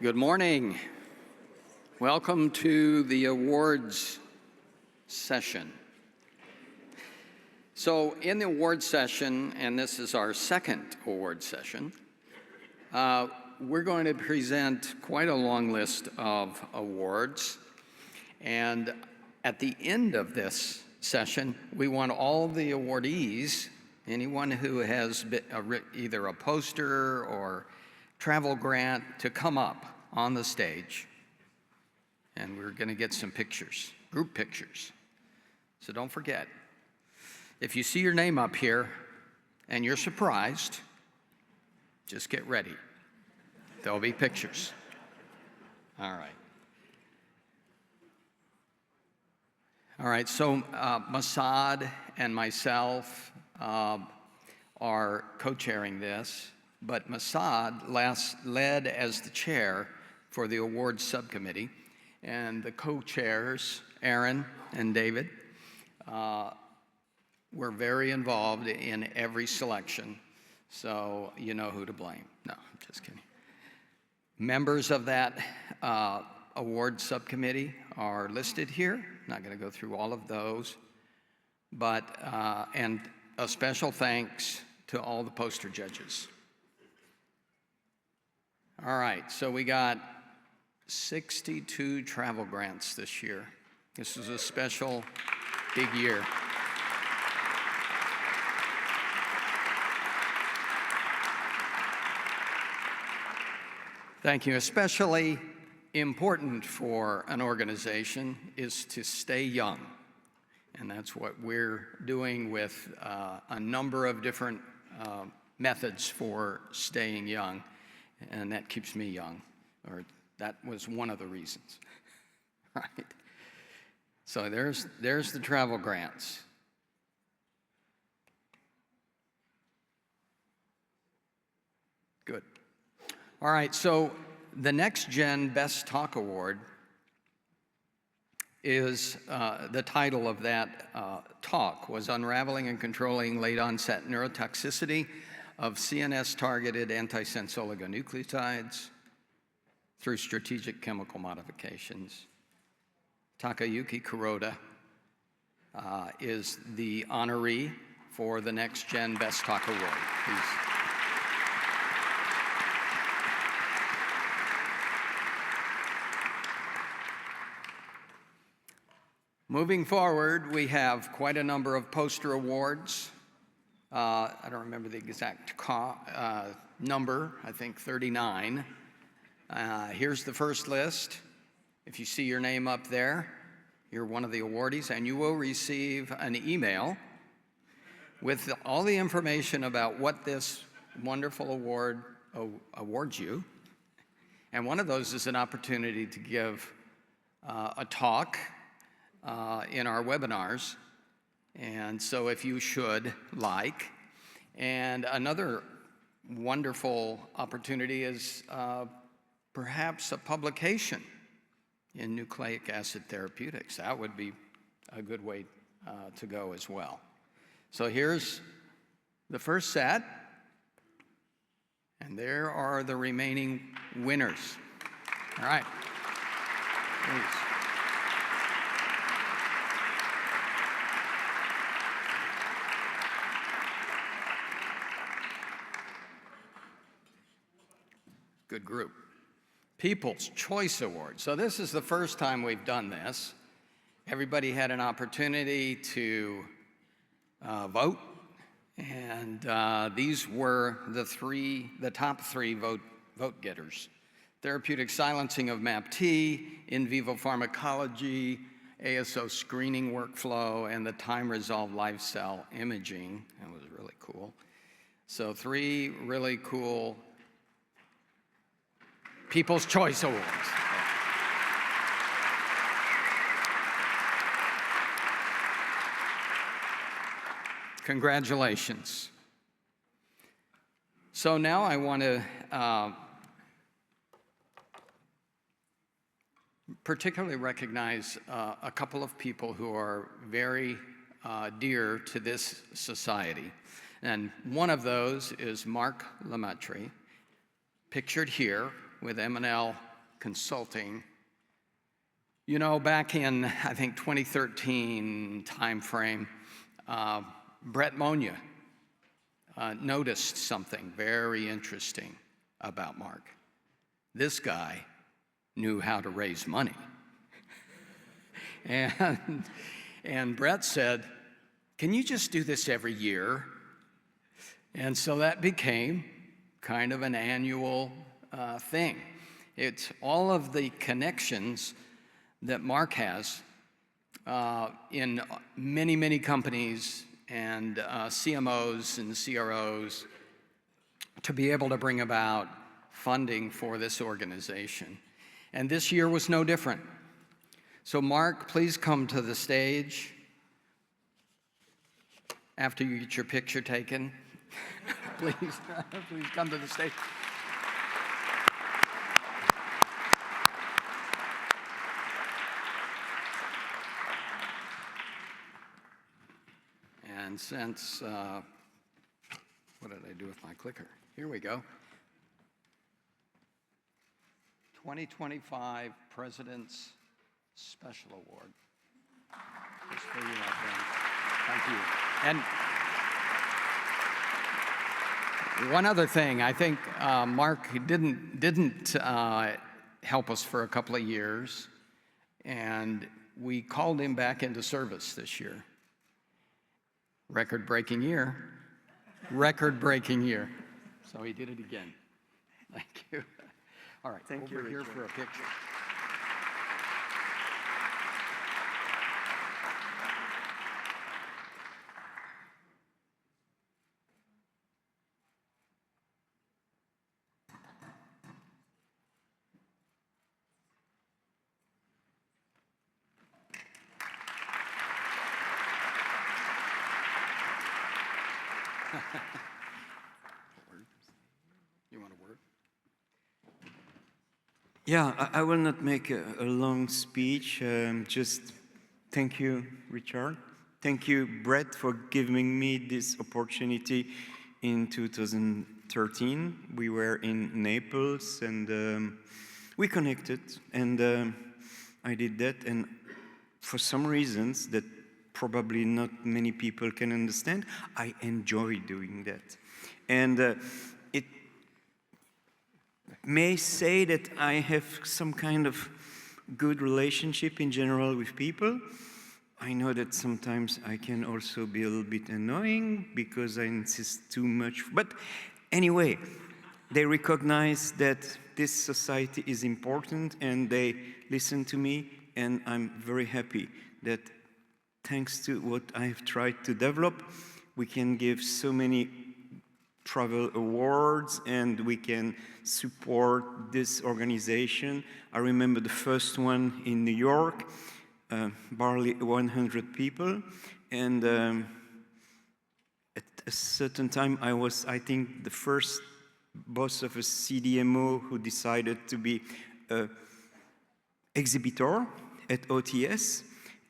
Good morning. Welcome to the awards session. So in the awards session, and this is our second awards session, we're going to present quite a long list of awards. And at the end of this session, we want all the awardees, anyone who has either a poster or travel grant, to come up on the stage. And we're going to get some pictures, group pictures. So don't forget, if you see your name up here and you're surprised, just get ready. There'll be pictures. All right. All right, so Masad and myself are co-chairing this, but Masad led as the chair for the awards subcommittee, and the co-chairs, Aaron and David, were very involved in every selection, so you know who to blame. No, I'm just kidding. Members of that award subcommittee are listed here. Not going to go through all of those, but and a special thanks to all the poster judges. All right, so we got 62 travel grants this year. This is a special big year. Thank you. Especially important for an organization is to stay young. And that's what we're doing with a number of different methods for staying young. And that keeps me young, or that was one of the reasons, right? So there's the travel grants. Good. All right, so the NextGen Best Talk Award is, the title of that talk was Unraveling and Controlling Late Onset Neurotoxicity of CNS-Targeted Antisense Oligonucleotides through Strategic Chemical Modifications. Takayuki Kuroda is the honoree for the NextGen Best Talk Award. Please. Moving forward, we have quite a number of poster awards. I don't remember the exact number, I think 39. Here's the first list. If you see your name up there, you're one of the awardees, and you will receive an email with all the information about what this wonderful award awards you. And one of those is an opportunity to give a talk in our webinars. And so if you should like. And another wonderful opportunity is perhaps a publication in nucleic acid therapeutics. That would be a good way to go as well. So here's the first set. And there are the remaining winners. All right. Please. Good group. People's Choice Award. So this is the first time we've done this. Everybody had an opportunity to vote, and these were the top three vote getters. Therapeutic silencing of MAPT, in vivo pharmacology, ASO screening workflow, and the time-resolved live cell imaging. That was really cool. So 3 really cool People's Choice Awards. Congratulations. So now I want to particularly recognize a couple of people who are very dear to this society. And one of those is Mark Lamatri, pictured here with M&L Consulting. You know, back in, I think, 2013 timeframe, Brett Monia noticed something very interesting about Mark. This guy knew how to raise money. And Brett said, can you just do this every year? And so that became kind of an annual thing. It's all of the connections that Mark has in many, many companies and CMOs and CROs to be able to bring about funding for this organization. And this year was no different. So Mark, please come to the stage after you get your picture taken. Please come to the stage. And since, what did I do with my clicker? Here we go. 2025 President's Special Award. Just for you, my friend. Thank you. And one other thing, I think Mark didn't help us for a couple of years, and we called him back into service this year. Record-breaking year. Record-breaking year. So he did it again. Thank you. All right, Thank you, over here Richard. for a picture. You want a word? Yeah, I will not make a long speech. Just thank you, Richard. Thank you, Brett, for giving me this opportunity in 2013. We were in Naples and we connected, and I did that. And for some reasons that probably not many people can understand, I enjoy doing that. And it may say that I have some kind of good relationship in general with people. I know that sometimes I can also be a little bit annoying because I insist too much. But anyway, they recognize that this society is important and they listen to me, and I'm very happy that thanks to what I have tried to develop, we can give so many travel awards and we can support this organization. I remember the first one in New York, barely 100 people, and at a certain time I was, I think, the first boss of a CDMO who decided to be an exhibitor at OTS,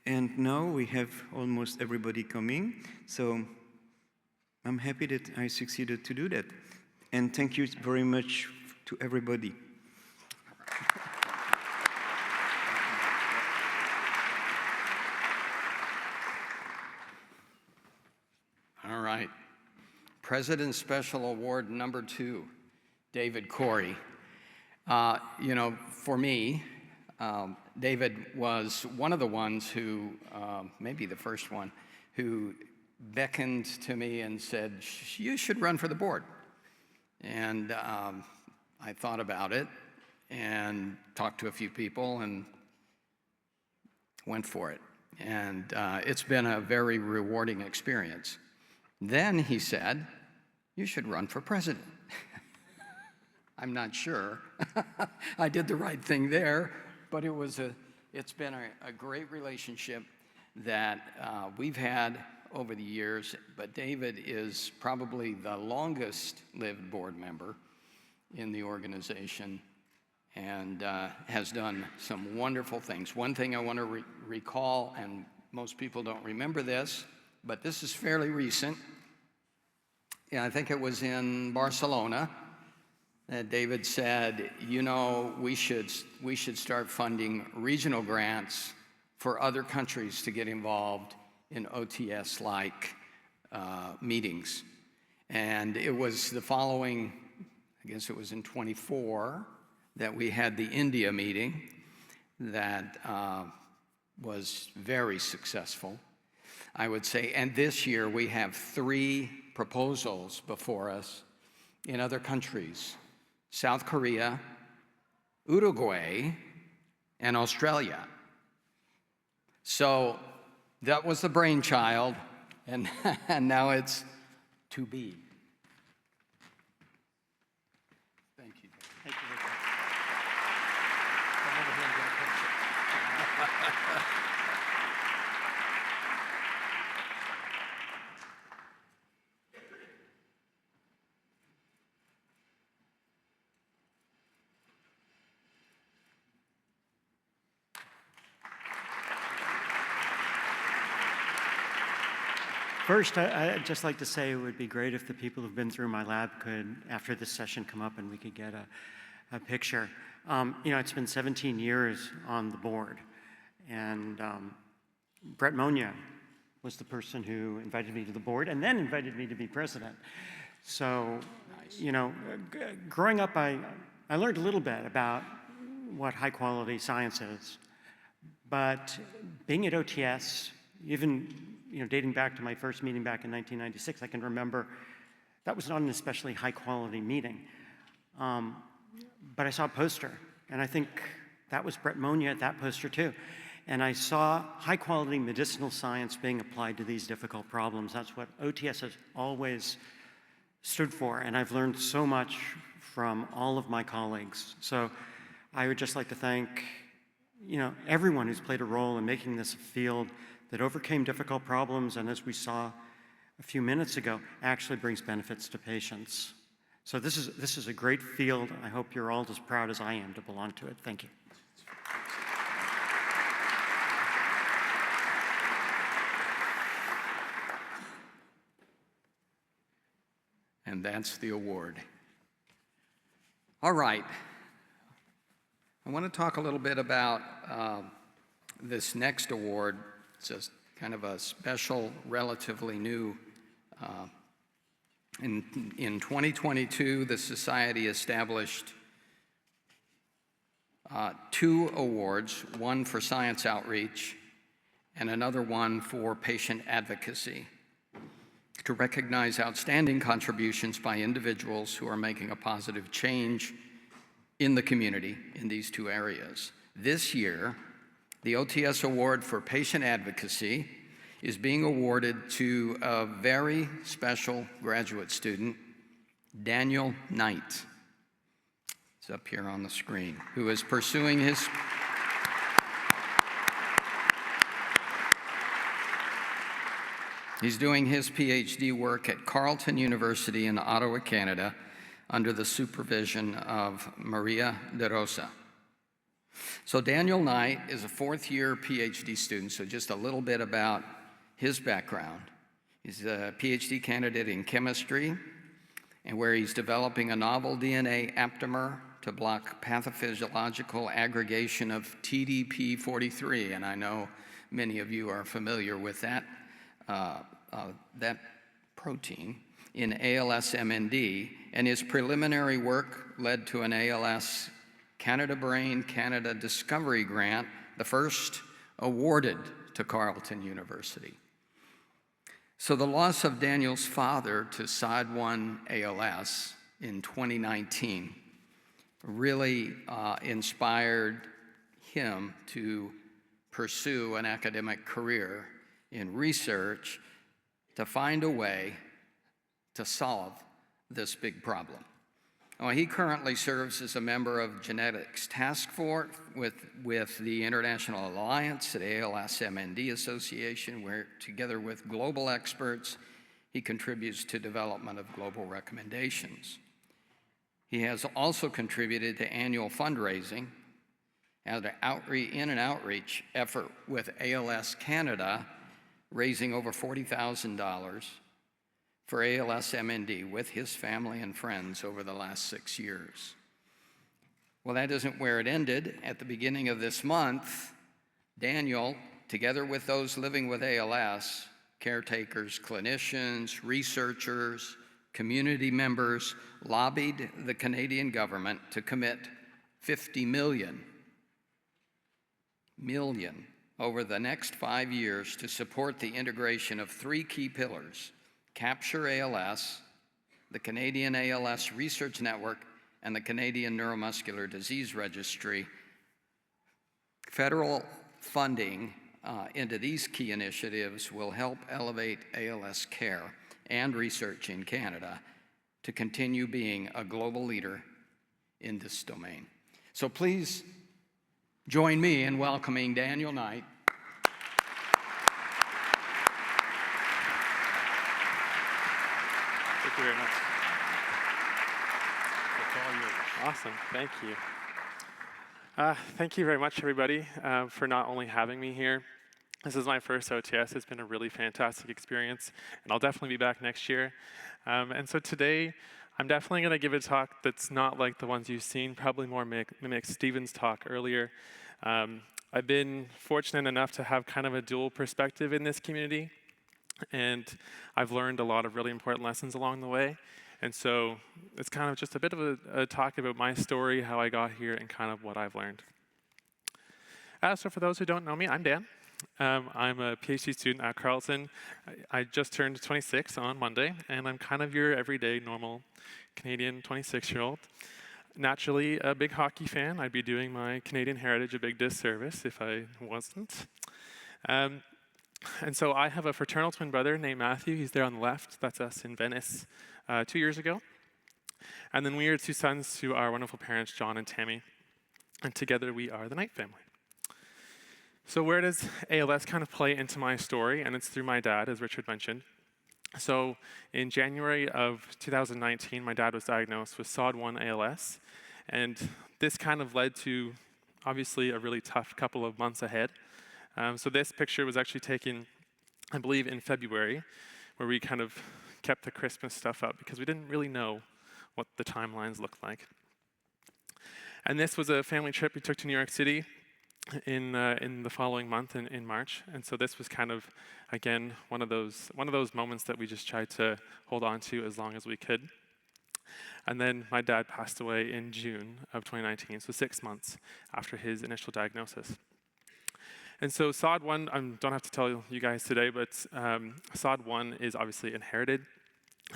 and now we have almost everybody coming, so I'm happy that I succeeded to do that. And thank you very much to everybody. All right. President's Special Award number 2, David Corey. You know, for me, David was one of the ones who, maybe the first one, who beckoned to me and said, you should run for the board. And I thought about it and talked to a few people and went for it. And it's been a very rewarding experience. Then he said, you should run for president. I'm not sure I did the right thing there, but it's been a great relationship that we've had over the years, but David is probably the longest-lived board member in the organization and has done some wonderful things. One thing I want to recall, and most people don't remember this, but this is fairly recent. Yeah, I think it was in Barcelona. David said, you know, we should start funding regional grants for other countries to get involved in OTS-like meetings. And it was the following, I guess it was in 24, that we had the India meeting that was very successful, I would say. And this year we have 3 proposals before us in other countries: South Korea, Uruguay, and Australia. So that was the brainchild, and, and now it's to be. Thank you. Thank you, Richard. Come over here and get a picture. First, I'd just like to say it would be great if the people who've been through my lab could, after this session, come up and we could get a picture. You know, it's been 17 years on the board, and Brett Monia was the person who invited me to the board and then invited me to be president. So, you know, growing up, I learned a little bit about what high-quality science is, but being at OTS, even dating back to my first meeting back in 1996, I can remember that was not an especially high-quality meeting. But I saw a poster, and I think that was Brett Monia at that poster too. And I saw high-quality medicinal science being applied to these difficult problems. That's what OTS has always stood for, and I've learned so much from all of my colleagues. So I would just like to thank everyone who's played a role in making this a field that overcame difficult problems, and as we saw a few minutes ago, actually brings benefits to patients. So this is a great field. I hope you're all as proud as I am to belong to it. Thank you. And that's the award. All right. I want to talk a little bit about this next award. It's just kind of a special, relatively new. In 2022, the Society established 2 awards, one for science outreach and another one for patient advocacy, to recognize outstanding contributions by individuals who are making a positive change in the community in these 2 areas. This year, the OTS Award for Patient Advocacy is being awarded to a very special graduate student, Daniel Knight. It's up here on the screen, who is pursuing his He's doing his PhD work at Carleton University in Ottawa, Canada, under the supervision of Maria de Rosa. So Daniel Knight is a 4th-year PhD student, so just a little bit about his background. He's a PhD candidate in chemistry, and where he's developing a novel DNA aptamer to block pathophysiological aggregation of TDP43, and I know many of you are familiar with that protein in ALS-MND, and his preliminary work led to an ALS Canada Brain Canada Discovery Grant, the first awarded to Carleton University. So the loss of Daniel's father to SOD1 ALS in 2019 really inspired him to pursue an academic career in research to find a way to solve this big problem. Well, he currently serves as a member of Genetics Task Force with the International Alliance at ALS-MND Association, where together with global experts, he contributes to development of global recommendations. He has also contributed to annual fundraising and an outreach effort with ALS Canada, raising over $40,000 for ALS MND with his family and friends over the last 6 years. Well, that isn't where it ended. At the beginning of this month, Daniel, together with those living with ALS, caretakers, clinicians, researchers, community members, lobbied the Canadian government to commit 50 million over the next 5 years to support the integration of 3 key pillars: Capture ALS, the Canadian ALS Research Network, and the Canadian Neuromuscular Disease Registry. Federal funding into these key initiatives will help elevate ALS care and research in Canada to continue being a global leader in this domain. So please join me in welcoming Daniel Knight. Thank you very much. It's all yours. Awesome, thank you. Thank you very much, everybody, for not only having me here. This is my first OTS. It's been a really fantastic experience, and I'll definitely be back next year. And so today, I'm definitely going to give a talk that's not like the ones you've seen, probably more mimic Stephen's talk earlier. I've been fortunate enough to have kind of a dual perspective in this community, and I've learned a lot of really important lessons along the way. And so it's kind of just a bit of a talk about my story, how I got here, and kind of what I've learned. So for those who don't know me, I'm Dan. I'm a PhD student at Carleton. I just turned 26 on Monday, and I'm kind of your everyday, normal Canadian 26-year-old. Naturally, a big hockey fan. I'd be doing my Canadian heritage a big disservice if I wasn't. And so I have a fraternal twin brother named Matthew. He's there on the left. That's us in Venice 2 years ago. And then we are 2 sons to our wonderful parents, John and Tammy. And together we are the Knight family. So where does ALS kind of play into my story? And it's through my dad, as Richard mentioned. So in January of 2019, my dad was diagnosed with SOD1 ALS. And this kind of led to, obviously, a really tough couple of months ahead. So this picture was actually taken, I believe, in February, where we kind of kept the Christmas stuff up because we didn't really know what the timelines looked like. And this was a family trip we took to New York City in the following month, in March. And so this was kind of, again, one of those moments that we just tried to hold on to as long as we could. And then my dad passed away in June of 2019, so 6 months after his initial diagnosis. And so SOD1, I don't have to tell you guys today, but SOD1 is obviously inherited.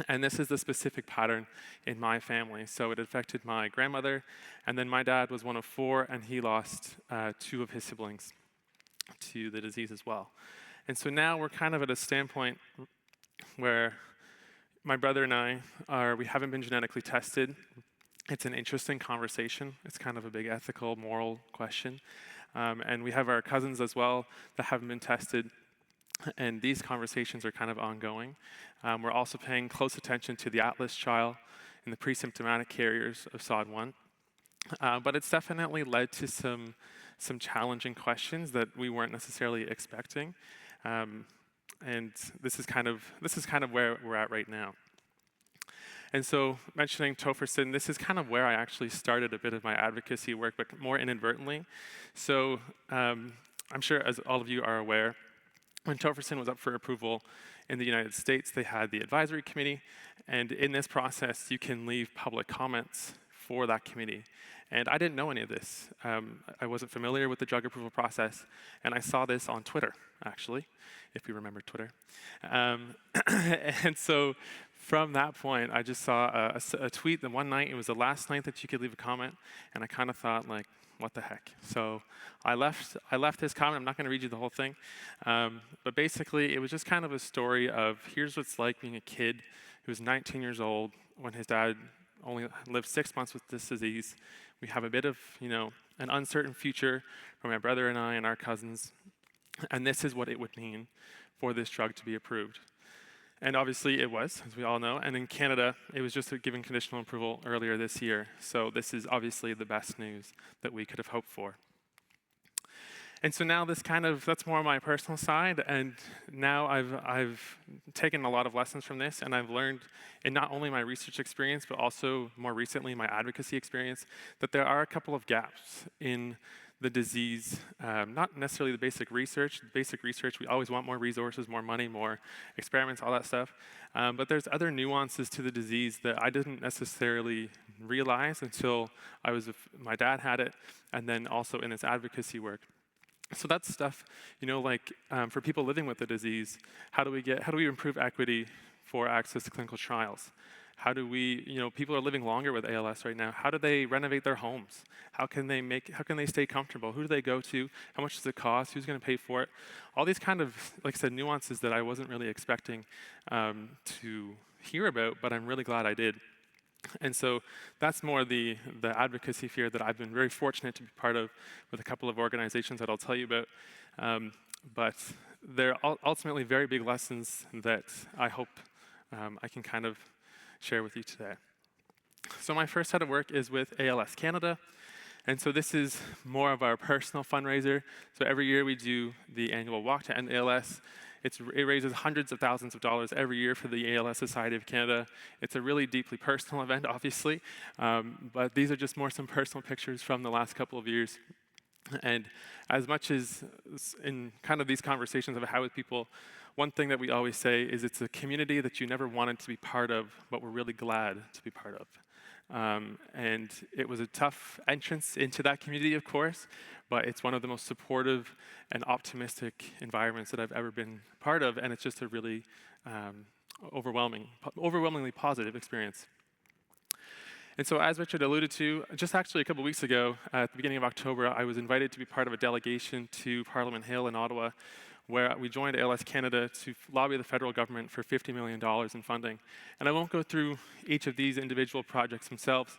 And this is the specific pattern in my family. So it affected my grandmother, and then my dad was one of 4, and he lost 2 of his siblings to the disease as well. And so now we're kind of at a standpoint where my brother and we haven't been genetically tested. It's an interesting conversation. It's kind of a big ethical, moral question. And we have our cousins as well that haven't been tested. And these conversations are kind of ongoing. We're also paying close attention to the Atlas trial and the pre-symptomatic carriers of SOD1. But it's definitely led to some challenging questions that we weren't necessarily expecting. And this is kind of where we're at right now. And so mentioning tofersen, this is kind of where I actually started a bit of my advocacy work, but more inadvertently. So I'm sure, as all of you are aware, when tofersen was up for approval in the United States, they had the advisory committee, and in this process, you can leave public comments for that committee. And I didn't know any of this. I wasn't familiar with the drug approval process, and I saw this on Twitter, actually, if you remember Twitter. And so from that point, I just saw a tweet that one night, it was the last night that you could leave a comment, and I kind of thought, like, what the heck? So I left his comment. I'm not going to read you the whole thing. But basically, it was just kind of a story of here's what it's like being a kid who was 19 years old when his dad only lived 6 months with this disease. We have a bit of, an uncertain future for my brother and I and our cousins. And this is what it would mean for this drug to be approved. And obviously it was, as we all know. And in Canada, it was just given conditional approval earlier this year. So this is obviously the best news that we could have hoped for. And so now that's more on my personal side, and now I've taken a lot of lessons from this, and I've learned in not only my research experience, but also more recently my advocacy experience, that there are a couple of gaps in the disease, not necessarily the basic research. Basic research, we always want more resources, more money, more experiments, all that stuff. But there's other nuances to the disease that I didn't necessarily realize until my dad had it, and then also in his advocacy work. So that's stuff, like for people living with the disease, how do we improve equity for access to clinical trials? How do we, people are living longer with ALS right now. How do they renovate their homes? How can they stay comfortable? Who do they go to? How much does it cost? Who's going to pay for it? All these kind of, like I said, nuances that I wasn't really expecting to hear about, but I'm really glad I did. And so that's more the advocacy sphere that I've been very fortunate to be part of with a couple of organizations that I'll tell you about. But they're ultimately very big lessons that I hope I can kind of share with you today. So my first set of work is with ALS Canada. And so this is more of our personal fundraiser. So every year we do the annual Walk to End ALS. It raises hundreds of thousands of dollars every year for the ALS Society of Canada. It's a really deeply personal event, obviously, but these are just some personal pictures from the last couple of years. And as much as in kind of these conversations I've had with people, one thing that we always say is it's a community that you never wanted to be part of, but we're really glad to be part of. And it was a tough entrance into that community, of course, but it's one of the most supportive and optimistic environments that I've ever been part of, and it's just a really overwhelmingly positive experience. And so as Richard alluded to, just actually a couple weeks ago, at the beginning of October, I was invited to be part of a delegation to Parliament Hill in Ottawa, where we joined ALS Canada to lobby the federal government for $50 million in funding. And I won't go through each of these individual projects themselves,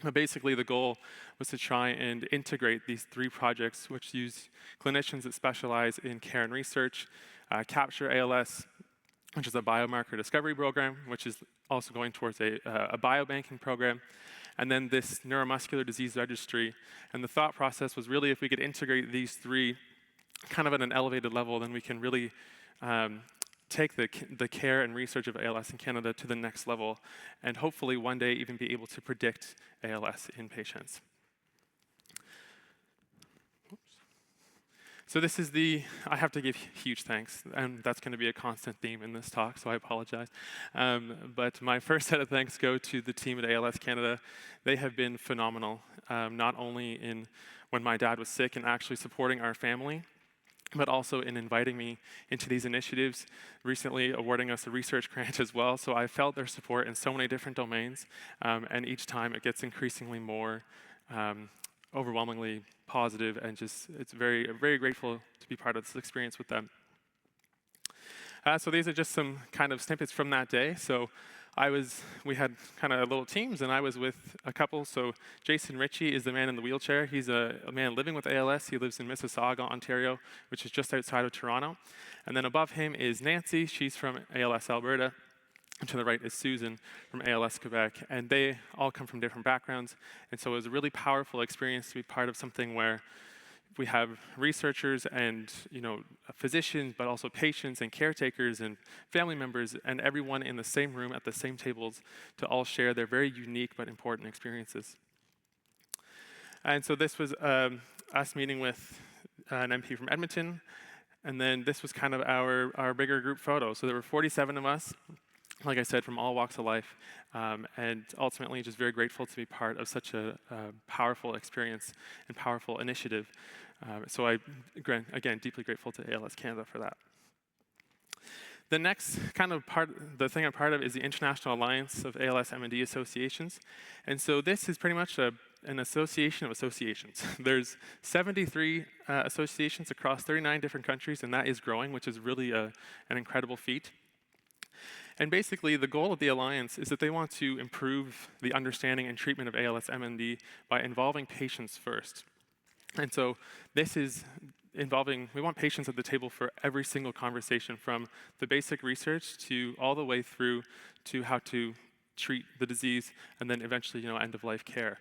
but basically the goal was to try and integrate these 3 projects, which use clinicians that specialize in care and research, Capture ALS, which is a biomarker discovery program, which is also going towards a biobanking program, and then this neuromuscular disease registry. And the thought process was really if we could integrate these 3 kind of at an elevated level, then we can really take the care and research of ALS in Canada to the next level, and hopefully one day even be able to predict ALS in patients. So this is I have to give huge thanks, and that's going to be a constant theme in this talk, so I apologize. But my first set of thanks go to the team at ALS Canada. They have been phenomenal, not only in when my dad was sick and actually supporting our family, but also in inviting me into these initiatives, recently awarding us a research grant as well. So I felt their support in so many different domains, and each time it gets increasingly more overwhelmingly positive, and just it's very, very grateful to be part of this experience with them. So these are just some kind of snippets from that day. So we had kind of little teams, and I was with a couple. So Jason Ritchie is the man in the wheelchair. He's a man living with ALS. He lives in Mississauga, Ontario, which is just outside of Toronto. And then above him is Nancy. She's from ALS Alberta. And to the right is Susan from ALS Quebec. And they all come from different backgrounds. And so it was a really powerful experience to be part of something where we have researchers and physicians, but also patients and caretakers and family members, and everyone in the same room at the same tables to all share their very unique but important experiences. And so this was us meeting with an MP from Edmonton, and then this was kind of our bigger group photo. So there were 47 of us, like I said, from all walks of life, and ultimately just very grateful to be part of such a powerful experience and powerful initiative. So again, deeply grateful to ALS Canada for that. The next kind of the thing I'm part of is the International Alliance of ALS M&D Associations. And so this is pretty much an association of associations. There's 73 associations across 39 different countries, and that is growing, which is really an incredible feat. And basically, the goal of the Alliance is that they want to improve the understanding and treatment of ALS MND by involving patients first. And so this is we want patients at the table for every single conversation, from the basic research to all the way through to how to treat the disease, and then eventually, end-of-life care.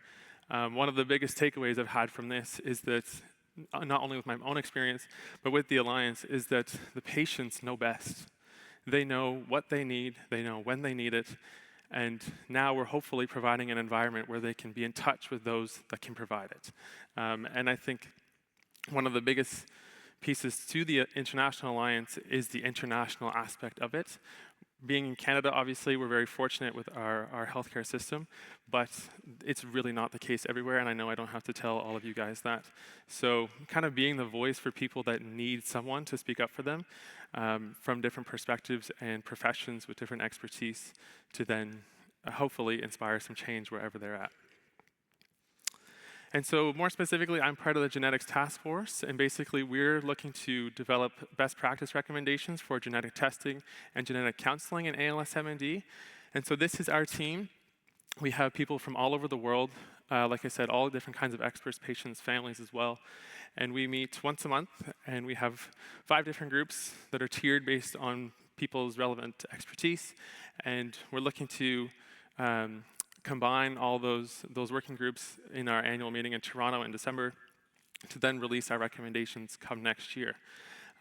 One of the biggest takeaways I've had from this is that not only with my own experience, but with the Alliance, is that the patients know best. They know what they need, they know when they need it, and now we're hopefully providing an environment where they can be in touch with those that can provide it. And I think one of the biggest pieces to the International Alliance is the international aspect of it. Being in Canada, obviously, we're very fortunate with our healthcare system, but it's really not the case everywhere, and I know I don't have to tell all of you guys that. So kind of being the voice for people that need someone to speak up for them from different perspectives and professions with different expertise to then hopefully inspire some change wherever they're at. And so more specifically, I'm part of the genetics task force, and basically we're looking to develop best practice recommendations for genetic testing and genetic counseling in ALS-MND. And so this is our team. We have people from all over the world, like I said, all different kinds of experts, patients, families as well. And we meet once a month, and we have 5 different groups that are tiered based on people's relevant expertise. And we're looking to combine all those working groups in our annual meeting in Toronto in December to then release our recommendations come next year.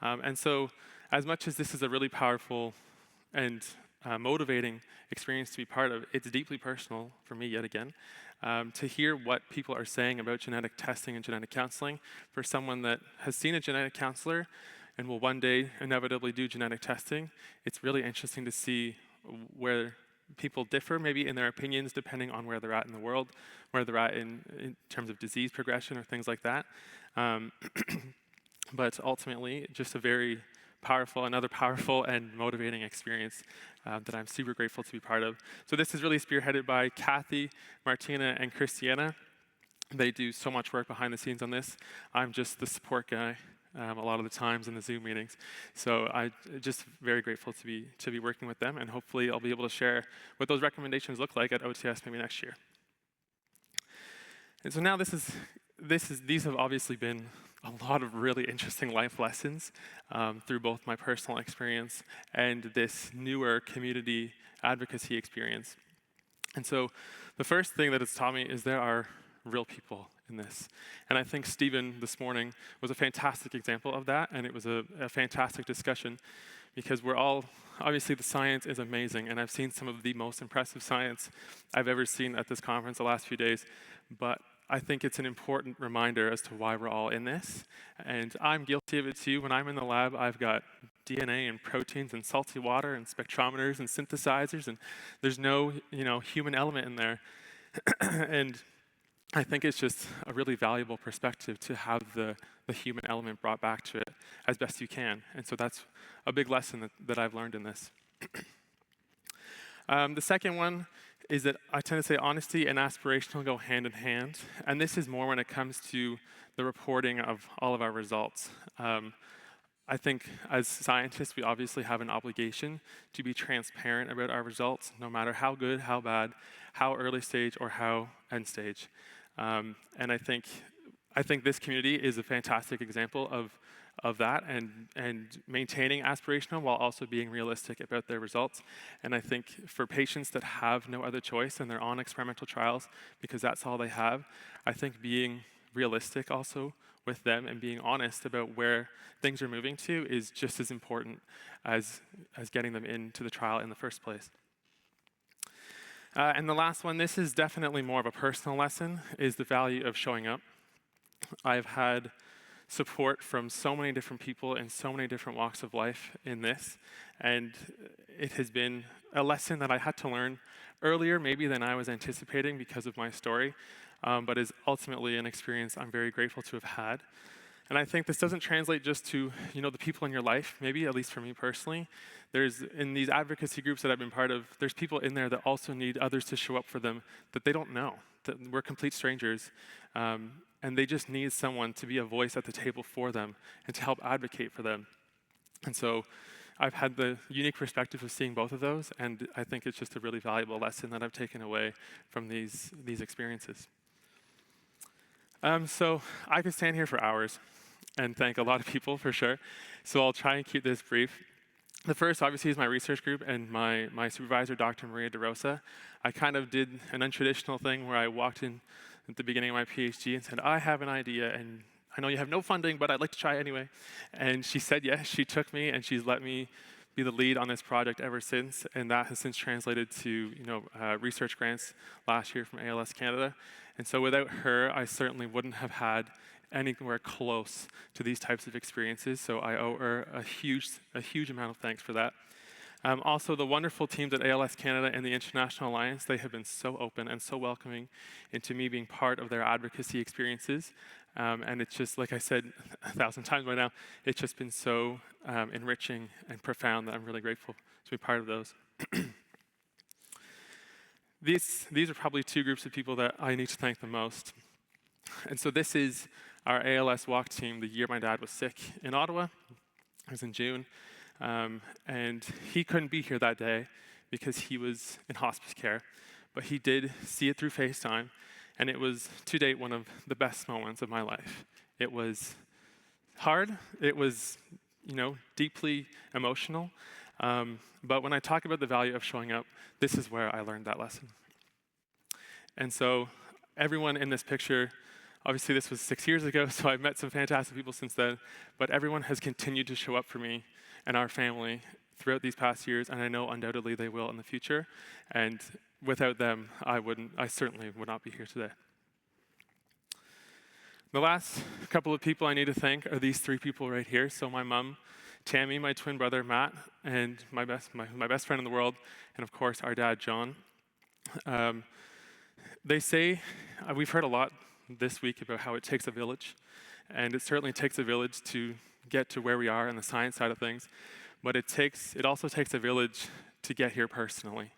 And so as much as this is a really powerful and motivating experience to be part of, it's deeply personal for me yet again. To hear what people are saying about genetic testing and genetic counseling for someone that has seen a genetic counselor and will one day inevitably do genetic testing, it's really interesting to see where people differ maybe in their opinions depending on where they're at in the world, where they're at in terms of disease progression or things like that. But ultimately, just a very another powerful and motivating experience that I'm super grateful to be part of. So this is really spearheaded by Kathy, Martina, and Christiana. They do so much work behind the scenes on this. I'm just the support guy a lot of the times in the Zoom meetings. So I'm just very grateful to be working with them, and hopefully I'll be able to share what those recommendations look like at OTS maybe next year. And so now these have obviously been a lot of really interesting life lessons through both my personal experience and this newer community advocacy experience. And so the first thing that it's taught me is there are real people in this. And I think Stephen this morning was a fantastic example of that, and it was a fantastic discussion because we're all, obviously the science is amazing, and I've seen some of the most impressive science I've ever seen at this conference the last few days, but I think it's an important reminder as to why we're all in this. And I'm guilty of it too. When I'm in the lab, I've got DNA and proteins and salty water and spectrometers and synthesizers, and there's no, human element in there. And I think it's just a really valuable perspective to have the human element brought back to it as best you can. And so that's a big lesson that I've learned in this. The second one is that I tend to say honesty and aspirational go hand in hand. And this is more when it comes to the reporting of all of our results. I think as scientists, we obviously have an obligation to be transparent about our results, no matter how good, how bad, how early stage, or how end stage. And I think this community is a fantastic example of that and maintaining aspirational while also being realistic about their results. And I think for patients that have no other choice and they're on experimental trials because that's all they have, I think being realistic also with them and being honest about where things are moving to is just as important as getting them into the trial in the first place. And the last one, this is definitely more of a personal lesson, is the value of showing up. I've had support from so many different people in so many different walks of life in this, and it has been a lesson that I had to learn earlier maybe than I was anticipating because of my story, but is ultimately an experience I'm very grateful to have had. And I think this doesn't translate just to, the people in your life, maybe, at least for me personally. There's, in these advocacy groups that I've been part of, there's people in there that also need others to show up for them that they don't know, that we're complete strangers, and they just need someone to be a voice at the table for them and to help advocate for them. And so I've had the unique perspective of seeing both of those, and I think it's just a really valuable lesson that I've taken away from these experiences. So I could stand here for hours and thank a lot of people for sure. So I'll try and keep this brief. The first, obviously, is my research group and my supervisor, Dr. Maria DeRosa. I kind of did an untraditional thing where I walked in at the beginning of my PhD and said, I have an idea, and I know you have no funding, but I'd like to try anyway. And she said yes. She took me, and she's let me be the lead on this project ever since. And that has since translated to research grants last year from ALS Canada. And so without her, I certainly wouldn't have had anywhere close to these types of experiences. So I owe her a huge amount of thanks for that. Also, the wonderful teams at ALS Canada and the International Alliance, they have been so open and so welcoming into me being part of their advocacy experiences. And it's just, like I said 1,000 times by now, it's just been so enriching and profound that I'm really grateful to be part of those. These are probably two groups of people that I need to thank the most. And so this is our ALS walk team the year my dad was sick in Ottawa. It was in June. And he couldn't be here that day because he was in hospice care. But he did see it through FaceTime. And it was, to date, one of the best moments of my life. It was hard. It was, deeply emotional. But when I talk about the value of showing up, this is where I learned that lesson. And so everyone in this picture, obviously this was 6 years ago, so I've met some fantastic people since then, but everyone has continued to show up for me and our family throughout these past years, and I know undoubtedly they will in the future. And without them, I certainly would not be here today. The last couple of people I need to thank are these three people right here. So my mom, Tammy, my twin brother, Matt, and my best friend in the world, and of course, our dad, John. They say, we've heard a lot this week about how it takes a village, and it certainly takes a village to get to where we are in the science side of things, but it also takes a village to get here personally.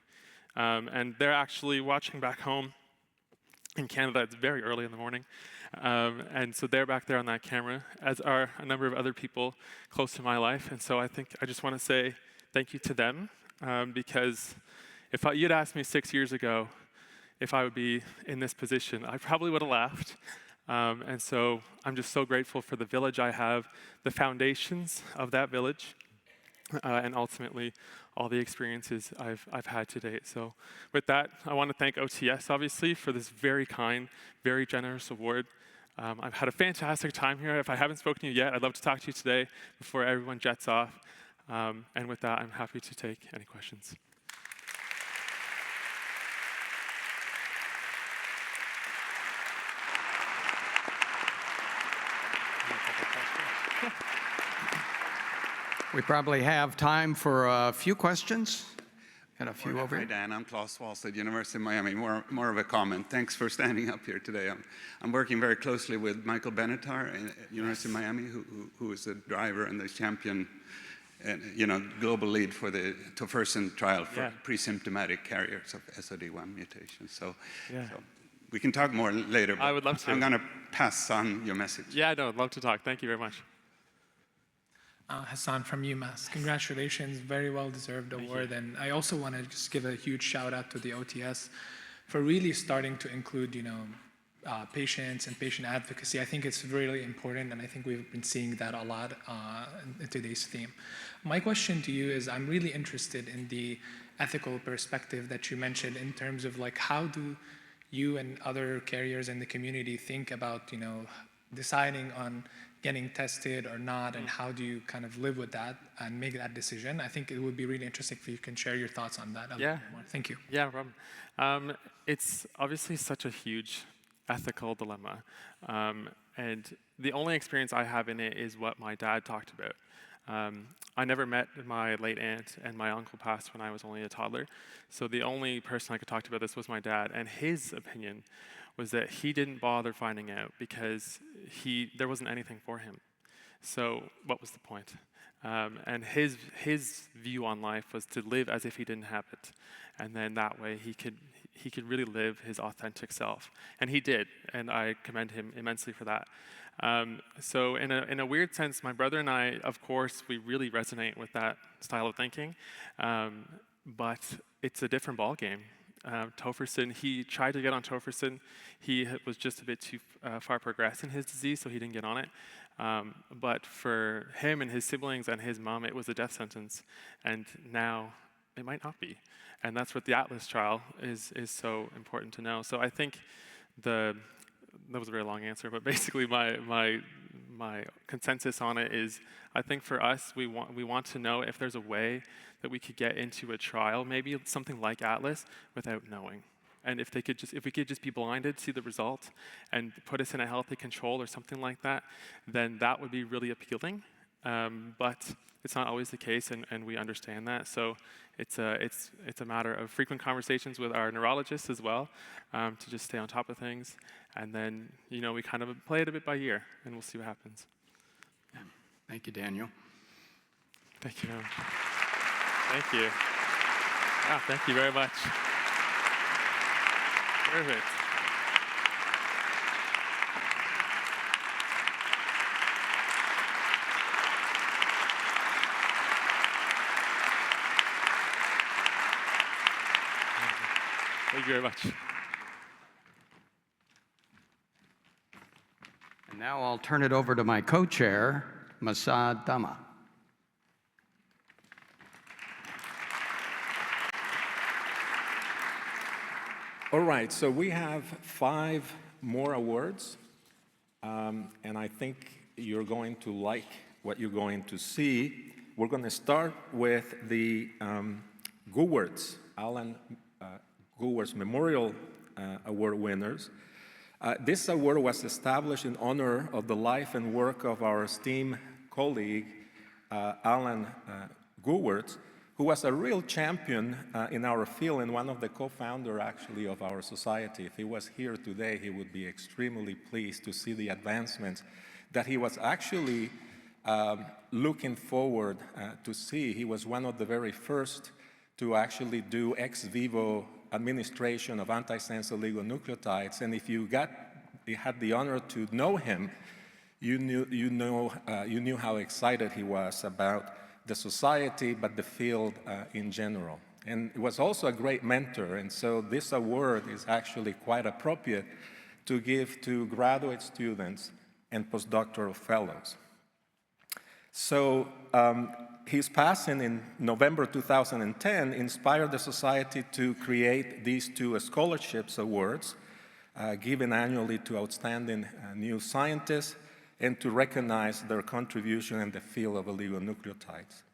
And they're actually watching back home in Canada. It's very early in the morning. And so they're back there on that camera, as are a number of other people close to my life. And so I just want to say thank you to them, because if you'd asked me 6 years ago if I would be in this position, I probably would have laughed. And so I'm just so grateful for the village I have, the foundations of that village, and ultimately all the experiences I've had to date. So with that, I want to thank OTS, obviously, for this very kind, very generous award. I've had a fantastic time here. If I haven't spoken to you yet, I'd love to talk to you today before everyone jets off. And with that, I'm happy to take any questions. We probably have time for a few questions. Got a few over Hi, here. Dan. I'm Klaus Walstead, University of Miami. More of a comment. Thanks for standing up here today. I'm working very closely with Michael Benatar at University of Miami, who is the driver and the champion, global lead for the tofersen trial for pre-symptomatic carriers of SOD1 mutation. So we can talk more later. I would love to. I'm going to pass on your message. Yeah, no, I'd love to talk. Thank you very much. Hassan from UMass. Congratulations, very well-deserved award. And I also want to just give a huge shout out to the OTS for really starting to include, patients and patient advocacy. I think it's really important, and I think we've been seeing that a lot in today's theme. My question to you is, I'm really interested in the ethical perspective that you mentioned in terms of how do you and other carriers in the community think about, deciding on getting tested or not, and how do you kind of live with that and make that decision? I think it would be really interesting if you can share your thoughts on that. Thank you. Yeah, no problem. It's obviously such a huge ethical dilemma. And the only experience I have in it is what my dad talked about. I never met my late aunt, and my uncle passed when I was only a toddler. So the only person I could talk to about this was my dad, and his opinion was that he didn't bother finding out because there wasn't anything for him. So what was the point? And his view on life was to live as if he didn't have it, and then that way he could really live his authentic self, and he did, and I commend him immensely for that. So in a weird sense, my brother and I, of course, we really resonate with that style of thinking, but it's a different ballgame. Tofersen, he tried to get on tofersen. He was just a bit too far progressed in his disease, so he didn't get on it. But for him and his siblings and his mom, it was a death sentence. And now it might not be. And that's what the Atlas trial is so important to know. So I think that was a very long answer, but basically my my consensus on it is, I think for us, we want to know if there's a way that we could get into a trial, maybe something like Atlas, without knowing. And if we could just be blinded, see the result, and put us in a healthy control or something like that, then that would be really appealing. But it's not always the case, and we understand that. So it's a matter of frequent conversations with our neurologists as well, to just stay on top of things. And then, we kind of play it a bit by ear, and we'll see what happens. Yeah. Thank you, Daniel. Thank you. Thank you. Ah, thank you very much. Perfect. Thank you very much. And now I'll turn it over to my co-chair, Masad Dama. All right, so we have 5 more awards, and I think you're going to like what you're going to see. We're going to start with the Gowards, Alan Gowards Memorial Award winners. This award was established in honor of the life and work of our esteemed colleague, Alan Gowards, who was a real champion in our field and one of the co-founders, actually, of our society. If he was here today, he would be extremely pleased to see the advancements that he was actually looking forward to see. He was one of the very first to actually do ex vivo administration of antisense oligonucleotides. And if you had the honor to know him, you knew how excited he was about the society, but the field in general. And he was also a great mentor, and so this award is actually quite appropriate to give to graduate students and postdoctoral fellows. So his passing in November 2010 inspired the society to create these 2 scholarships awards, given annually to outstanding new scientists, and to recognize their contribution in the field of oligonucleotides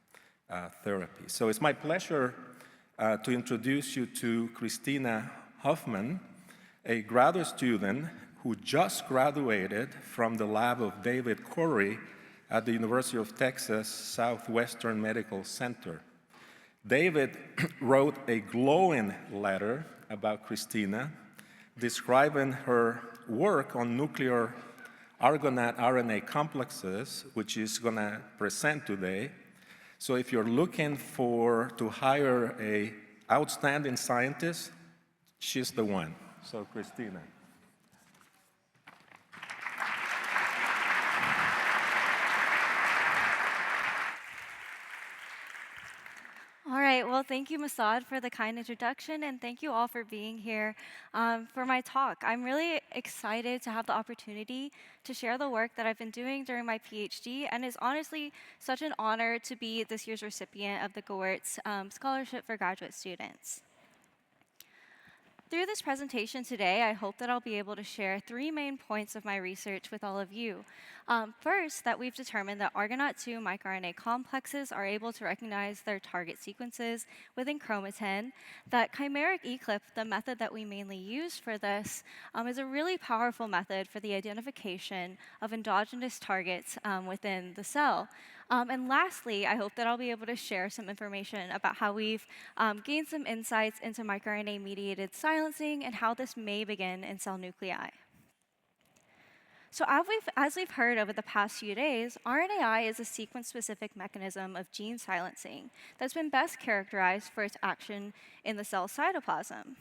therapy. So it's my pleasure to introduce you to Christina Hoffman, a graduate student who just graduated from the lab of David Corey at the University of Texas Southwestern Medical Center. David wrote a glowing letter about Christina, describing her work on nuclear argonate RNA complexes, which is going to present today. So if you're looking to hire an outstanding scientist, she's the one. So Christina. All right, well, thank you, Masad, for the kind introduction, and thank you all for being here for my talk. I'm really excited to have the opportunity to share the work that I've been doing during my PhD, and it's honestly such an honor to be this year's recipient of the Gowards Scholarship for Graduate Students. Through this presentation today, I hope that I'll be able to share 3 main points of my research with all of you. First, that we've determined that Argonaute-2 microRNA complexes are able to recognize their target sequences within chromatin, that chimeric eclipse, the method that we mainly use for this, is a really powerful method for the identification of endogenous targets within the cell. And lastly, I hope that I'll be able to share some information about how we've gained some insights into microRNA-mediated silencing and how this may begin in cell nuclei. So as we've heard over the past few days, RNAi is a sequence-specific mechanism of gene silencing that's been best characterized for its action in the cell cytoplasm.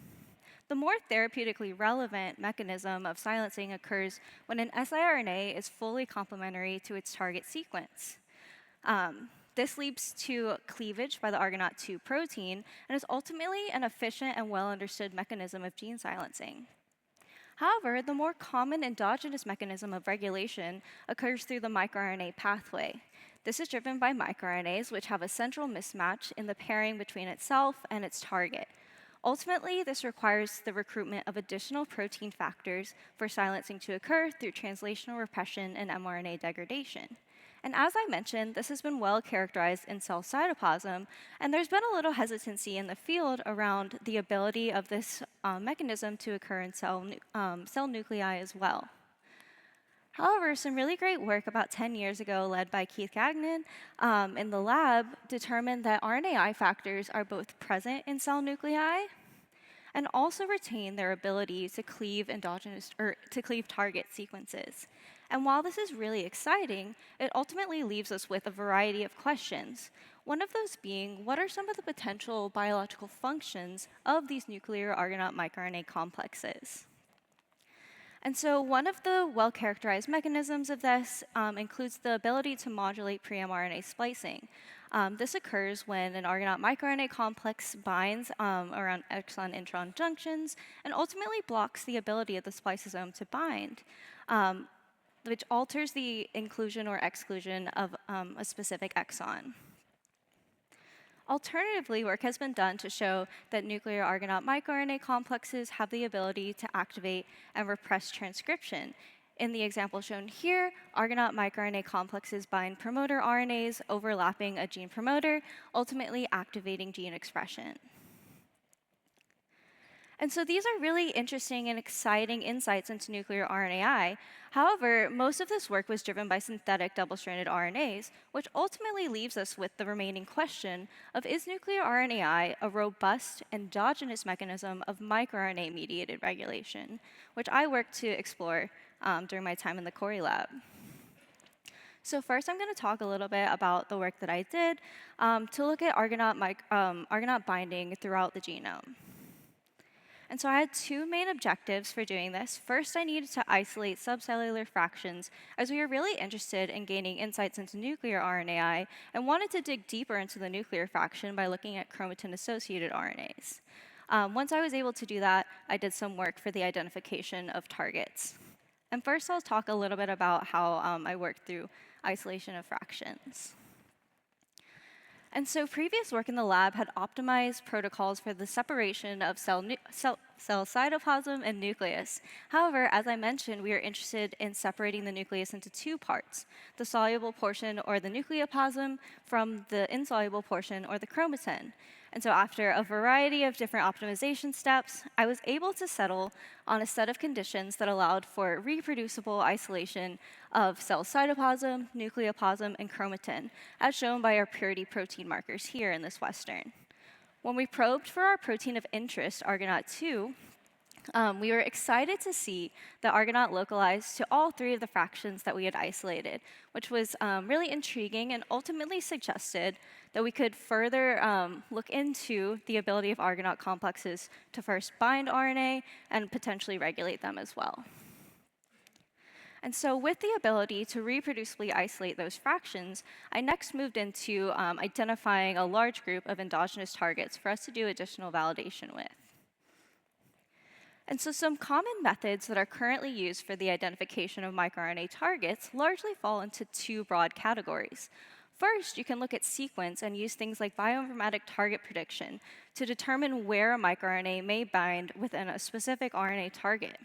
The more therapeutically relevant mechanism of silencing occurs when an siRNA is fully complementary to its target sequence. This leads to cleavage by the Argonaute-2 protein and is ultimately an efficient and well-understood mechanism of gene silencing. However, the more common endogenous mechanism of regulation occurs through the microRNA pathway. This is driven by microRNAs, which have a central mismatch in the pairing between itself and its target. Ultimately, this requires the recruitment of additional protein factors for silencing to occur through translational repression and mRNA degradation. And as I mentioned, this has been well characterized in cell cytoplasm, and there's been a little hesitancy in the field around the ability of this mechanism to occur in cell nuclei as well. However, some really great work about 10 years ago, led by Keith Gagnon in the lab, determined that RNAi factors are both present in cell nuclei and also retain their ability to cleave target sequences. And while this is really exciting, it ultimately leaves us with a variety of questions. One of those being, what are some of the potential biological functions of these nuclear Argonaute microRNA complexes? And so one of the well-characterized mechanisms of this includes the ability to modulate pre-mRNA splicing. This occurs when an Argonaute microRNA complex binds around exon-intron junctions and ultimately blocks the ability of the spliceosome to bind, which alters the inclusion or exclusion of a specific exon. Alternatively, work has been done to show that nuclear Argonaute microRNA complexes have the ability to activate and repress transcription. In the example shown here, Argonaute microRNA complexes bind promoter RNAs overlapping a gene promoter, ultimately activating gene expression. And so these are really interesting and exciting insights into nuclear RNAi. However, most of this work was driven by synthetic double-stranded RNAs, which ultimately leaves us with the remaining question of, is nuclear RNAi a robust endogenous mechanism of microRNA-mediated regulation, which I worked to explore during my time in the Corey lab. So first, I'm going to talk a little bit about the work that I did to look at Argonaute binding throughout the genome. And so I had two main objectives for doing this. First, I needed to isolate subcellular fractions, as we were really interested in gaining insights into nuclear RNAi and wanted to dig deeper into the nuclear fraction by looking at chromatin-associated RNAs. Once I was able to do that, I did some work for the identification of targets. And first, I'll talk a little bit about how I worked through isolation of fractions. And so previous work in the lab had optimized protocols for the separation of cell cytoplasm and nucleus. However, as I mentioned, we are interested in separating the nucleus into two parts, the soluble portion, or the nucleoplasm, from the insoluble portion, or the chromatin. And so after a variety of different optimization steps, I was able to settle on a set of conditions that allowed for reproducible isolation of cell cytoplasm, nucleoplasm, and chromatin, as shown by our purity protein markers here in this Western. When we probed for our protein of interest, Argonaute-2, we were excited to see that Argonaute localized to all three of the fractions that we had isolated, which was really intriguing and ultimately suggested that we could further look into the ability of Argonaute complexes to first bind RNA and potentially regulate them as well. And so with the ability to reproducibly isolate those fractions, I next moved into identifying a large group of endogenous targets for us to do additional validation with. And so some common methods that are currently used for the identification of microRNA targets largely fall into two broad categories. First, you can look at sequence and use things like bioinformatic target prediction to determine where a microRNA may bind within a specific RNA target.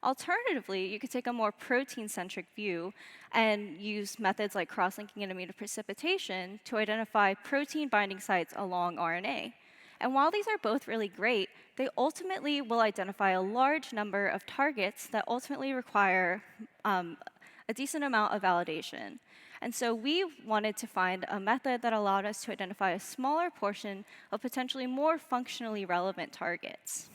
Alternatively, you could take a more protein-centric view and use methods like cross-linking and immunoprecipitation to identify protein binding sites along RNA. And while these are both really great, they ultimately will identify a large number of targets that ultimately require a decent amount of validation. And so we wanted to find a method that allowed us to identify a smaller portion of potentially more functionally relevant targets.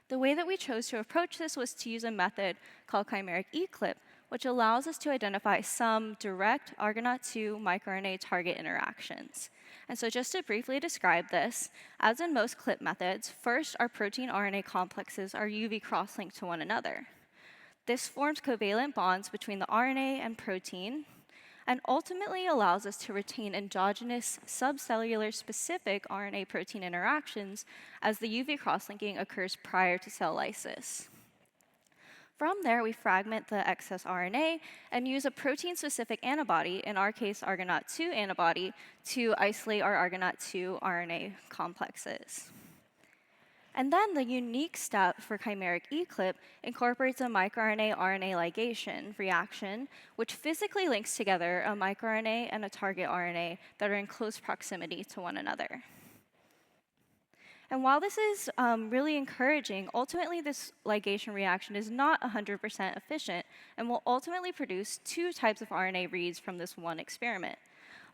The way that we chose to approach this was to use a method called chimeric eclipse, which allows us to identify some direct Argonaute-2 microRNA target interactions. And so just to briefly describe this, as in most CLIP methods, first our protein RNA complexes are UV cross-linked to one another. This forms covalent bonds between the RNA and protein, and ultimately allows us to retain endogenous subcellular specific RNA-protein interactions as the UV cross-linking occurs prior to cell lysis. From there, we fragment the excess RNA and use a protein-specific antibody, in our case, Argonaute-2 antibody, to isolate our Argonaute-2 RNA complexes. And then the unique step for chimeric eclip incorporates a microRNA-RNA ligation reaction, which physically links together a microRNA and a target RNA that are in close proximity to one another. And while this is really encouraging, ultimately this ligation reaction is not 100% efficient and will ultimately produce two types of RNA reads from this one experiment.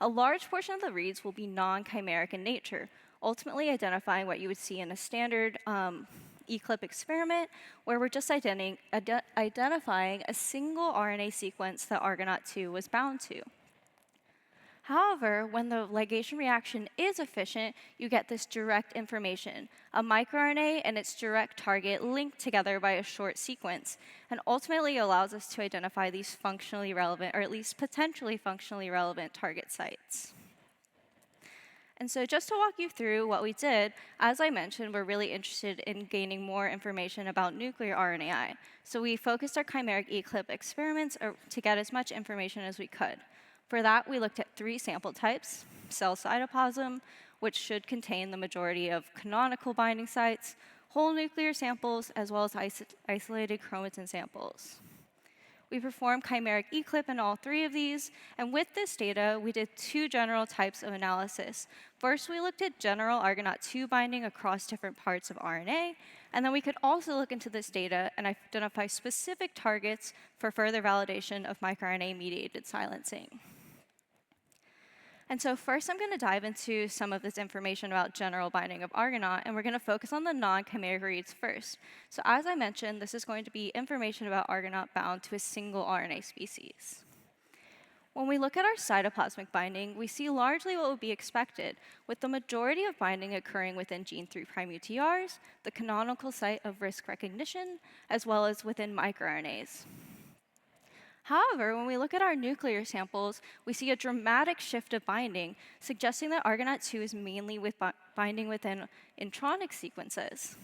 A large portion of the reads will be non-chimeric in nature, ultimately identifying what you would see in a standard eclip experiment, where we're just identifying a single RNA sequence that Argonaut 2 was bound to. However, when the ligation reaction is efficient, you get this direct information, a microRNA and its direct target linked together by a short sequence, and ultimately allows us to identify these functionally relevant, or at least potentially functionally relevant target sites. And so just to walk you through what we did, as I mentioned, we're really interested in gaining more information about nuclear RNAi. So we focused our chimeric eclip experiments to get as much information as we could. For that, we looked at 3 sample types: cell cytoplasm, which should contain the majority of canonical binding sites, whole nuclear samples, as well as isolated chromatin samples. We performed chimeric eclip in all 3 of these, and with this data, we did 2 general types of analysis. First, we looked at general Argonaut 2 binding across different parts of RNA, and then we could also look into this data and identify specific targets for further validation of microRNA-mediated silencing. And so first, I'm going to dive into some of this information about general binding of Argonaut, and we're going to focus on the non-chimeric reads first. So as I mentioned, this is going to be information about Argonaut bound to a single RNA species. When we look at our cytoplasmic binding, we see largely what would be expected, with the majority of binding occurring within gene 3' UTRs, the canonical site of risk recognition, as well as within microRNAs. However, when we look at our nuclear samples, we see a dramatic shift of binding, suggesting that Argonaut 2 is mainly binding within intronic sequences.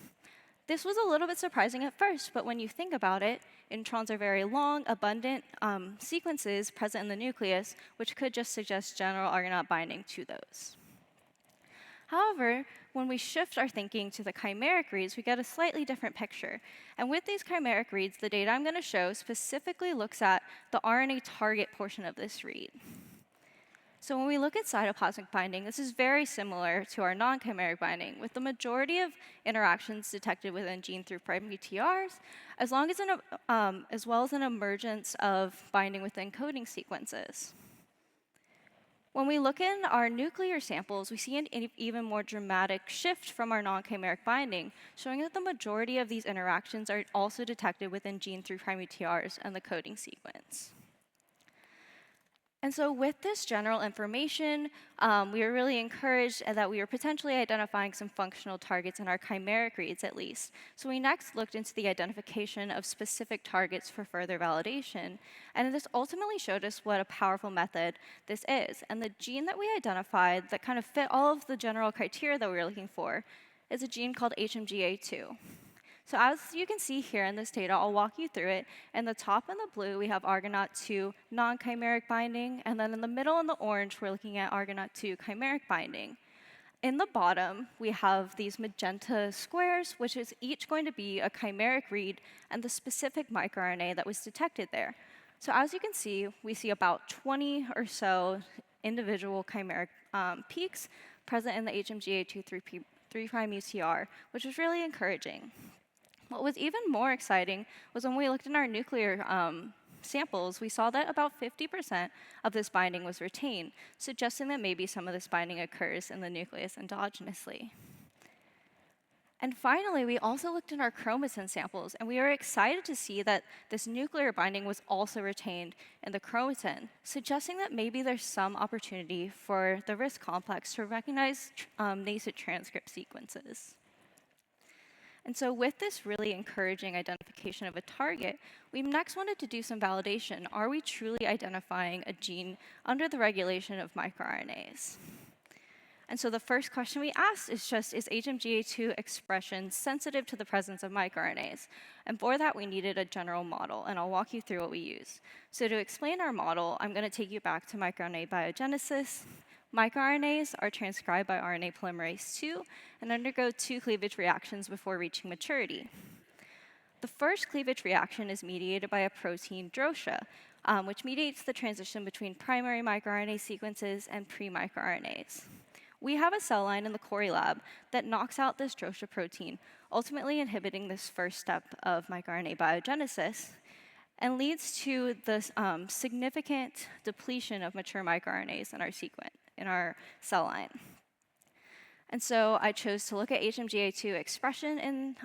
This was a little bit surprising at first, but when you think about it, introns are very long, abundant sequences present in the nucleus, which could just suggest general Argonaut binding to those. However, when we shift our thinking to the chimeric reads, we get a slightly different picture. And with these chimeric reads, the data I'm going to show specifically looks at the RNA target portion of this read. So when we look at cytoplasmic binding, this is very similar to our non-chimeric binding, with the majority of interactions detected within gene 3' UTRs, as well as an emergence of binding within coding sequences. When we look in our nuclear samples, we see an even more dramatic shift from our non-chimeric binding, showing that the majority of these interactions are also detected within gene 3' UTRs and the coding sequence. And so with this general information, we were really encouraged that we were potentially identifying some functional targets in our chimeric reads at least. So we next looked into the identification of specific targets for further validation. And this ultimately showed us what a powerful method this is. And the gene that we identified that kind of fit all of the general criteria that we were looking for is a gene called HMGA2. So as you can see here in this data, I'll walk you through it. In the top in the blue, we have Argonaut 2 non-chimeric binding, and then in the middle in the orange, we're looking at Argonaut 2 chimeric binding. In the bottom, we have these magenta squares, which is each going to be a chimeric read and the specific microRNA that was detected there. So as you can see, we see about 20 or so individual chimeric peaks present in the HMGA2 3' UTR, which is really encouraging. What was even more exciting was when we looked in our nuclear samples, we saw that about 50% of this binding was retained, suggesting that maybe some of this binding occurs in the nucleus endogenously. And finally, we also looked in our chromatin samples, and we were excited to see that this nuclear binding was also retained in the chromatin, suggesting that maybe there's some opportunity for the RISC complex to recognize nascent transcript sequences. And so with this really encouraging identification of a target, we next wanted to do some validation. Are we truly identifying a gene under the regulation of microRNAs? And so the first question we asked is just, is HMGA2 expression sensitive to the presence of microRNAs? And for that, we needed a general model, and I'll walk you through what we used. So to explain our model, I'm going to take you back to microRNA biogenesis, microRNAs are transcribed by RNA polymerase II and undergo 2 cleavage reactions before reaching maturity. The first cleavage reaction is mediated by a protein drosha, which mediates the transition between primary microRNA sequences and pre-microRNAs. We have a cell line in the Corey lab that knocks out this drosha protein, ultimately inhibiting this first step of microRNA biogenesis, and leads to the significant depletion of mature microRNAs in our cell line. And so I chose to look at HMGA2 expression in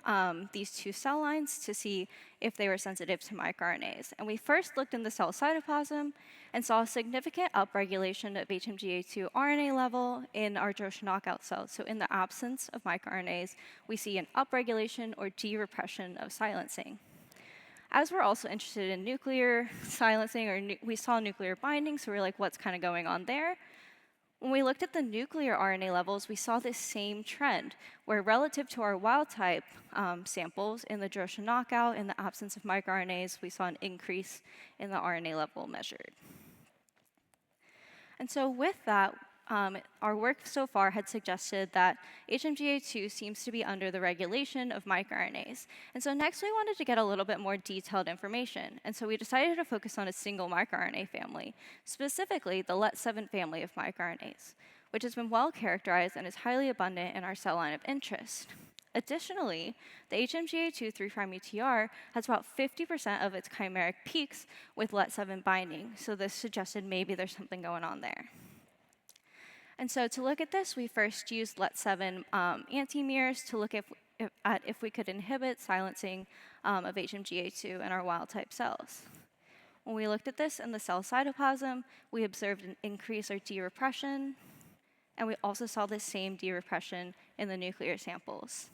these 2 cell lines to see if they were sensitive to microRNAs. And we first looked in the cell cytoplasm and saw a significant upregulation of HMGA2 RNA level in our drosha knockout cells. So in the absence of microRNAs, we see an upregulation or de-repression of silencing. As we're also interested in nuclear silencing, we saw nuclear binding, so we're like, what's kind of going on there? When we looked at the nuclear RNA levels, we saw this same trend, where relative to our wild-type samples in the drosha knockout, in the absence of microRNAs, we saw an increase in the RNA level measured. And so with that, our work so far had suggested that HMGA2 seems to be under the regulation of microRNAs. And so next we wanted to get a little bit more detailed information. And so we decided to focus on a single microRNA family, specifically the LET7 family of microRNAs, which has been well characterized and is highly abundant in our cell line of interest. Additionally, the HMGA2 3' UTR has about 50% of its chimeric peaks with LET7 binding. So this suggested maybe there's something going on there. And so to look at this, we first used LET7 anti-mirrors to look at if we could inhibit silencing of HMGA2 in our wild-type cells. When we looked at this in the cell cytoplasm, we observed an increase or de-repression, and we also saw the same de-repression in the nuclear samples.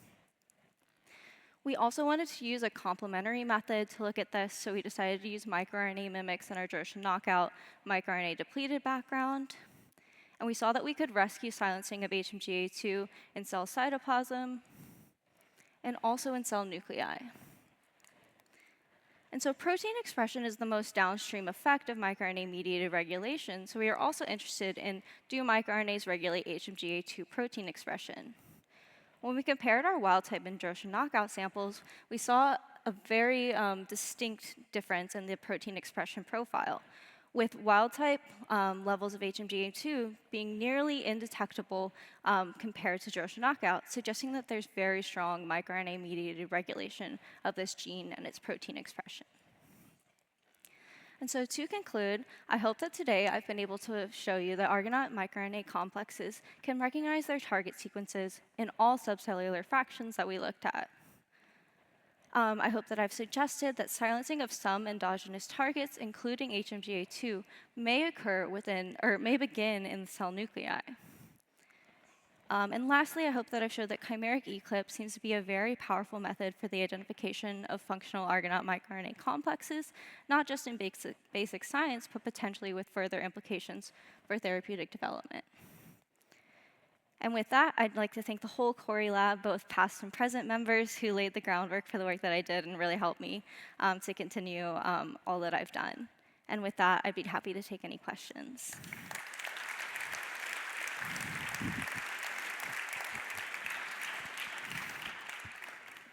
We also wanted to use a complementary method to look at this, so we decided to use microRNA mimics in our drosha knockout microRNA depleted background. And we saw that we could rescue silencing of HMGA2 in cell cytoplasm and also in cell nuclei. And so protein expression is the most downstream effect of microRNA-mediated regulation, so we are also interested in, do microRNAs regulate HMGA2 protein expression? When we compared our wild-type and drosha knockout samples, we saw a very distinct difference in the protein expression profile, with wild-type levels of HMGA2 being nearly indetectable compared to drosha knockout, suggesting that there's very strong microRNA-mediated regulation of this gene and its protein expression. And so to conclude, I hope that today I've been able to show you that Argonaut microRNA complexes can recognize their target sequences in all subcellular fractions that we looked at. I hope that I've suggested that silencing of some endogenous targets, including HMGA2, may occur within, or may begin in the cell nuclei. And lastly, I hope that I've showed that chimeric eclipse seems to be a very powerful method for the identification of functional Argonaut microRNA complexes, not just in basic science, but potentially with further implications for therapeutic development. And with that, I'd like to thank the whole Corey lab, both past and present members who laid the groundwork for the work that I did and really helped me to continue all that I've done. And with that, I'd be happy to take any questions.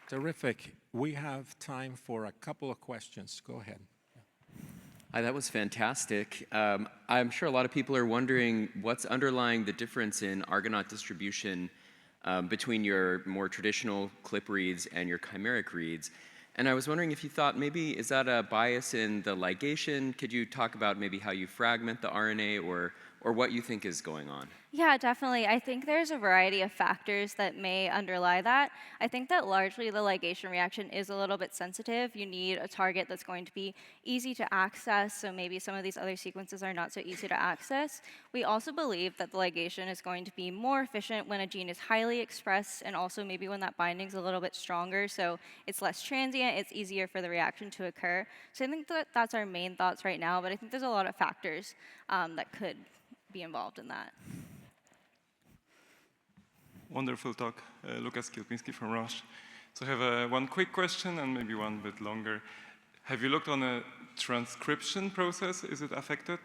Terrific. We have time for a couple of questions. Go ahead. Hi, that was fantastic. I'm sure a lot of people are wondering what's underlying the difference in Argonaut distribution between your more traditional clip reads and your chimeric reads. And I was wondering if you thought maybe, is that a bias in the ligation? Could you talk about maybe how you fragment the RNA or what you think is going on? Yeah, definitely. I think there's a variety of factors that may underlie that. I think that largely the ligation reaction is a little bit sensitive. You need a target that's going to be easy to access, so maybe some of these other sequences are not so easy to access. We also believe that the ligation is going to be more efficient when a gene is highly expressed, and also maybe when that binding's a little bit stronger, so it's less transient, it's easier for the reaction to occur. So I think that that's our main thoughts right now, but I think there's a lot of factors that could be involved in that. Wonderful talk, Lucas Kilpinski from Roche. So I have one quick question and maybe one bit longer. Have you looked on a transcription process? Is it affected?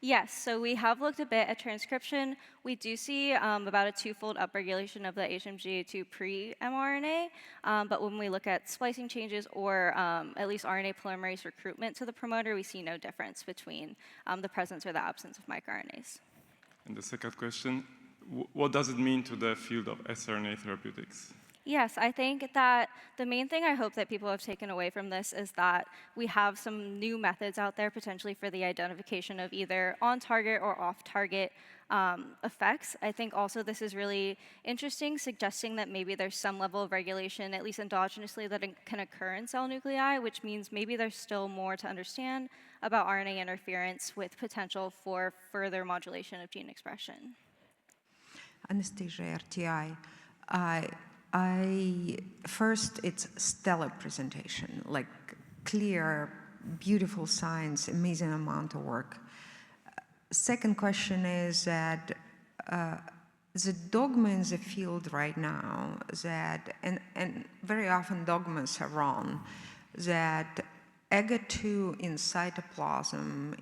Yes, so we have looked a bit at transcription. We do see about a twofold upregulation of the HMG-A2 pre-mRNA, but when we look at splicing changes or at least RNA polymerase recruitment to the promoter, we see no difference between the presence or the absence of microRNAs. And the second question, what does it mean to the field of siRNA therapeutics? Yes, I think that the main thing I hope that people have taken away from this is that we have some new methods out there potentially for the identification of either on-target or off-target effects. I think also this is really interesting, suggesting that maybe there's some level of regulation, at least endogenously, that can occur in cell nuclei, which means maybe there's still more to understand about RNA interference with potential for further modulation of gene expression. Anastasia, RTI. First, it's stellar presentation, like clear, beautiful science, amazing amount of work. Second question is that the dogma in the field right now that, and very often dogmas are wrong, that EGA2 in cytoplasm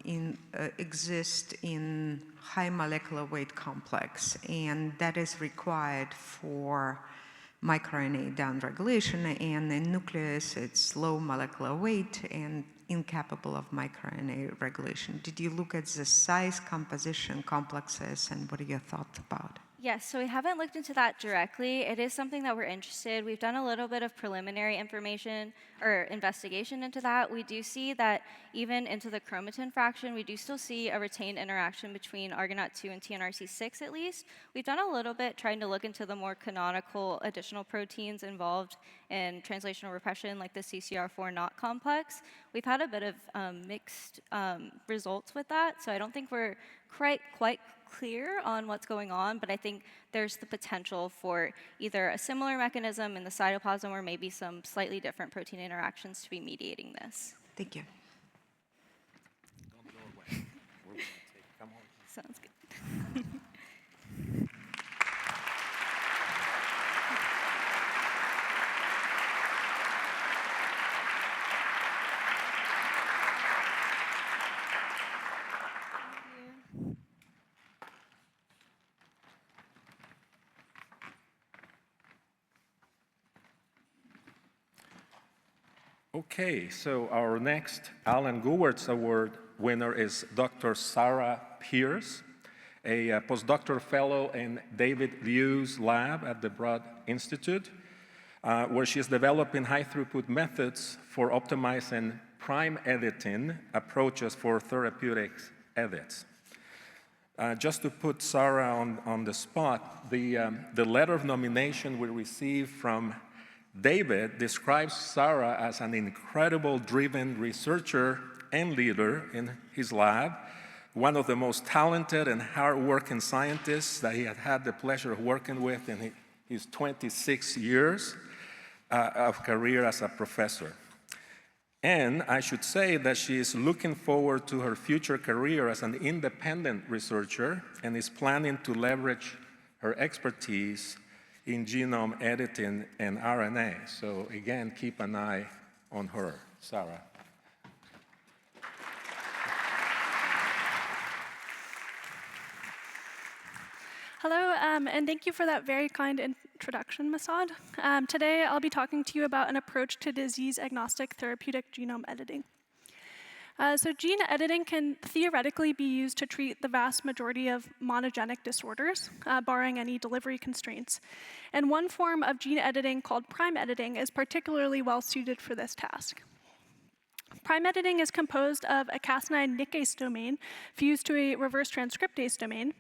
exists in high molecular weight complex, and that is required for microRNA downregulation, and in nucleus it's low molecular weight and incapable of microRNA regulation. Did you look at the size, composition, complexes, and what are your thoughts about it? Yes, so we haven't looked into that directly. It is something that we're interested. We've done a little bit of preliminary information or investigation into that. We do see that even into the chromatin fraction, we do still see a retained interaction between Argonaute2 and TNRC6 at least. We've done a little bit trying to look into the more canonical additional proteins involved in translational repression, like the CCR4 NOT complex. We've had a bit of mixed results with that, so I don't think we're quite clear on what's going on, but I think there's the potential for either a similar mechanism in the cytoplasm or maybe some slightly different protein interactions to be mediating this. Thank you. Don't go away. We're going to take, come on. Sounds good. Okay, so our next Alan Gowards Award winner is Dr. Sarah Pierce, a postdoctoral fellow in David Liu's lab at the Broad Institute, where she is developing high-throughput methods for optimizing prime editing approaches for therapeutic edits. Just to put Sarah on the spot, the letter of nomination we received from David describes Sarah as an incredible driven researcher and leader in his lab, one of the most talented and hard-working scientists that he had the pleasure of working with in his 26 years of career as a professor. And I should say that she is looking forward to her future career as an independent researcher and is planning to leverage her expertise in genome editing and RNA. So again, keep an eye on her. Sarah. Hello, and thank you for that very kind introduction, Masad. Today, I'll be talking to you about an approach to disease-agnostic therapeutic genome editing. So gene editing can theoretically be used to treat the vast majority of monogenic disorders, barring any delivery constraints. And one form of gene editing called prime editing is particularly well suited for this task. Prime editing is composed of a Cas9 nickase domain fused to a reverse transcriptase domain.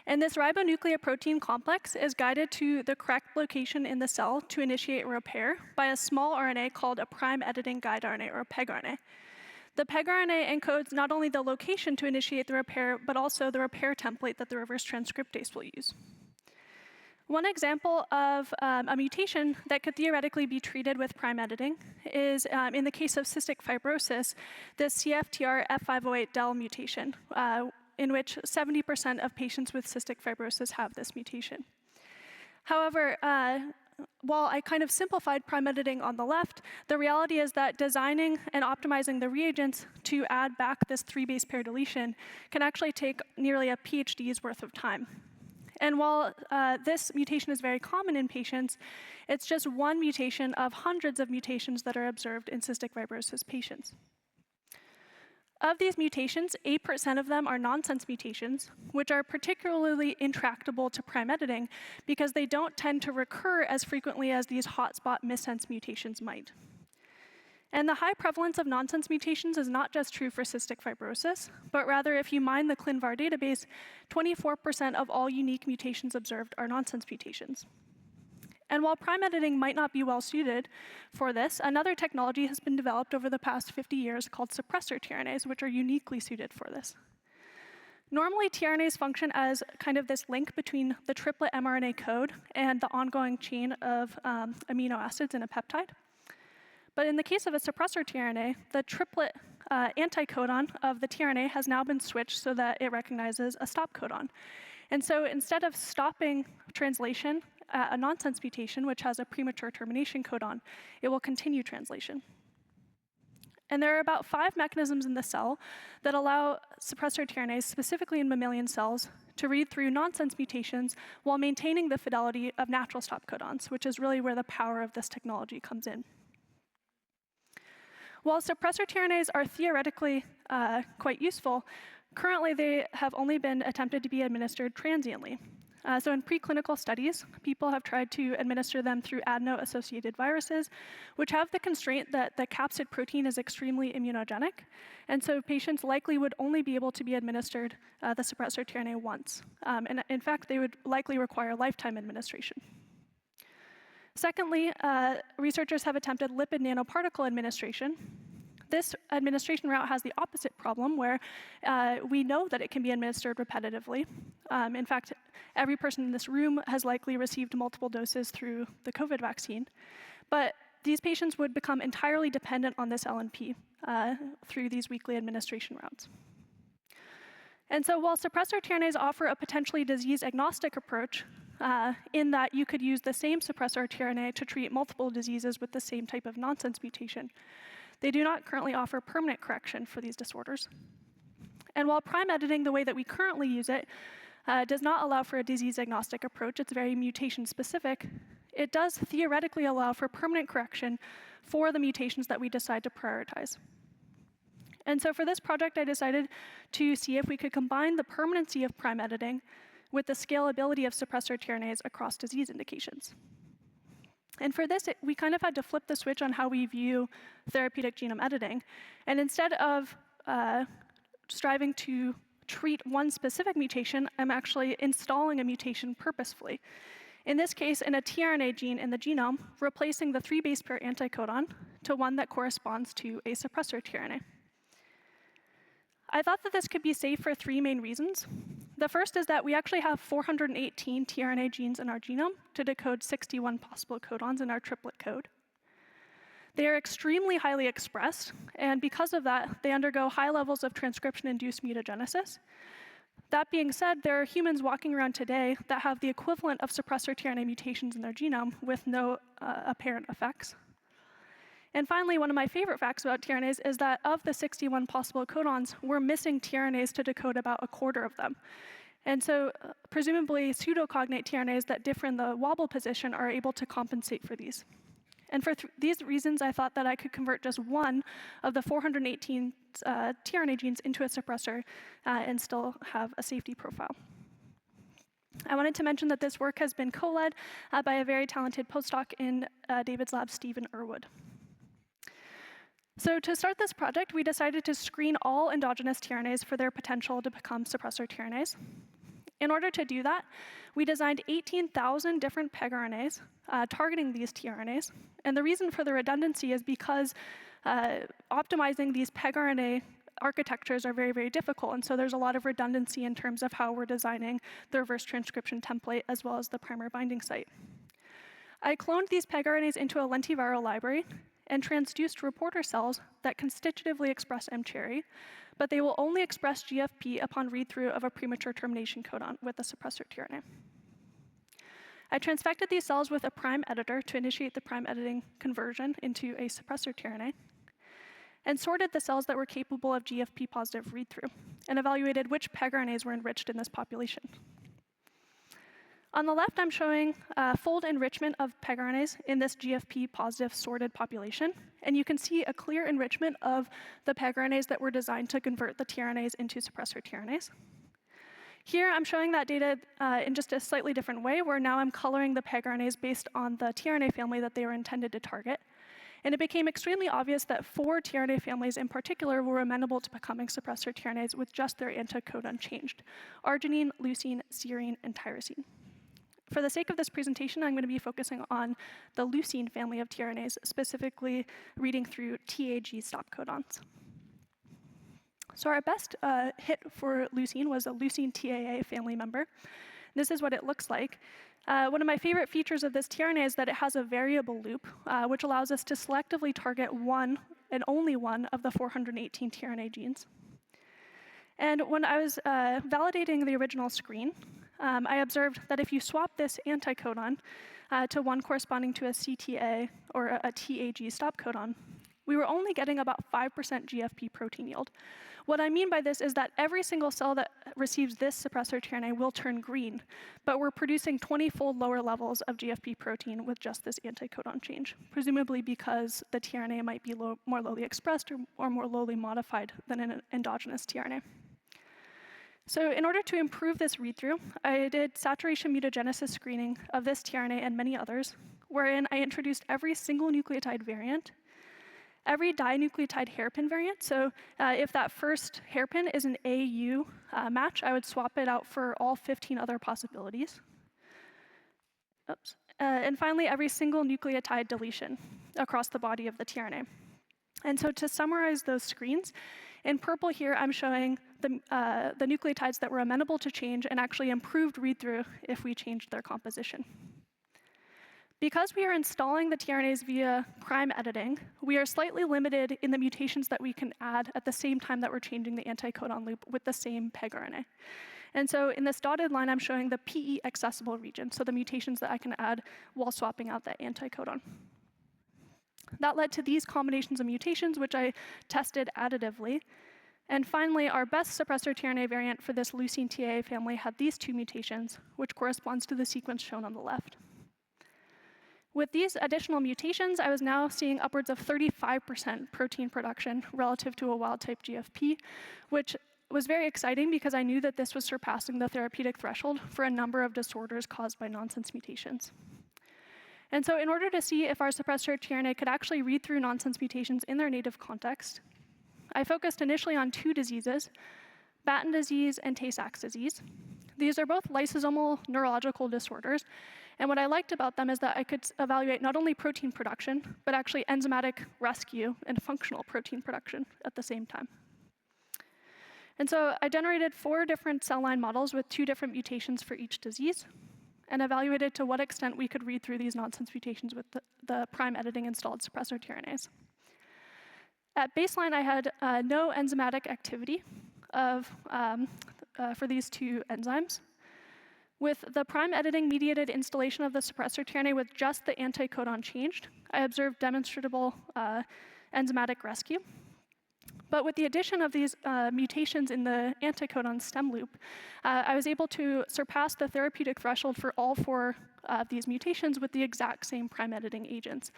And this ribonucleoprotein complex is guided to the correct location in the cell to initiate repair by a small RNA called a prime editing guide RNA, or pegRNA. The pegRNA encodes not only the location to initiate the repair, but also the repair template that the reverse transcriptase will use. One example of a mutation that could theoretically be treated with prime editing is, in the case of cystic fibrosis, the CFTR F508del mutation, in which 70% of patients with cystic fibrosis have this mutation. However, while I kind of simplified prime editing on the left, the reality is that designing and optimizing the reagents to add back this 3 base pair deletion can actually take nearly a PhD's worth of time. And while this mutation is very common in patients, it's just one mutation of hundreds of mutations that are observed in cystic fibrosis patients. Of these mutations, 8% of them are nonsense mutations, which are particularly intractable to prime editing because they don't tend to recur as frequently as these hotspot missense mutations might. And the high prevalence of nonsense mutations is not just true for cystic fibrosis, but rather if you mine the ClinVar database, 24% of all unique mutations observed are nonsense mutations. And while prime editing might not be well suited for this, another technology has been developed over the past 50 years called suppressor tRNAs, which are uniquely suited for this. Normally, tRNAs function as kind of this link between the triplet mRNA code and the ongoing chain of amino acids in a peptide. But in the case of a suppressor tRNA, the triplet anticodon of the tRNA has now been switched so that it recognizes a stop codon. And so instead of stopping translation at a nonsense mutation, which has a premature termination codon, it will continue translation. And there are about 5 mechanisms in the cell that allow suppressor tRNAs, specifically in mammalian cells, to read through nonsense mutations while maintaining the fidelity of natural stop codons, which is really where the power of this technology comes in. While suppressor tRNAs are theoretically quite useful, currently they have only been attempted to be administered transiently. So in preclinical studies, people have tried to administer them through adeno-associated viruses, which have the constraint that the capsid protein is extremely immunogenic. And so patients likely would only be able to be administered the suppressor tRNA once. And in fact, they would likely require lifetime administration. Secondly, researchers have attempted lipid nanoparticle administration. This administration route has the opposite problem, where we know that it can be administered repetitively. In fact, every person in this room has likely received multiple doses through the COVID vaccine. But these patients would become entirely dependent on this LNP through these weekly administration routes. And so while suppressor tRNAs offer a potentially disease-agnostic approach, in that you could use the same suppressor tRNA to treat multiple diseases with the same type of nonsense mutation, they do not currently offer permanent correction for these disorders. And while prime editing, the way that we currently use it, does not allow for a disease-agnostic approach, it's very mutation-specific, it does theoretically allow for permanent correction for the mutations that we decide to prioritize. And so for this project, I decided to see if we could combine the permanency of prime editing with the scalability of suppressor tRNAs across disease indications. And for this, we kind of had to flip the switch on how we view therapeutic genome editing. And instead of striving to treat one specific mutation, I'm actually installing a mutation purposefully. In this case, in a tRNA gene in the genome, replacing the 3 base pair anticodon to one that corresponds to a suppressor tRNA. I thought that this could be safe for 3 main reasons. The first is that we actually have 418 tRNA genes in our genome to decode 61 possible codons in our triplet code. They are extremely highly expressed, and because of that, they undergo high levels of transcription-induced mutagenesis. That being said, there are humans walking around today that have the equivalent of suppressor tRNA mutations in their genome with no apparent effects. And finally, one of my favorite facts about tRNAs is that of the 61 possible codons, we're missing tRNAs to decode about a quarter of them. And so presumably pseudocognate tRNAs that differ in the wobble position are able to compensate for these. And for these reasons, I thought that I could convert just one of the 418 tRNA genes into a suppressor and still have a safety profile. I wanted to mention that this work has been co-led by a very talented postdoc in David's lab, Stephen Irwood. So to start this project, we decided to screen all endogenous tRNAs for their potential to become suppressor tRNAs. In order to do that, we designed 18,000 different pegRNAs targeting these tRNAs. And the reason for the redundancy is because optimizing these pegRNA architectures are very, very difficult. And so there's a lot of redundancy in terms of how we're designing the reverse transcription template as well as the primer binding site. I cloned these pegRNAs into a lentiviral library and transduced reporter cells that constitutively express mCherry, but they will only express GFP upon read-through of a premature termination codon with a suppressor tRNA. I transfected these cells with a prime editor to initiate the prime editing conversion into a suppressor tRNA, and sorted the cells that were capable of GFP-positive read-through, and evaluated which pegRNAs were enriched in this population. On the left, I'm showing fold enrichment of pegRNAs in this GFP-positive sorted population, and you can see a clear enrichment of the pegRNAs that were designed to convert the tRNAs into suppressor tRNAs. Here, I'm showing that data in just a slightly different way, where now I'm coloring the pegRNAs based on the tRNA family that they were intended to target. And it became extremely obvious that 4 tRNA families in particular were amenable to becoming suppressor tRNAs with just their anticodon changed: arginine, leucine, serine, and tyrosine. For the sake of this presentation, I'm going to be focusing on the leucine family of tRNAs, specifically reading through TAG stop codons. So our best hit for leucine was a leucine TAA family member. This is what it looks like. One of my favorite features of this tRNA is that it has a variable loop, which allows us to selectively target one and only one of the 418 tRNA genes. And when I was validating the original screen, I observed that if you swap this anticodon to one corresponding to a CTA or a TAG stop codon, we were only getting about 5% GFP protein yield. What I mean by this is that every single cell that receives this suppressor tRNA will turn green, but we're producing 20-fold lower levels of GFP protein with just this anticodon change, presumably because the tRNA might be more lowly expressed or more lowly modified than an endogenous tRNA. So in order to improve this read-through, I did saturation mutagenesis screening of this tRNA and many others, wherein I introduced every single nucleotide variant, every dinucleotide hairpin variant. So if that first hairpin is an AU match, I would swap it out for all 15 other possibilities. Oops. And finally, every single nucleotide deletion across the body of the tRNA. And so to summarize those screens, in purple here, I'm showing the nucleotides that were amenable to change and actually improved read-through if we changed their composition. Because we are installing the tRNAs via prime editing, we are slightly limited in the mutations that we can add at the same time that we're changing the anticodon loop with the same pegRNA. And so in this dotted line, I'm showing the PE accessible region, so the mutations that I can add while swapping out that anticodon. That led to these combinations of mutations, which I tested additively. And finally, our best suppressor tRNA variant for this leucine TAA family had these 2 mutations, which corresponds to the sequence shown on the left. With these additional mutations, I was now seeing upwards of 35% protein production relative to a wild-type GFP, which was very exciting because I knew that this was surpassing the therapeutic threshold for a number of disorders caused by nonsense mutations. And so in order to see if our suppressor tRNA could actually read through nonsense mutations in their native context, I focused initially on 2 diseases, Batten disease and Tay-Sachs disease. These are both lysosomal neurological disorders, and what I liked about them is that I could evaluate not only protein production, but actually enzymatic rescue and functional protein production at the same time. And so I generated 4 different cell line models with 2 different mutations for each disease, and evaluated to what extent we could read through these nonsense mutations with the prime editing installed suppressor tRNAs. At baseline, I had no enzymatic activity for these 2 enzymes. With the prime editing mediated installation of the suppressor tRNA with just the anticodon changed, I observed demonstrable enzymatic rescue. But with the addition of these mutations in the anticodon stem loop, I was able to surpass the therapeutic threshold for all 4 of these mutations with the exact same prime editing agents.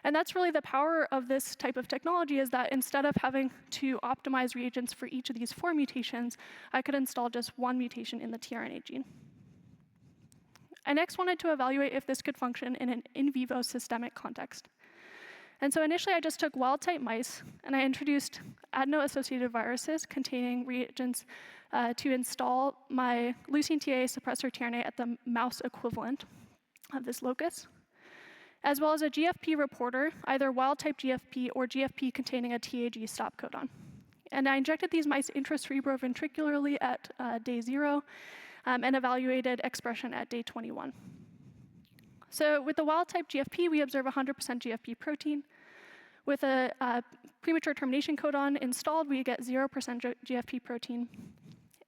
And that's really the power of this type of technology, is that instead of having to optimize reagents for each of these 4 mutations, I could install just 1 mutation in the tRNA gene. I next wanted to evaluate if this could function in an in vivo systemic context. And so initially, I just took wild-type mice, and I introduced adeno-associated viruses containing reagents to install my leucine TAA suppressor tRNA at the mouse equivalent of this locus, as well as a GFP reporter, either wild-type GFP or GFP containing a TAG stop codon. And I injected these mice intracerebroventricularly at day 0 and evaluated expression at day 21. So with the wild-type GFP, we observe 100% GFP protein. With a premature termination codon installed, we get 0% GFP protein.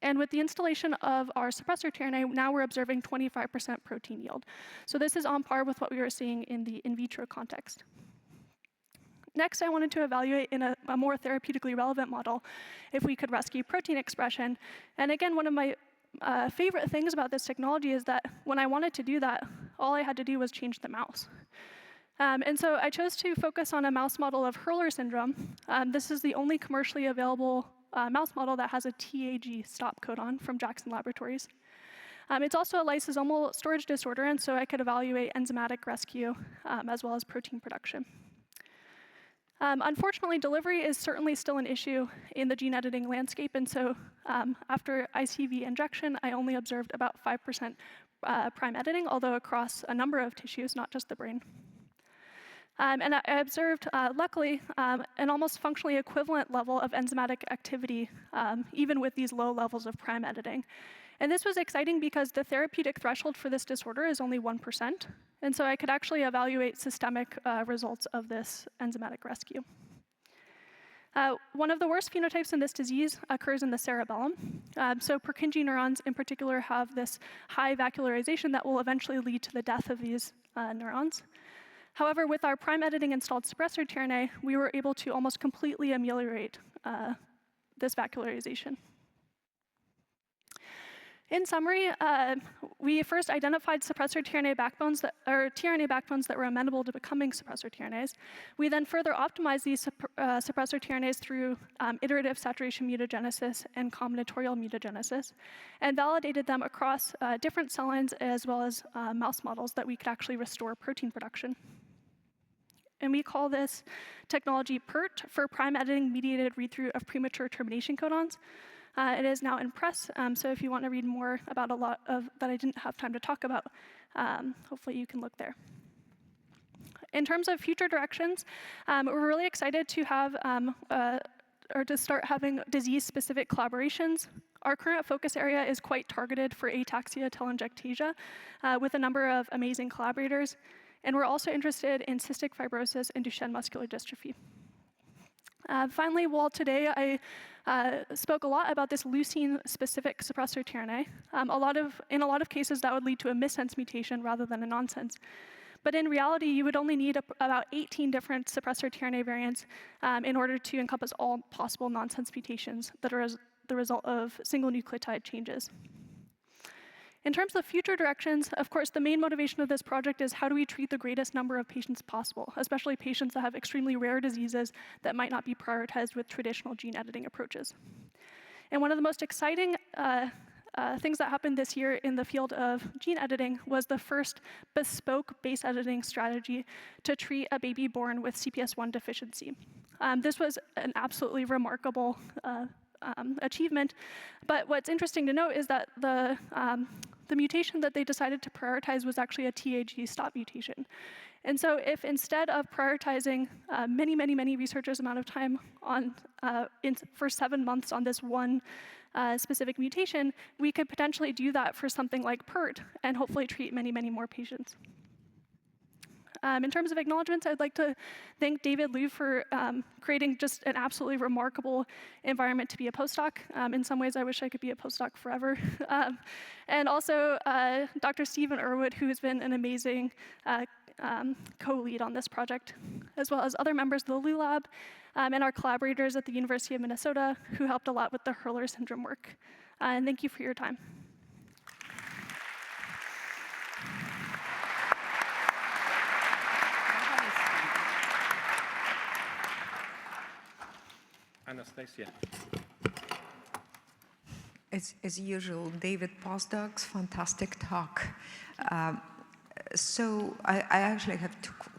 And with the installation of our suppressor tRNA, now we're observing 25% protein yield. So this is on par with what we were seeing in the in vitro context. Next, I wanted to evaluate in a more therapeutically relevant model if we could rescue protein expression. And again, one of my favorite things about this technology is that when I wanted to do that, all I had to do was change the mouse. And so I chose to focus on a mouse model of Hurler syndrome. This is the only commercially available mouse model that has a TAG stop codon from Jackson Laboratories. It's also a lysosomal storage disorder, and so I could evaluate enzymatic rescue as well as protein production. Unfortunately, delivery is certainly still an issue in the gene editing landscape, and so after ICV injection, I only observed about 5% prime editing, although across a number of tissues, not just the brain. And I observed, luckily, an almost functionally equivalent level of enzymatic activity, even with these low levels of prime editing. And this was exciting because the therapeutic threshold for this disorder is only 1%. And so I could actually evaluate systemic results of this enzymatic rescue. One of the worst phenotypes in this disease occurs in the cerebellum. So Purkinje neurons in particular have this high vascularization that will eventually lead to the death of these neurons. However, with our prime editing installed suppressor tRNA, we were able to almost completely ameliorate this vascularization. In summary, we first identified suppressor tRNA backbones tRNA backbones that were amenable to becoming suppressor tRNAs. We then further optimized these suppressor tRNAs through iterative saturation mutagenesis and combinatorial mutagenesis, and validated them across different cell lines as well as mouse models that we could actually restore protein production. And we call this technology PERT, for prime editing mediated read-through of premature termination codons. It is now in press, so if you want to read more about a lot of that I didn't have time to talk about, hopefully you can look there. In terms of future directions, we're really excited to have or to start having disease-specific collaborations. Our current focus area is quite targeted for ataxia telangiectasia, with a number of amazing collaborators. And we're also interested in cystic fibrosis and Duchenne muscular dystrophy. Finally, while today I spoke a lot about this leucine-specific suppressor tRNA, in a lot of cases that would lead to a missense mutation rather than a nonsense. But in reality, you would only need about 18 different suppressor tRNA variants in order to encompass all possible nonsense mutations that are the result of single nucleotide changes. In terms of future directions, of course, the main motivation of this project is how do we treat the greatest number of patients possible, especially patients that have extremely rare diseases that might not be prioritized with traditional gene editing approaches. And one of the most exciting things that happened this year in the field of gene editing was the first bespoke base editing strategy to treat a baby born with CPS1 deficiency. This was an absolutely remarkable achievement, but what's interesting to note is that the mutation that they decided to prioritize was actually a TAG stop mutation. And so if instead of prioritizing many researchers' amount of time on, for 7 months on this one specific mutation, we could potentially do that for something like PERT and hopefully treat many more patients. In terms of acknowledgements, I'd like to thank David Liu for creating just an absolutely remarkable environment to be a postdoc. In some ways, I wish I could be a postdoc forever. And also Dr. Stephen Irwood, who has been an amazing co-lead on this project, as well as other members of the Liu Lab and our collaborators at the University of Minnesota, who helped a lot with the Hurler syndrome work. And thank you for your time. Anastasia. As usual, David postdocs, fantastic talk. So I actually have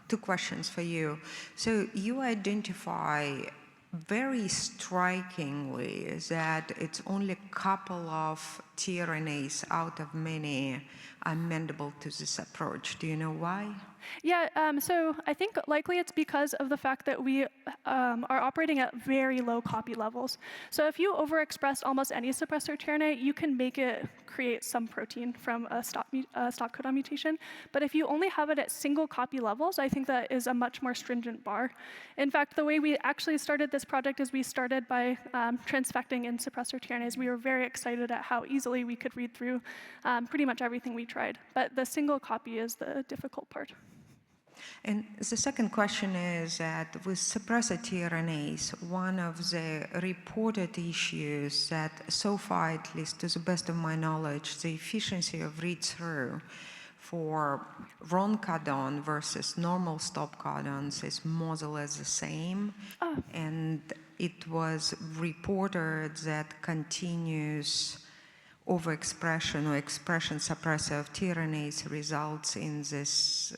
two questions for you. So you identify very strikingly that it's only a couple of tRNAs out of many amenable to this approach. Do you know why? Yeah, so I think likely it's because of the fact that we are operating at very low copy levels. So if you overexpress almost any suppressor tRNA, you can make it create some protein from a stop codon mutation. But if you only have it at single copy levels, I think that is a much more stringent bar. In fact, the way we actually started this project is we started by transfecting in suppressor tRNAs. We were very excited at how easily we could read through pretty much everything we tried. But the single copy is the difficult part. And the second question is that with suppressor tRNAs, one of the reported issues that so far, at least to the best of my knowledge, the efficiency of read-through for wrong codon versus normal stop codons is more or less the same. And it was reported that continuous overexpression or expression suppressor of tRNAs results in this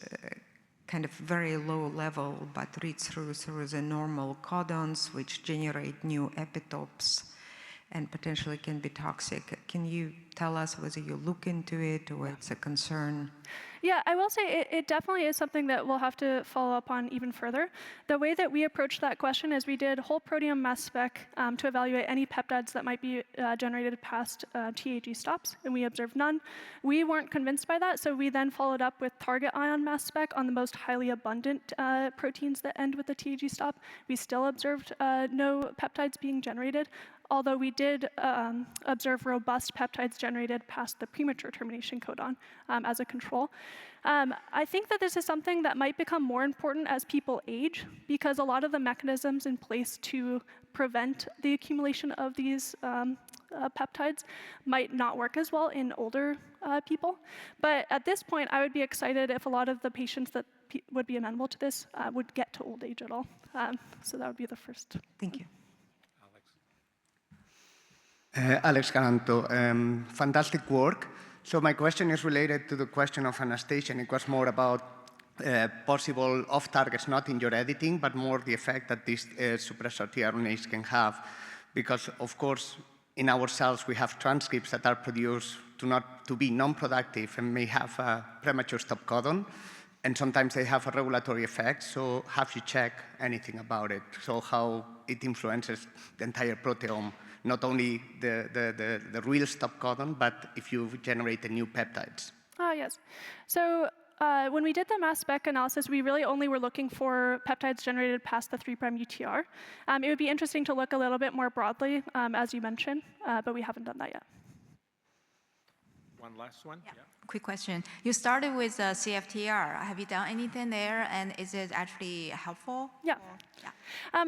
kind of very low level, but read through the normal codons, which generate new epitopes and potentially can be toxic. Can you tell us whether you look into it or it's a concern? Yeah, I will say it definitely is something that we'll have to follow up on even further. The way that we approached that question is we did whole proteome mass spec to evaluate any peptides that might be generated past TAG stops, and we observed none. We weren't convinced by that, so we then followed up with target ion mass spec on the most highly abundant proteins that end with the TAG stop. We still observed no peptides being generated, although we did observe robust peptides generated past the premature termination codon as a control. I think that this is something that might become more important as people age, because a lot of the mechanisms in place to prevent the accumulation of these peptides might not work as well in older people. But at this point, I would be excited if a lot of the patients that would be amenable to this would get to old age at all. So that would be the first. Thank you. Alex Caranto, fantastic work. So my question is related to the question of Anastasia, and it was more about possible off-targets, not in your editing, but more the effect that these suppressor tRNAs can have. Because, of course, in our cells, we have transcripts that are produced to be non-productive and may have a premature stop codon, and sometimes they have a regulatory effect. So have you checked anything about it? So how it influences the entire proteome, not only the real stop codon, but if you generate the new peptides? Yes. So when we did the mass spec analysis, we really only were looking for peptides generated past the 3' UTR. It would be interesting to look a little bit more broadly, as you mentioned, but we haven't done that yet. One last one? Yeah. Quick question. You started with CFTR. Have you done anything there, and is it actually helpful? Yeah.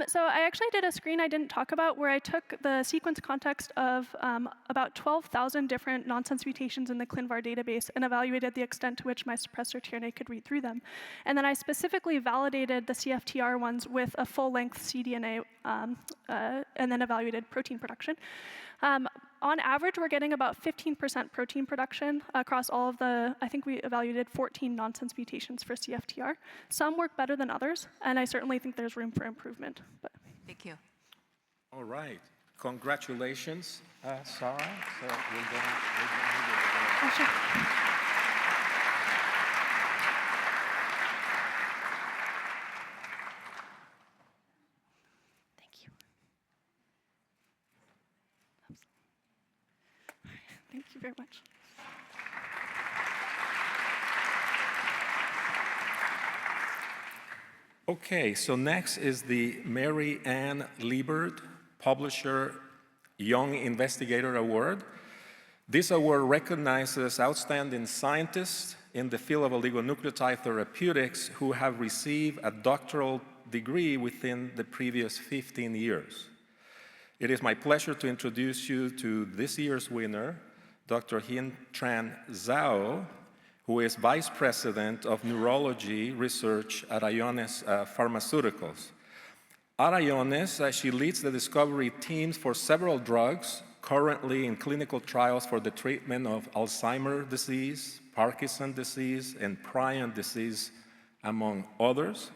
So I actually did a screen I didn't talk about where I took the sequence context of about 12,000 different nonsense mutations in the ClinVar database and evaluated the extent to which my suppressor tRNA could read through them. And then I specifically validated the CFTR ones with a full-length cDNA and then evaluated protein production. On average, we're getting about 15% protein production across all of the, I think we evaluated 14 nonsense mutations for CFTR. Some work better than others, and I certainly think there's room for improvement. But. Thank you. All right. Congratulations, Sarah. So we'll go Oh, sure. Thank you very much. Okay, so next is the Mary Ann Liebert Publisher Young Investigator Award. This award recognizes outstanding scientists in the field of oligonucleotide therapeutics who have received a doctoral degree within the previous 15 years. It is my pleasure to introduce you to this year's winner, Dr. Hien-Tran Zhao, who is Vice President of Neurology Research at Ionis Pharmaceuticals. At Ionis, she leads the discovery teams for several drugs currently in clinical trials for the treatment of Alzheimer's disease, Parkinson's disease, and prion disease, among others.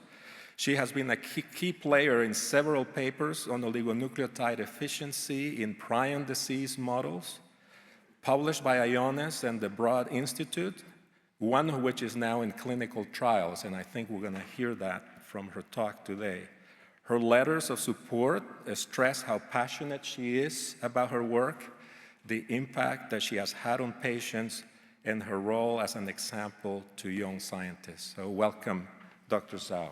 She has been a key player in several papers on oligonucleotide efficiency in prion disease models. published by Ionis and the Broad Institute, one of which is now in clinical trials, and I think we're going to hear that from her talk today. Her letters of support stress how passionate she is about her work, the impact that she has had on patients, and her role as an example to young scientists. So welcome, Dr. Zhao.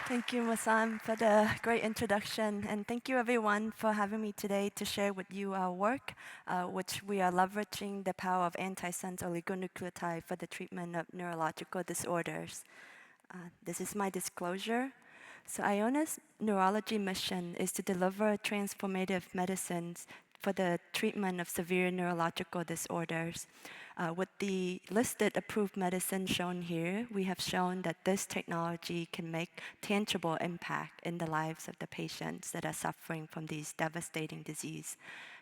Thank you, Masan, for the great introduction. And thank you, everyone, for having me today to share with you our work, which we are leveraging the power of antisense oligonucleotide for the treatment of neurological disorders. This is my disclosure. So Ionis' neurology mission is to deliver transformative medicines for the treatment of severe neurological disorders. With the listed approved medicines shown here, we have shown that this technology can make tangible impact in the lives of the patients that are suffering from these devastating disease.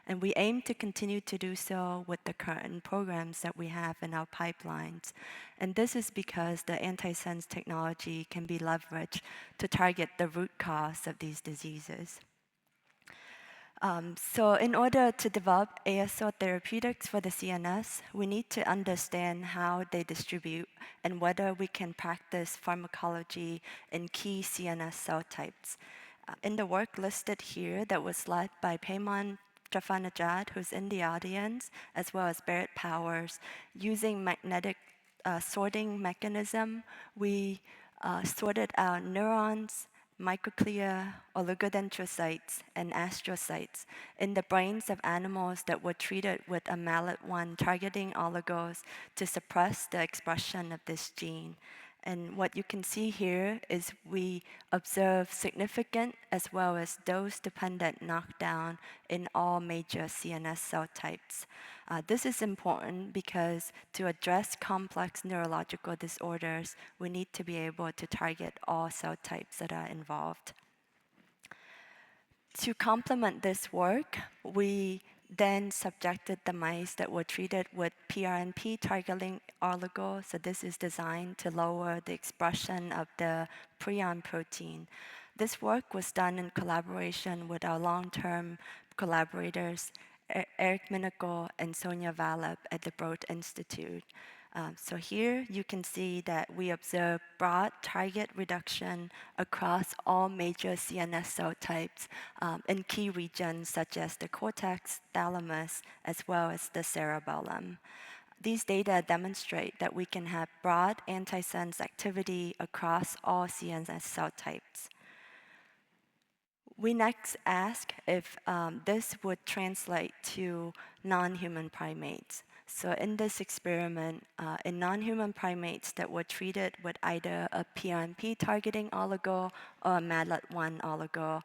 And we aim to continue to do so with the current programs that we have in our pipelines. And this is because the antisense technology can be leveraged to target the root cause of these diseases. So in order to develop ASO therapeutics for the CNS, we need to understand how they distribute and whether we can practice pharmacology in key CNS cell types. In the work listed here that was led by Payman Jafanajad, who's in the audience, as well as Barrett Powers, using magnetic sorting mechanism, we sorted out neurons, microglia, oligodendrocytes, and astrocytes in the brains of animals that were treated with a mallet-1 targeting oligos to suppress the expression of this gene. And what you can see here is we observe significant as well as dose-dependent knockdown in all major CNS cell types. This is important because to address complex neurological disorders, we need to be able to target all cell types that are involved. To complement this work, we then subjected the mice that were treated with PRNP targeting oligo. So this is designed to lower the expression of the prion protein. This work was done in collaboration with our long-term collaborators, Eric Minical and Sonia Valab at the Broad Institute. So here you can see that we observe broad target reduction across all major CNS cell types in key regions such as the cortex, thalamus, as well as the cerebellum. These data demonstrate that we can have broad antisense activity across all CNS cell types. We next ask if this would translate to non-human primates. So in this experiment, in non-human primates that were treated with either a PRNP targeting oligo or a mallet-1 oligo,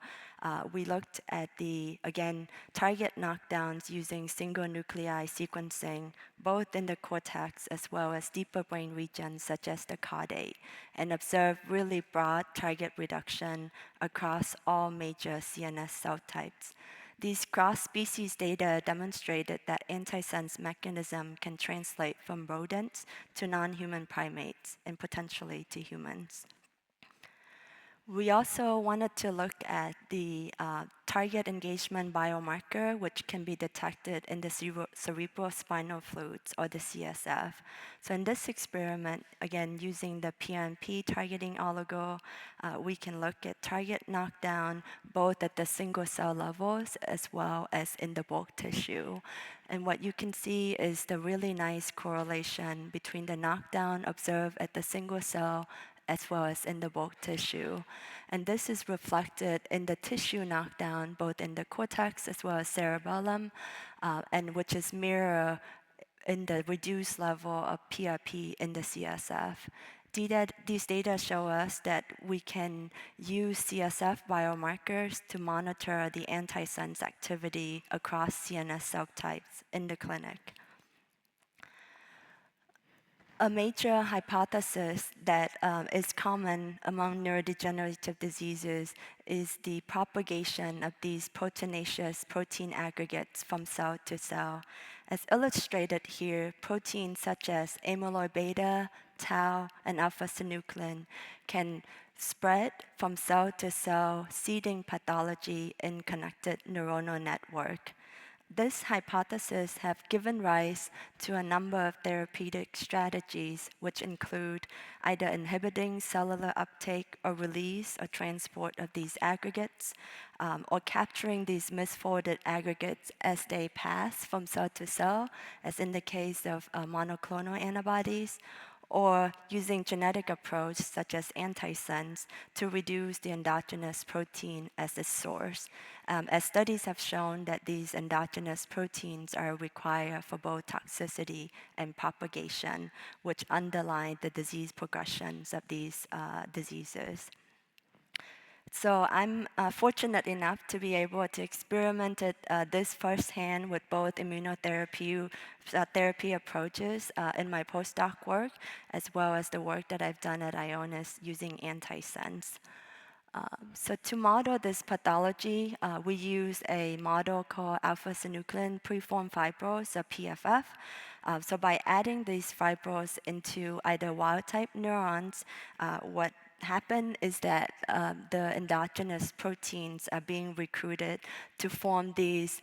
we looked at the, again, target knockdowns using single nuclei sequencing, both in the cortex as well as deeper brain regions such as the caudate, and observed really broad target reduction across all major CNS cell types. These cross-species data demonstrated that antisense mechanism can translate from rodents to non-human primates and potentially to humans. We also wanted to look at the target engagement biomarker, which can be detected in the cerebrospinal fluids, or the CSF. So in this experiment, again, using the PNP targeting oligo, we can look at target knockdown both at the single cell levels as well as in the bulk tissue. And what you can see is the really nice correlation between the knockdown observed at the single cell as well as in the bulk tissue. And this is reflected in the tissue knockdown, both in the cortex as well as cerebellum, and which is mirror in the reduced level of PRP in the CSF. These data show us that we can use CSF biomarkers to monitor the antisense activity across CNS cell types in the clinic. A major hypothesis that is common among neurodegenerative diseases is the propagation of these proteinaceous protein aggregates from cell to cell. As illustrated here, proteins such as amyloid beta, tau, and alpha-synuclein can spread from cell to cell, seeding pathology in connected neuronal network. This hypothesis have given rise to a number of therapeutic strategies, which include either inhibiting cellular uptake or release or transport of these aggregates, or capturing these misfolded aggregates as they pass from cell to cell, as in the case of monoclonal antibodies, or using genetic approach such as antisense to reduce the endogenous protein as its source, as studies have shown that these endogenous proteins are required for both toxicity and propagation, which underlie the disease progressions of these diseases. So I'm fortunate enough to be able to experiment this firsthand with both immunotherapy therapy approaches in my postdoc work, as well as the work that I've done at Ionis using antisense. So to model this pathology, we use a model called alpha-synuclein preformed fibrils, or PFF. So by adding these fibrils into either wild-type neurons, what happen is that the endogenous proteins are being recruited to form these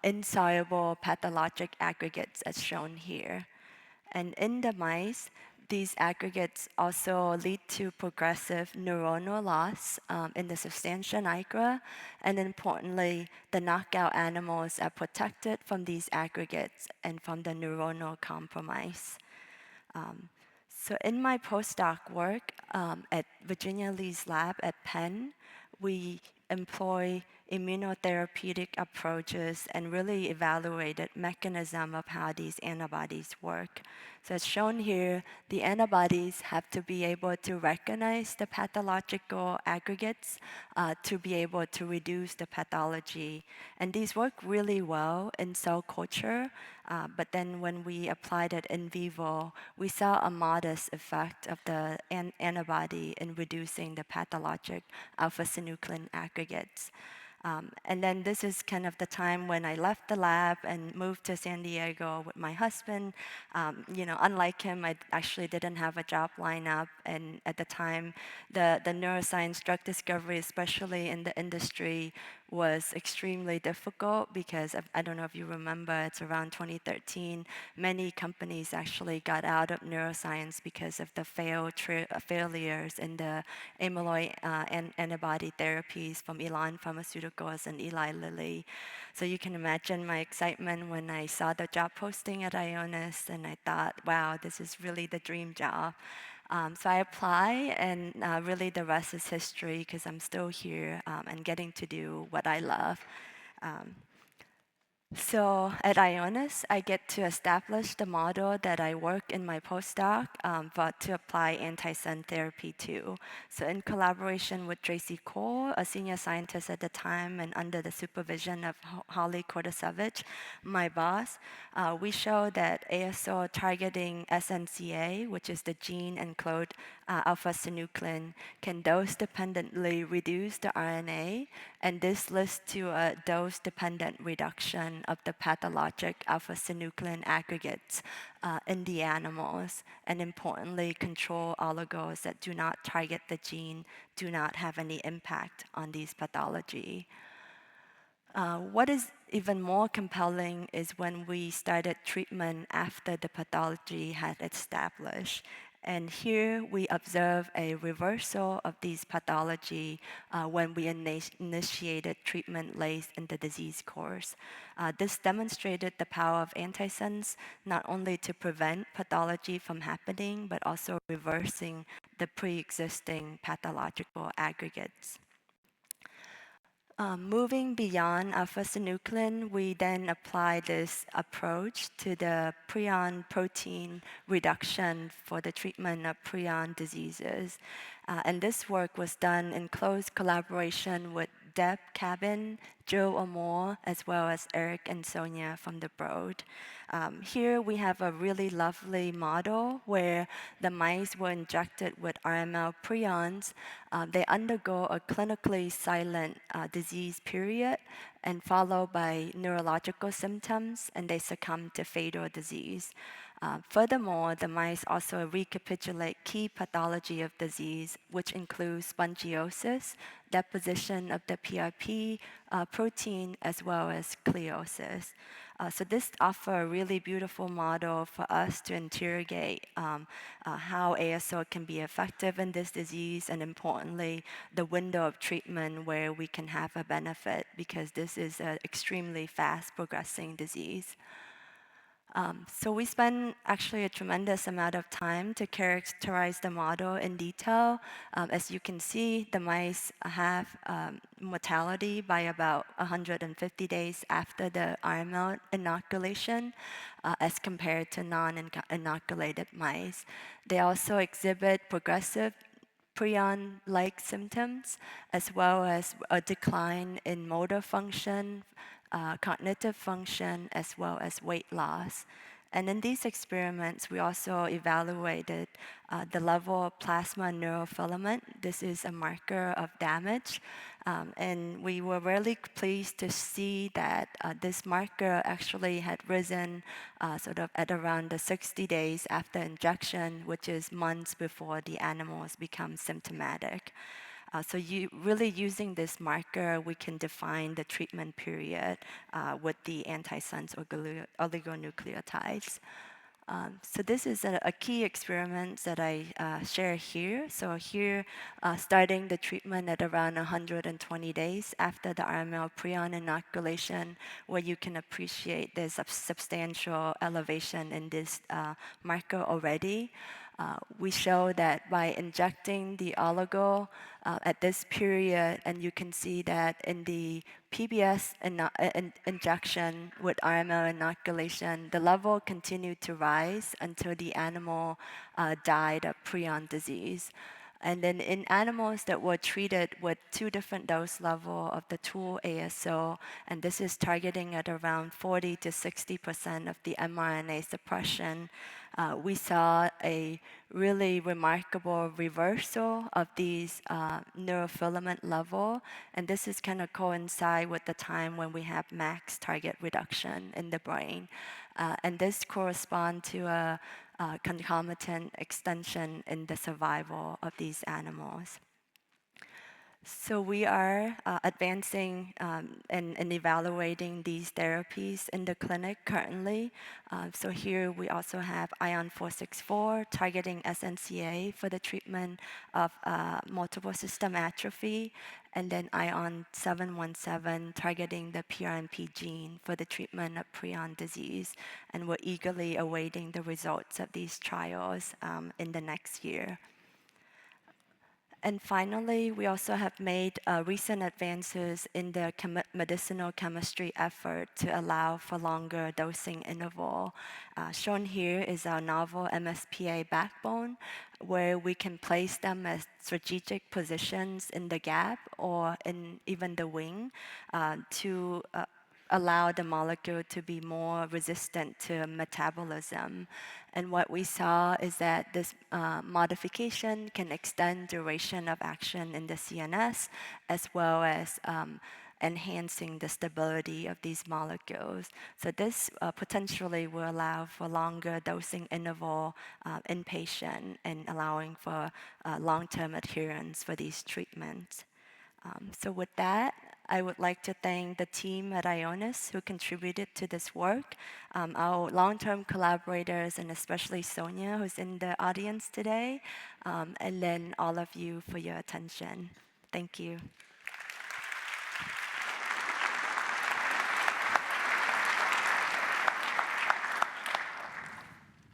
insoluble pathologic aggregates as shown here. And in the mice, these aggregates also lead to progressive neuronal loss in the substantia nigra, and importantly, the knockout animals are protected from these aggregates and from the neuronal compromise. So in my postdoc work at Virginia Lee's lab at Penn, we employ immunotherapeutic approaches and really evaluated mechanism of how these antibodies work. So as shown here, the antibodies have to be able to recognize the pathological aggregates to be able to reduce the pathology. And these work really well in cell culture, but then when we applied it in vivo, we saw a modest effect of the antibody in reducing the pathologic alpha-synuclein aggregates. And then this is kind of the time when I left the lab and moved to San Diego with my husband. Unlike him, I actually didn't have a job lineup. And at the time, the neuroscience drug discovery, especially in the industry, was extremely difficult because I don't know if you remember, it's around 2013, many companies actually got out of neuroscience because of the failures in the amyloid antibody therapies from Elan Pharmaceuticals and Eli Lilly. So you can imagine my excitement when I saw the job posting at Ionis, and I thought, wow, this is really the dream job. So I apply, and really the rest is history because I'm still here and getting to do what I love. So at Ionis, I get to establish the model that I work in my postdoc, but to apply antisense therapy to. So in collaboration with Tracy Cole, a senior scientist at the time, and under the supervision of Holly Kordasevich, my boss, we show that ASO targeting SNCA, which is the gene encoded alpha-synuclein, can dose-dependently reduce the RNA, and this leads to a dose-dependent reduction of the pathologic alpha-synuclein aggregates in the animals, and importantly, control oligos that do not target the gene, do not have any impact on these pathology. What is even more compelling is when we started treatment after the pathology had established. And here we observe a reversal of these pathology when we initiated treatment late in the disease course. This demonstrated the power of antisense not only to prevent pathology from happening, but also reversing the pre-existing pathological aggregates. Moving beyond alpha-synuclein, we then apply this approach to the prion protein reduction for the treatment of prion diseases. And this work was done in close collaboration with Deb Cabin, Joe Amore, as well as Eric and Sonia from the Broad. Here we have a really lovely model where the mice were injected with RML prions. They undergo a clinically silent disease period and followed by neurological symptoms, and they succumb to fatal disease. Furthermore, the mice also recapitulate key pathology of disease, which includes spongiosis, deposition of the PRP protein, as well as cleosis. So this offers a really beautiful model for us to interrogate how ASO can be effective in this disease, and importantly, the window of treatment where we can have a benefit, because this is an extremely fast progressing disease. So we spend actually a tremendous amount of time to characterize the model in detail. As you can see, the mice have mortality by about 150 days after the RML inoculation as compared to non-inoculated mice. They also exhibit progressive prion-like symptoms, as well as a decline in motor function, cognitive function, as well as weight loss. And in these experiments, we also evaluated the level of plasma neurofilament. This is a marker of damage. And we were really pleased to see that this marker actually had risen sort of at around the 60 days after injection, which is months before the animals become symptomatic. So really using this marker, we can define the treatment period with the antisense oligonucleotides. So this is a key experiment that I share here. So here, starting the treatment at around 120 days after the RML prion inoculation, where you can appreciate there's a substantial elevation in this marker already. We show that by injecting the oligo at this period, and you can see that in the PBS injection with RML inoculation, the level continued to rise until the animal died of prion disease. And then in animals that were treated with 2 different dose level of the tool ASO, and this is targeting at around 40 to 60% of the mRNA suppression, we saw a really remarkable reversal of these neurofilament level, and this is kind of coincide with the time when we have max target reduction in the brain. And this corresponds to a concomitant extension in the survival of these animals. So we are advancing and evaluating these therapies in the clinic currently. So here we also have ION 464 targeting SNCA for the treatment of multiple system atrophy, and then ION 717 targeting the PRNP gene for the treatment of prion disease. And we're eagerly awaiting the results of these trials in the next year. And finally, we also have made recent advances in the medicinal chemistry effort to allow for longer dosing interval. Shown here is our novel MSPA backbone, where we can place them as strategic positions in the gap or in even the wing to allow the molecule to be more resistant to metabolism. And what we saw is that this modification can extend duration of action in the CNS, as well as enhancing the stability of these molecules. So this potentially will allow for longer dosing interval in patient and allowing for long-term adherence for these treatments. So with that, I would like to thank the team at Ionis who contributed to this work, our long-term collaborators, and especially Sonia, who's in the audience today, and then all of you for your attention. Thank you.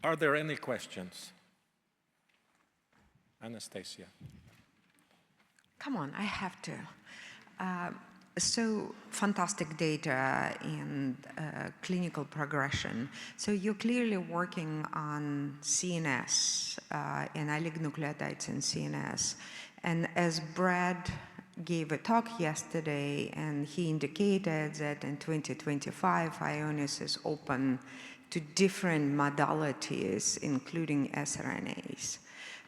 Are there any questions? Anastasia. Come on, I have to. So fantastic data and clinical progression. So you're clearly working on CNS and oligonucleotides in CNS. And as Brad gave a talk yesterday, and he indicated that in 2025, Ionis is open to different modalities, including siRNAs.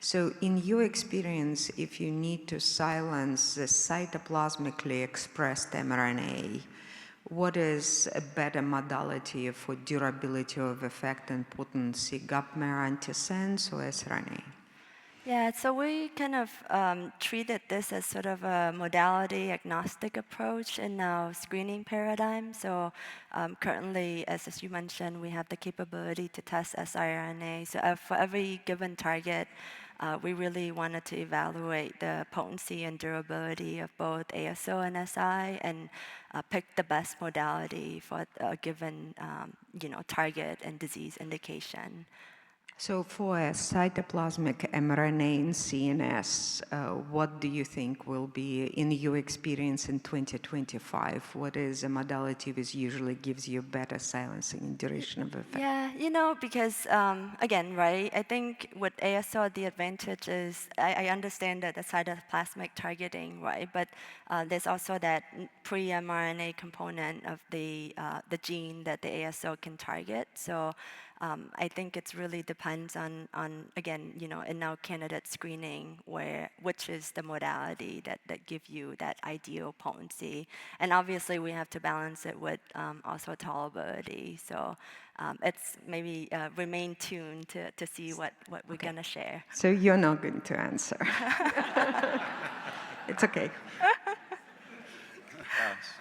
So in your experience, if you need to silence the cytoplasmically expressed mRNA, what is a better modality for durability of effect and potency, gapmer antisense or siRNA? Yeah, so we kind of treated this as sort of a modality agnostic approach in our screening paradigm. So currently, as you mentioned, we have the capability to test siRNA. So for every given target, we really wanted to evaluate the potency and durability of both ASO and SI and pick the best modality for a given target and disease indication. So for a cytoplasmic mRNA in CNS, what do you think will be, in your experience in 2025, what is a modality which usually gives you better silencing and duration of effect? Yeah, because again, right, I think with ASO, the advantage is, I understand that the cytoplasmic targeting, right, but there's also that pre-mRNA component of the gene that the ASO can target. So I think it really depends on again, in our candidate screening, which is the modality that give you that ideal potency. And obviously, we have to balance it with also tolerability. So it's maybe remain tuned to see what we're going to share. So you're not going to answer. It's okay.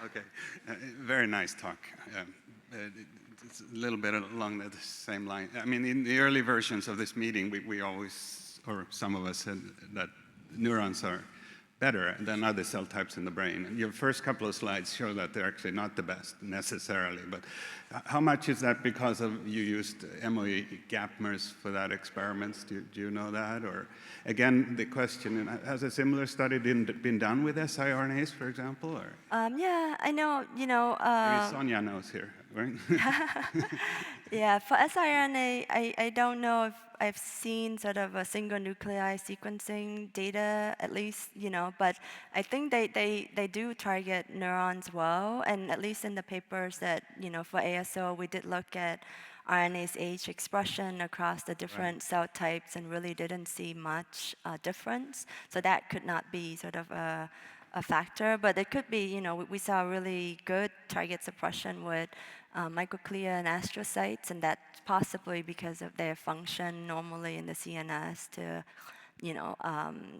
Okay, very nice talk. It's a little bit along the same line. I mean, in the early versions of this meeting, we always, or some of us said that neurons are better than other cell types in the brain. And your first couple of slides show that they're actually not the best necessarily. But how much is that because of you used MOE gapmers for that experiments? Do you know that? Or again, the question, has a similar study been done with siRNAs, for example? Or? Yeah, I know, Maybe Sonia knows here, right? Yeah, for siRNA, I don't know if I've seen sort of a single nuclei sequencing data, at least, but I think they do target neurons well, and at least in the papers that, for ASO, we did look at RNase H expression across the different cell types and really didn't see much difference. So that could not be sort of a factor, but it could be, we saw really good target suppression with microglia and astrocytes, and that's possibly because of their function normally in the CNS to,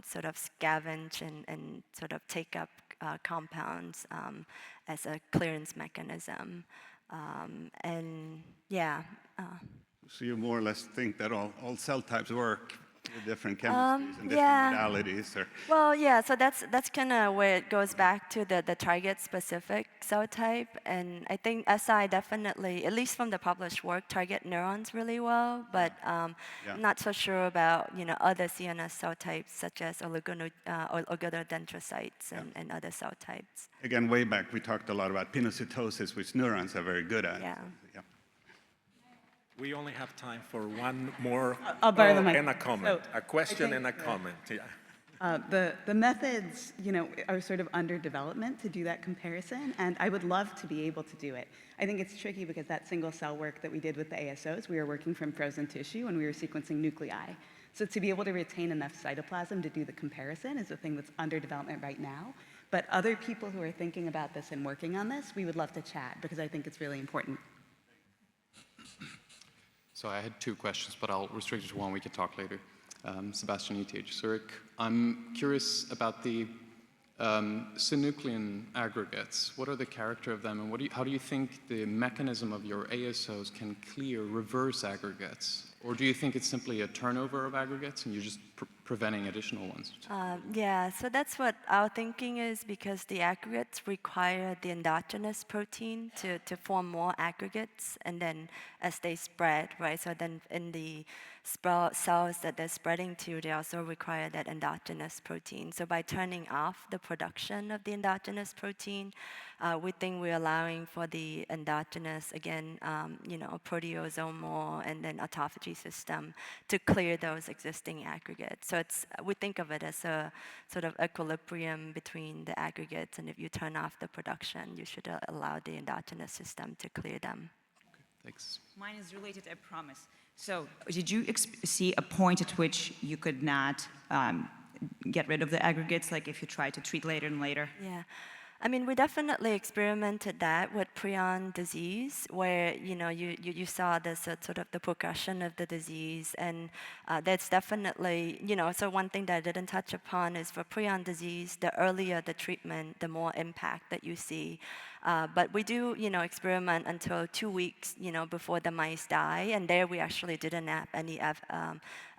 sort of scavenge and sort of take up compounds as a clearance mechanism. And yeah. So you more or less think that all cell types work with different chemistries and different modalities? Or? Well, yeah, so that's kind of where it goes back to the target-specific cell type. And I think SI definitely, at least from the published work, target neurons really well, but I'm not so sure about, other CNS cell types, such as oligodendrocytes and other cell types. Again, way back, we talked a lot about pinocytosis, which neurons are very good at. Yeah. So, We only have time for one more and a comment. A question and a comment. The methods, are sort of under development to do that comparison, and I would love to be able to do it. I think it's tricky because that single cell work that we did with the ASOs, we were working from frozen tissue and we were sequencing nuclei. So to be able to retain enough cytoplasm to do the comparison is a thing that's under development right now. But other people who are thinking about this and working on this, we would love to chat because I think it's really important. So I had two questions, but I'll restrict it to one. We can talk later. Sebastian ETH Zurich. I'm curious about the synuclein aggregates. What are the character of them, and how do you think the mechanism of your ASOs can clear reverse aggregates? Or do you think it's simply a turnover of aggregates and you're just preventing additional ones? Yeah, so that's what our thinking is, because the aggregates require the endogenous protein to form more aggregates, and then as they spread, right, so then in the cells that they're spreading to, they also require that endogenous protein. So by turning off the production of the endogenous protein, we think we're allowing for the endogenous, again, proteasomal and then autophagy system to clear those existing aggregates. So we think of it as a sort of equilibrium between the aggregates, and if you turn off the production, you should allow the endogenous system to clear them. Okay, thanks. Mine is related, I promise. So did you see a point at which you could not get rid of the aggregates, like if you try to treat later and later? Yeah. I mean, we definitely experimented that with prion disease, where you saw the sort of the progression of the disease, and that's definitely So one thing that I didn't touch upon is for prion disease, the earlier the treatment, the more impact that you see. But we do experiment until 2 weeks before the mice die, and there we actually didn't have any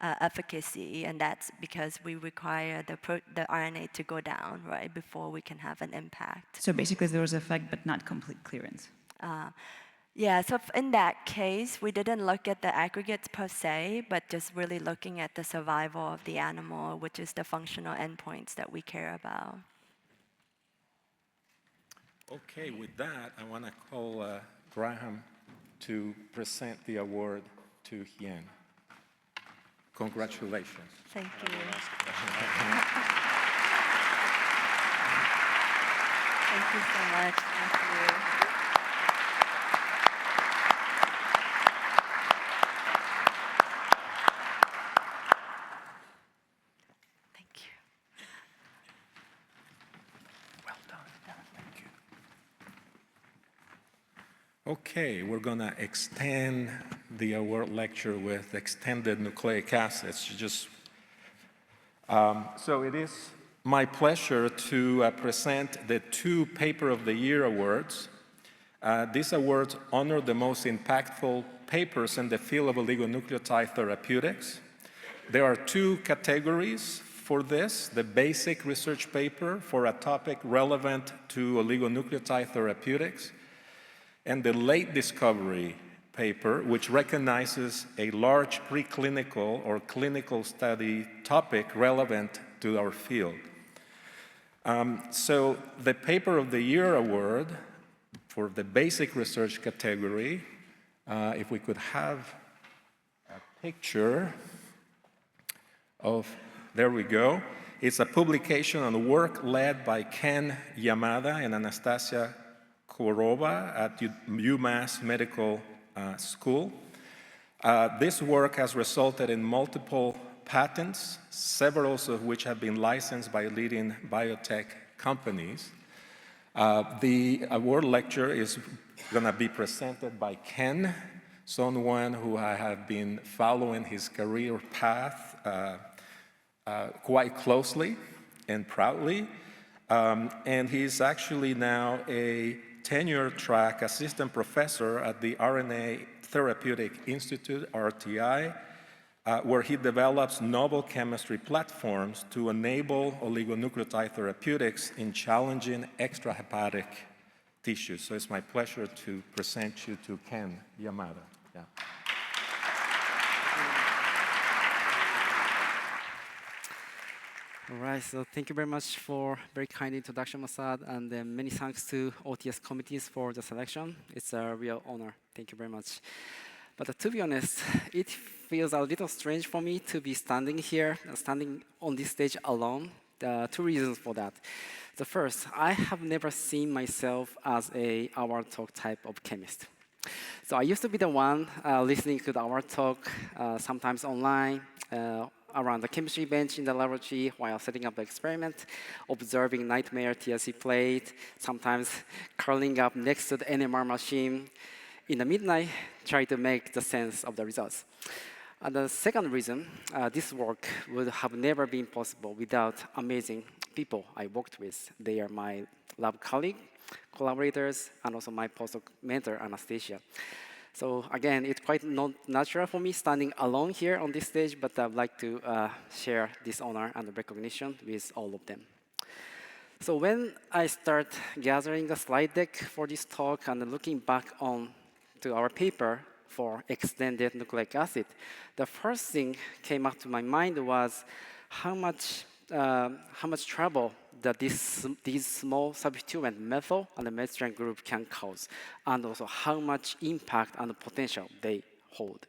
efficacy, and that's because we require the RNA to go down right before we can have an impact. So basically there was effect but not complete clearance. Yeah, so in that case, we didn't look at the aggregates per se, but just really looking at the survival of the animal, which is the functional endpoints that we care about. Okay, with that, I want to call Graham to present the award to Hien. Congratulations. Thank you. Thank you so much. Thank you. Thank you. Well done. Thank you. Okay, we're going to extend the award lecture with extended nucleic acids. So it is my pleasure to present the 2 Paper of the Year awards. These awards honor the most impactful papers in the field of oligonucleotide therapeutics. There are 2 categories for this: the basic research paper for a topic relevant to oligonucleotide therapeutics, and the late discovery paper, which recognizes a large preclinical or clinical study topic relevant to our field. So the Paper of the Year award for the basic research category, if we could have a picture of, there we go. It's a publication on work led by Ken Yamada and Anastasia Kuroda at UMass Medical School. This work has resulted in multiple patents, several of which have been licensed by leading biotech companies. The award lecture is going to be presented by Ken, someone who I have been following his career path quite closely and proudly. And he's actually now a tenure-track assistant professor at the RNA Therapeutic Institute, RTI, where he develops novel chemistry platforms to enable oligonucleotide therapeutics in challenging extrahepatic tissues. So it's my pleasure to present you to Ken Yamada. Yeah. All right, so thank you very much for very kind introduction, Masad, and many thanks to OTS committees for the selection. It's a real honor. Thank you very much. But to be honest, it feels a little strange for me to be standing here, standing on this stage alone. There are 2 reasons for that. The first, I have never seen myself as a award talk type of chemist. So I used to be the one listening to the award talk, sometimes online, around the chemistry bench in the laboratory while setting up the experiment, observing nightmare TLC plate, sometimes curling up next to the NMR machine. In the midnight, try to make the sense of the results. And the second reason, this work would have never been possible without amazing people I worked with. They are my lab colleague, collaborators, and also my postdoc mentor, Anastasia. So again, it's quite not natural for me standing alone here on this stage, but I'd like to share this honor and recognition with all of them. So when I start gathering the slide deck for this talk and looking back on to our paper for extended nucleic acid, the first thing came up to my mind was how much trouble that these small substituent methyl and the medstrand group can cause, and also how much impact and potential they hold.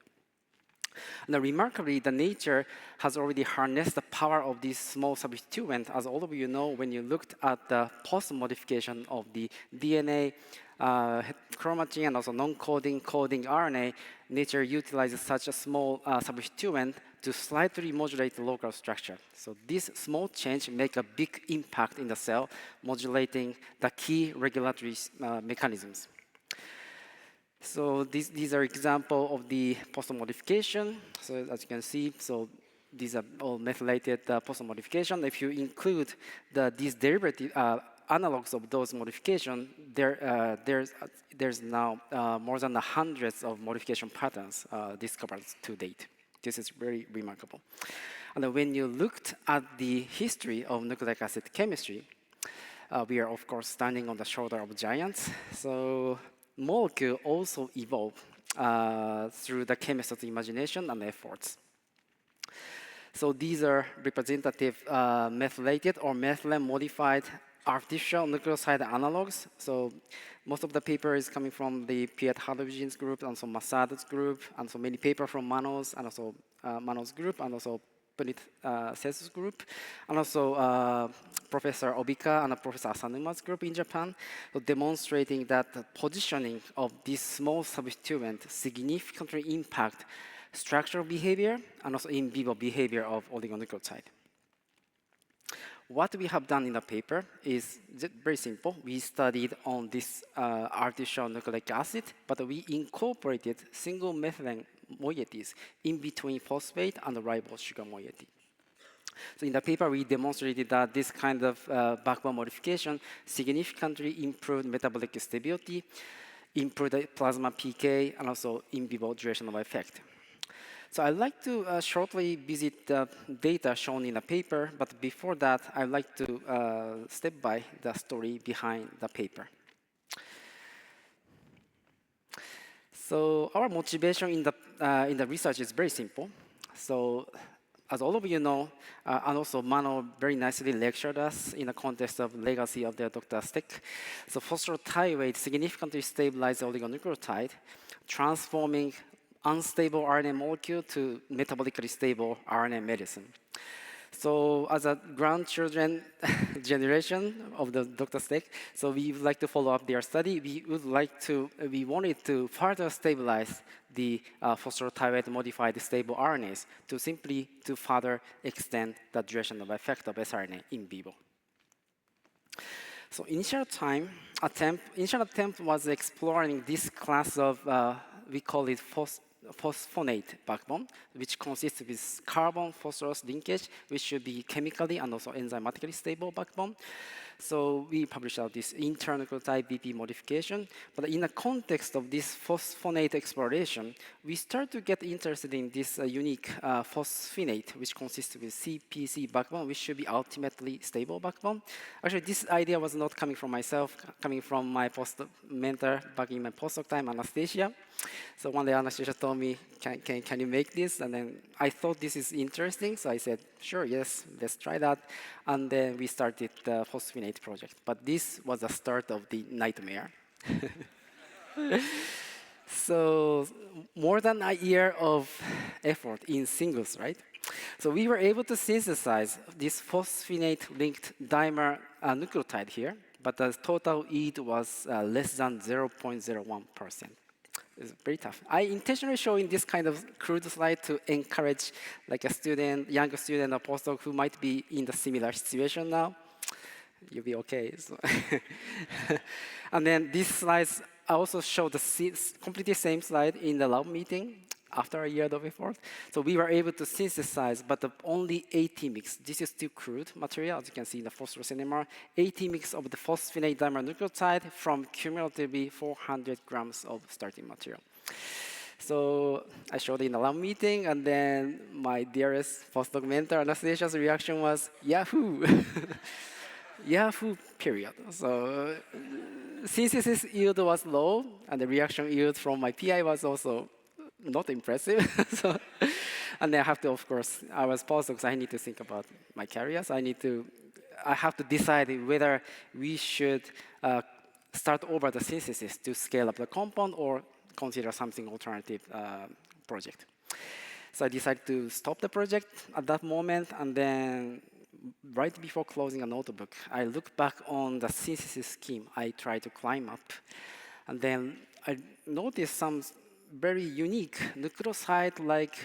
Now, remarkably, the nature has already harnessed the power of this small substituent. As all of you know, when you looked at the post-modification of the DNA, chromatin, and also non-coding, coding RNA, nature utilizes such a small substituent to slightly modulate the local structure. So this small change makes a big impact in the cell, modulating the key regulatory mechanisms. So these are examples of the post-modification. So as you can see, so these are all methylated post-modification. If you include these derivative analogs of those modifications, there's now more than hundreds of modification patterns discovered to date. This is very remarkable. And when you looked at the history of nucleic acid chemistry, we are, of course, standing on the shoulder of giants. So molecule also evolved through the chemist's imagination and efforts. So these are representative methylated or methylene-modified artificial nucleoside analogs. So most of the paper is coming from the Piet Hadovijin's group, and also Masad's group, and so many paper from Manos, and also Manos group, and also Punit Sesu's group, and also Professor Obika and Professor Asanuma's group in Japan, so demonstrating that the positioning of this small substituent significantly impact structural behavior and also in vivo behavior of oligonucleotide. What we have done in the paper is very simple. We studied on this artificial nucleic acid, but we incorporated single methylene moieties in between phosphate and ribose sugar moiety. So in the paper, we demonstrated that this kind of backbone modification significantly improved metabolic stability, improved the plasma PK, and also in vivo duration of effect. So I'd like to shortly visit the data shown in the paper, but before that, I'd like to step by the story behind the paper. So our motivation in the research is very simple. So as all of you know, and also Mano very nicely lectured us in the context of legacy of their Dr. Stick. So phosphorothioate significantly stabilized oligonucleotide, transforming unstable RNA molecule to metabolically stable RNA medicine. So as a grandchildren generation of the Dr. Stick, so we would like to follow up their study. We wanted to further stabilize the phosphorothioate modified stable RNAs to further extend the duration of effect of siRNA in vivo. So initial attempt was exploring this class of, we call it phosphonate backbone, which consists with carbon-phosphorus linkage, which should be chemically and also enzymatically stable backbone. So we published out this internucleotide BP modification. But in the context of this phosphonate exploration, we start to get interested in this unique phosphonate, which consists with CPC backbone, which should be ultimately stable backbone. Actually, this idea was not coming from myself, coming from my mentor back in my postdoc time, Anastasia. So one day Anastasia told me, can you make this? And then I thought this is interesting, so I said, sure, yes, let's try that. And then we started the phosphonate project. But this was the start of the nightmare. So more than a year of effort in singles, right? So we were able to synthesize this phosphonate-linked dimer nucleotide here, but the total yield was less than 0.01%. It's very tough. I intentionally showing this kind of crude slide to encourage like a student, younger student or postdoc who might be in the similar situation now. You'll be okay. So and then these slides I also show the completely same slide in the lab meeting after a year of effort. So we were able to synthesize, but only 80 mix. This is still crude material, as you can see in the phosphorus NMR. 80 mix of the phosphonate dimer nucleotide from cumulatively 400 grams of starting material. So I showed it in the lab meeting, and then my dearest postdoc mentor, Anastasia's reaction was, Yahoo! Yahoo, period. So synthesis yield was low, and the reaction yield from my PI was also not impressive. So, and then I have to, of course, I was postdoc, so I need to think about my career. So I have to decide whether we should start over the synthesis to scale up the compound or consider something alternative project. So I decided to stop the project at that moment, and then right before closing a notebook, I look back on the synthesis scheme I tried to climb up, and then I noticed some very unique nucleoside-like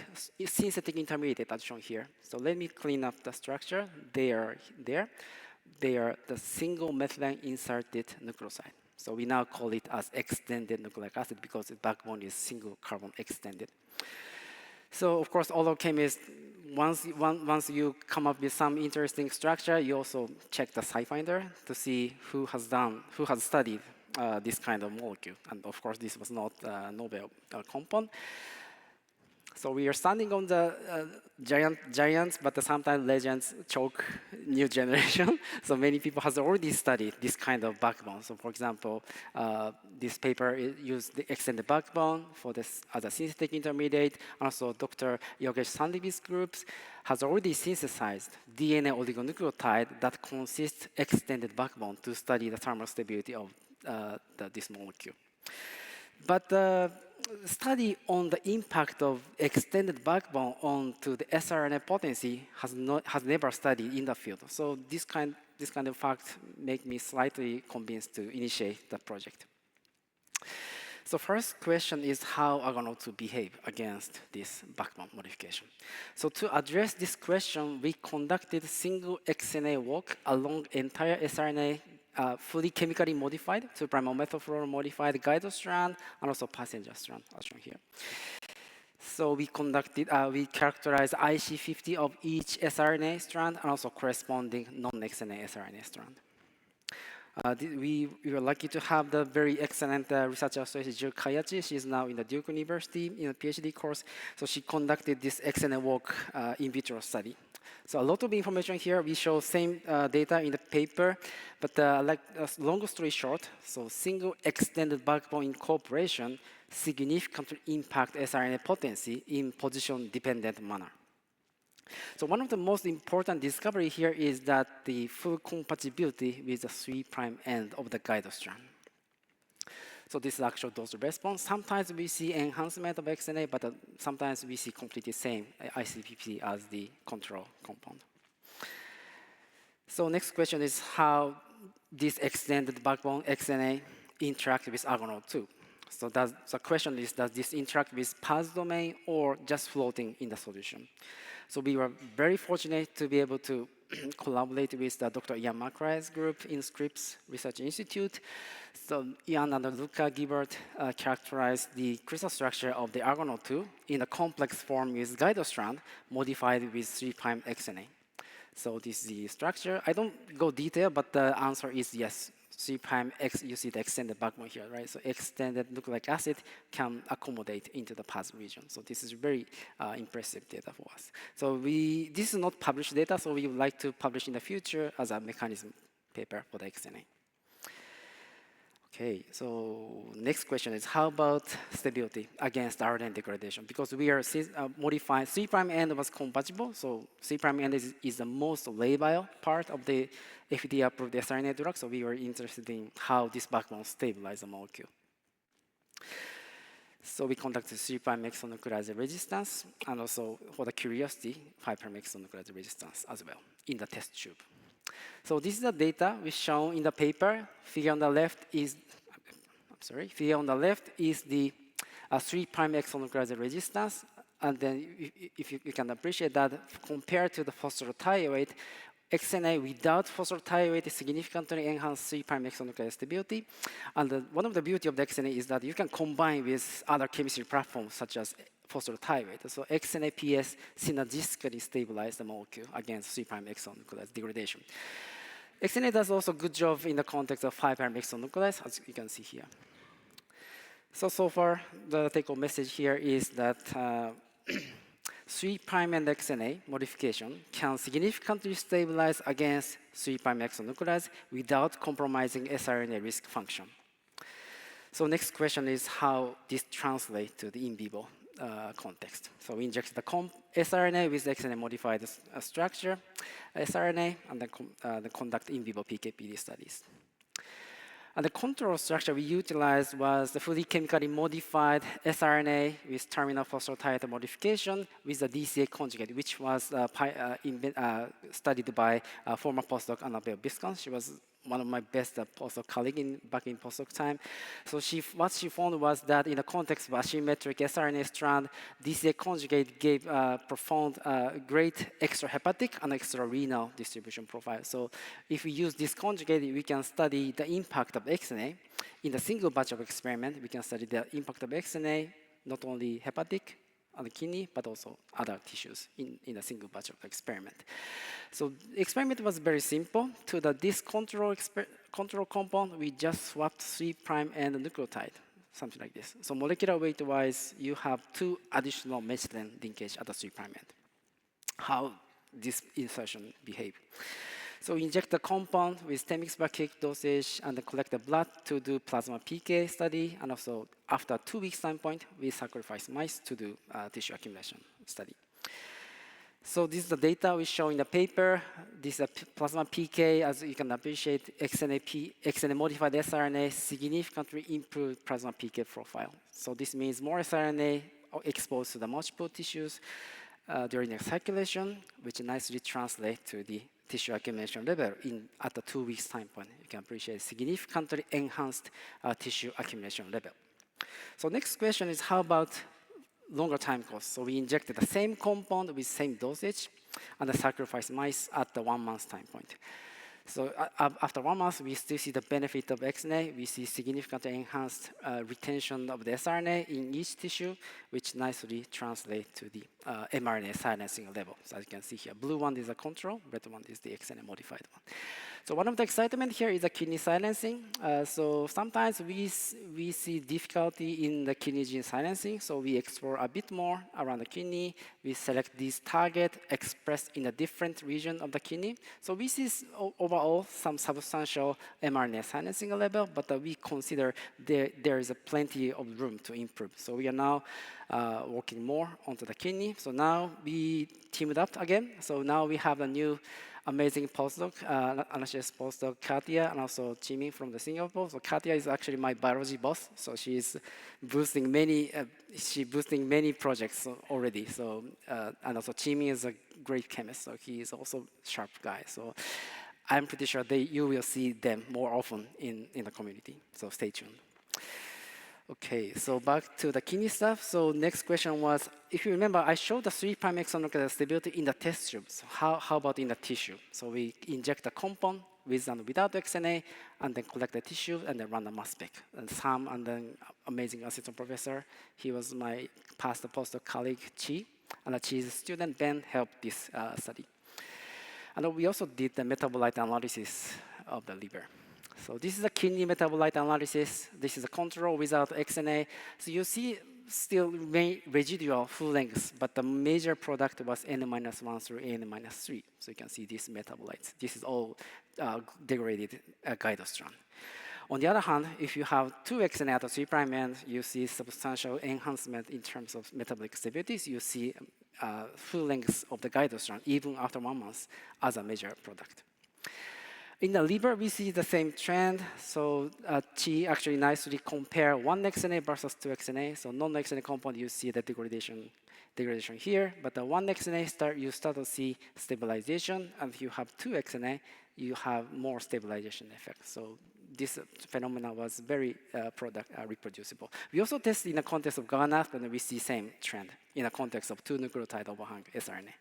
synthetic intermediate as shown here. So let me clean up the structure. They are there. They are the single methylene inserted nucleoside. So we now call it as extended nucleic acid because the backbone is single carbon extended. So of course, all of chemists, once you come up with some interesting structure, you also check the SciFinder to see who has studied this kind of molecule. And of course, this was not a novel compound. So we are standing on the giants, but sometimes legends choke new generation. So many people has already studied this kind of backbone. So for example, this paper used the extended backbone for this as a synthetic intermediate. Also, Dr. Yogesh Sandeep's groups has already synthesized DNA oligonucleotide that consists extended backbone to study the thermal stability of this molecule. But the study on the impact of extended backbone onto the siRNA potency has never studied in the field. So this kind of fact make me slightly convinced to initiate the project. So first question is how Argonaut behave against this backbone modification. So to address this question, we conducted single XNA walk along entire siRNA fully chemically modified, 2' methylfluoro modified guide strand, and also passenger strand, as shown here. So we characterized IC50 of each siRNA strand and also corresponding non-XNA siRNA strand. We were lucky to have the very excellent research associate Jill Kayachi. She is now in the Duke University in a PhD course. So she conducted this XNA walk in vitro study. So a lot of information here. We show same data in the paper, but like long story short, so single extended backbone incorporation significantly impact siRNA potency in position-dependent manner. So one of the most important discovery here is that the full compatibility with the 3' end of the guide strand. So this is actual dose response. Sometimes we see enhancement of XNA, but sometimes we see completely same IC50 as the control compound. So next question is how this extended backbone XNA interact with Argonaut-2. So the question is, does this interact with PAS domain or just floating in the solution? So we were very fortunate to be able to collaborate with Dr. Ian McRae's group in Scripps Research Institute. So Ian and Luca Gibert characterized the crystal structure of the Argonaut-2 in a complex form with guide strand modified with 3' XNA. So this is the structure. I don't go detail, but the answer is yes. 3' X, you see the extended backbone here, right? So extended nucleic acid can accommodate into the PAS region. So this is very impressive data for us. So this is not published data, so we would like to publish in the future as a mechanism paper for the XNA. Okay, so next question is how about stability against RNA degradation? Because we are modifying 3' end was compatible, so 3' end is the most labile part of the FDA-approved siRNA drug, so we were interested in how this backbone stabilizes the molecule. So we conducted 3' exonuclease resistance, and also for the curiosity, 5' exonuclease resistance as well in the test tube. So this is the data we shown in the paper. Figure on the left is, figure on the left is the 3' exonuclease resistance, and then if you can appreciate that compared to the phosphorothioate, XNA without phosphorothioate significantly enhanced 3' exonuclease stability. And one of the beauty of the XNA is that you can combine with other chemistry platforms such as phosphorothioate. So XNA PS synergistically stabilize the molecule against 3' exonuclease degradation. XNA does also a good job in the context of 5' exonuclease, as you can see here. So far, the take-home message here is that 3' and XNA modification can significantly stabilize against 3' exonuclease without compromising siRNA risk function. So next question is how this translates to the in vivo context. So we inject the siRNA with XNA modified siRNA and then conduct in vivo PK/PD studies. And the control structure we utilized was the fully chemically modified siRNA with terminal phosphatide modification with the DCA conjugate, which was studied by former postdoc Annabelle Biscon. She was one of my best postdoc colleagues back in postdoc time. So what she found was that in the context of asymmetric siRNA strand, DCA conjugate gave profound, great extrahepatic and extrarenal distribution profile. So if we use this conjugate, we can study the impact of XNA. In the single batch of experiment, we can study the impact of XNA, not only hepatic, on the kidney, but also other tissues in a single batch of experiment. So the experiment was very simple. To this control compound, we just swapped 3' and the nucleotide, something like this. So molecular weight-wise, you have 2 additional methylene linkage at the 3' end. How this insertion behave? So we inject the compound with 10 mg/kg dosage and then collect the blood to do plasma PK study. And also, after 2 weeks time point, we sacrifice mice to do tissue accumulation study. So this is the data we show in the paper. This is a plasma PK. As you can appreciate, XNA-modified siRNA significantly improved plasma PK profile. So this means more siRNA exposed to the multiple tissues during the circulation, which nicely translates to the tissue accumulation level at the 2 weeks time point. You can appreciate significantly enhanced tissue accumulation level. So next question is, how about longer time course? So we injected the same compound with same dosage and sacrificed mice at the 1 month time point. So after 1 month, we still see the benefit of XNA. We see significantly enhanced retention of the siRNA in each tissue, which nicely translates to the mRNA silencing level. So as you can see here, blue one is a control, red one is the XNA modified one. So one of the excitement here is the kidney silencing. So sometimes we see difficulty in the kidney gene silencing, so we explore a bit more around the kidney. We select this target expressed in a different region of the kidney. So we see overall some substantial mRNA silencing level, but we consider there is plenty of room to improve. So we are now working more onto the kidney. So now we teamed up again. So now we have a new amazing postdoc, NHS postdoc Katia, and also Chiming from the Singapore. So Katia is actually my biology boss. So she's boosting many projects already. So and also Chiming is a great chemist. So he is also a sharp guy. So I'm pretty sure you will see them more often in the community. So stay tuned. Okay, so back to the kidney stuff. So next question was, if you remember, I showed the 3' exon stability in the test tube. So how about in the tissue? So we inject the compound with and without XNA, and then collect the tissue, and then run the mass spec. And Sam, and then amazing assistant professor, he was my past postdoc colleague, Chi, and Chi's student, Ben, helped this study. And we also did the metabolite analysis of the liver. So this is a kidney metabolite analysis. This is a control without XNA. So you see still residual full length, but the major product was N-1 through N-3. So you can see these metabolites. This is all degraded guide strand. On the other hand, if you have 2 XNA at the 3' end, you see substantial enhancement in terms of metabolic stabilities. You see full length of the guide strand even after 1 month as a major product. In the liver, we see the same trend. So Chi actually nicely compare 1 XNA versus 2 XNA. So non-XNA compound, you see the degradation here. But the 1 XNA, you start to see stabilization. And if you have 2 XNA, you have more stabilization effect. So this phenomenon was very reproducible. We also test in the context of GANAF, and we see same trend in the context of 2 nucleotide overhang siRNA.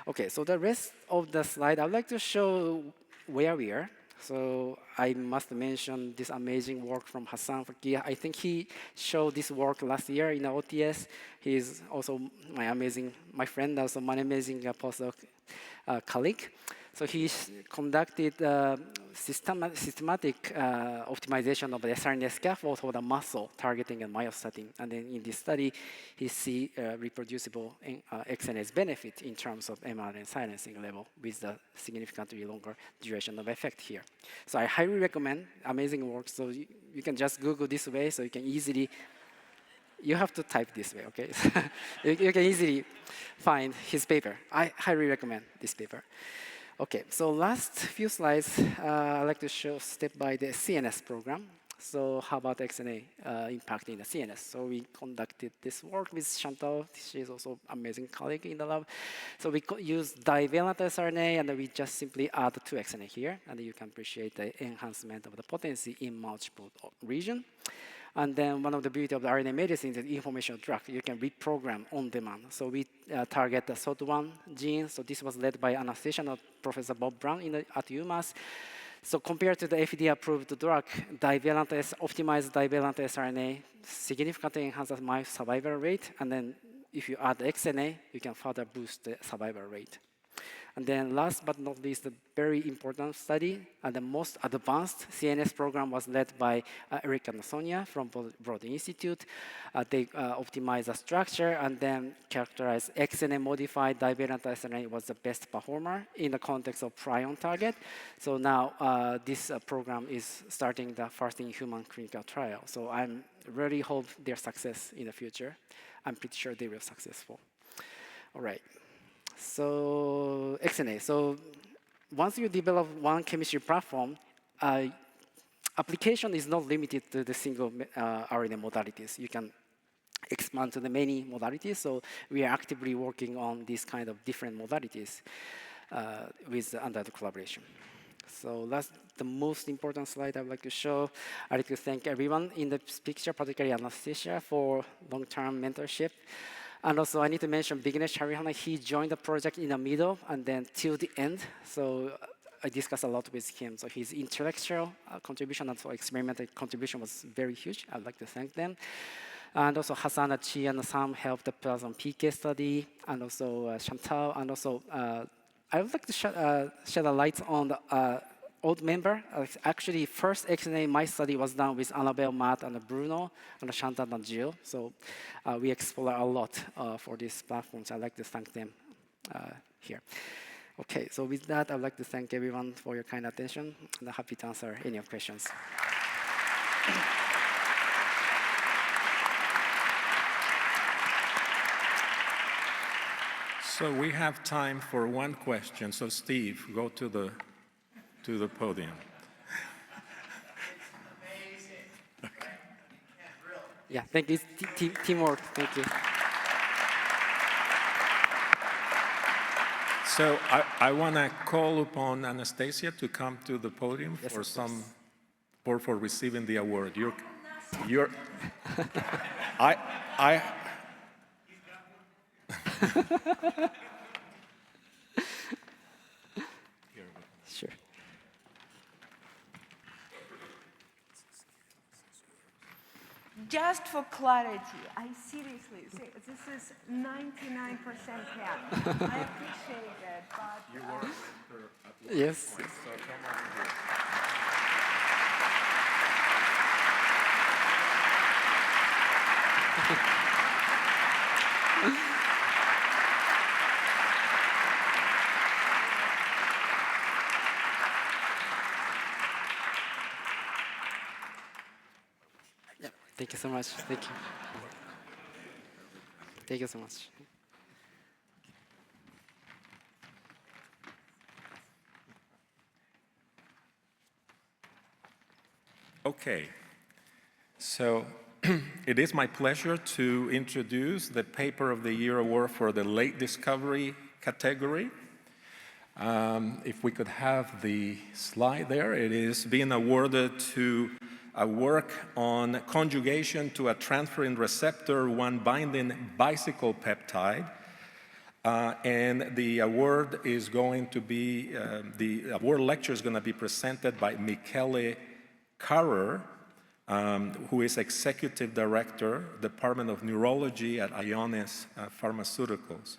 Okay, so the rest of the slide, I'd like to show where we are. So I must mention this amazing work from Hassan Fakir. I think he showed this work last year in the OTS. He is also my friend, also my amazing postdoc colleague. So he conducted systematic optimization of the siRNA scaffold for the muscle targeting and myostatin. And then in this study, he see reproducible XNA's benefit in terms of mRNA silencing level with the significantly longer duration of effect here. So I highly recommend, amazing work. So you can just Google this way, so you can easily, you have to type this way, okay? you can easily find his paper. I highly recommend this paper. Okay, so last few slides, I'd like to show step by the CNS program. So how about XNA impacting the CNS? So we conducted this work with Chantal. She is also an amazing colleague in the lab. So we use divalent siRNA, and we just simply add 2 XNA here, and you can appreciate the enhancement of the potency in multiple regions. And then one of the beauty of the RNA medicine is the information drug. You can reprogram on demand. So we target the SOD1 gene. So this was led by anaesthetician Professor Bob Brown at UMass. So compared to the FDA-approved drug, optimized divalent siRNA significantly enhances mice survival rate. And then if you add XNA, you can further boost the survival rate. And then last but not least, the very important study, and the most advanced CNS program was led by Eric and Sonia from Broad Institute. They optimized the structure and then characterized XNA-modified divalent siRNA was the best performer in the context of prion target. So now this program is starting the first-in-human clinical trial. So I really hope their success in the future. I'm pretty sure they will be successful. All right. So XNA. So once you develop one chemistry platform, application is not limited to the single RNA modalities. You can expand to the many modalities. So we are actively working on these kind of different modalities under the collaboration. So that's the most important slide I would like to show. I'd like to thank everyone in the picture, particularly Anastasia, for long-term mentorship. And also, I need to mention Vignesh Charihana. He joined the project in the middle and then till the end. So I discussed a lot with him. So his intellectual contribution and also experimental contribution was very huge. I'd like to thank them. And also Hassan, Chi, and Sam helped us on PK study, and also Chantal. And also, I would like to shed a light on the old member. Actually, first XNA my study was done with Annabelle, Matt, and Bruno, and Chantal and Jill. So we explore a lot for these platforms. I'd like to thank them here. Okay, so with that, I'd like to thank everyone for your kind attention, and I'm happy to answer any of questions. So we have time for one question. So Steve, go to the podium. Yeah, thank you. Teamwork, thank you. So I want to call upon Anastasia to come to the podium for receiving the award. You're Sure. Just for clarity, I seriously say this is 99% cap. I appreciate it, but you were at yes. So come on here. Thank you so much. Thank you. Thank you so much. Okay. So it is my pleasure to introduce the Paper of the Year Award for the Late Discovery category. If we could have the slide there, it is being awarded to a work on conjugation to a transferrin receptor 1 binding bicycle peptide. And the award is going to be, the award lecture is going to be presented by Michele Carrer, who is Executive Director, Department of Neurology at Ionis Pharmaceuticals.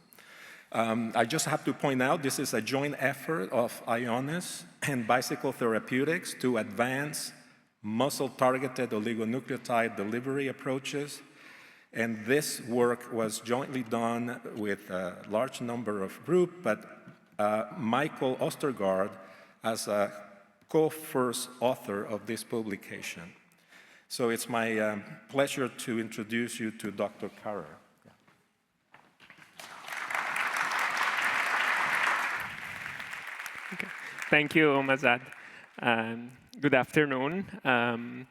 I just have to point out this is a joint effort of Ionis and Bicycle Therapeutics to advance muscle-targeted oligonucleotide delivery approaches. And this work was jointly done with a large number of groups, but Michael Ostergaard as a co-first author of this publication. So it's my pleasure to introduce you to Dr. Carrer. Okay. Thank you, Mazad. Good afternoon. It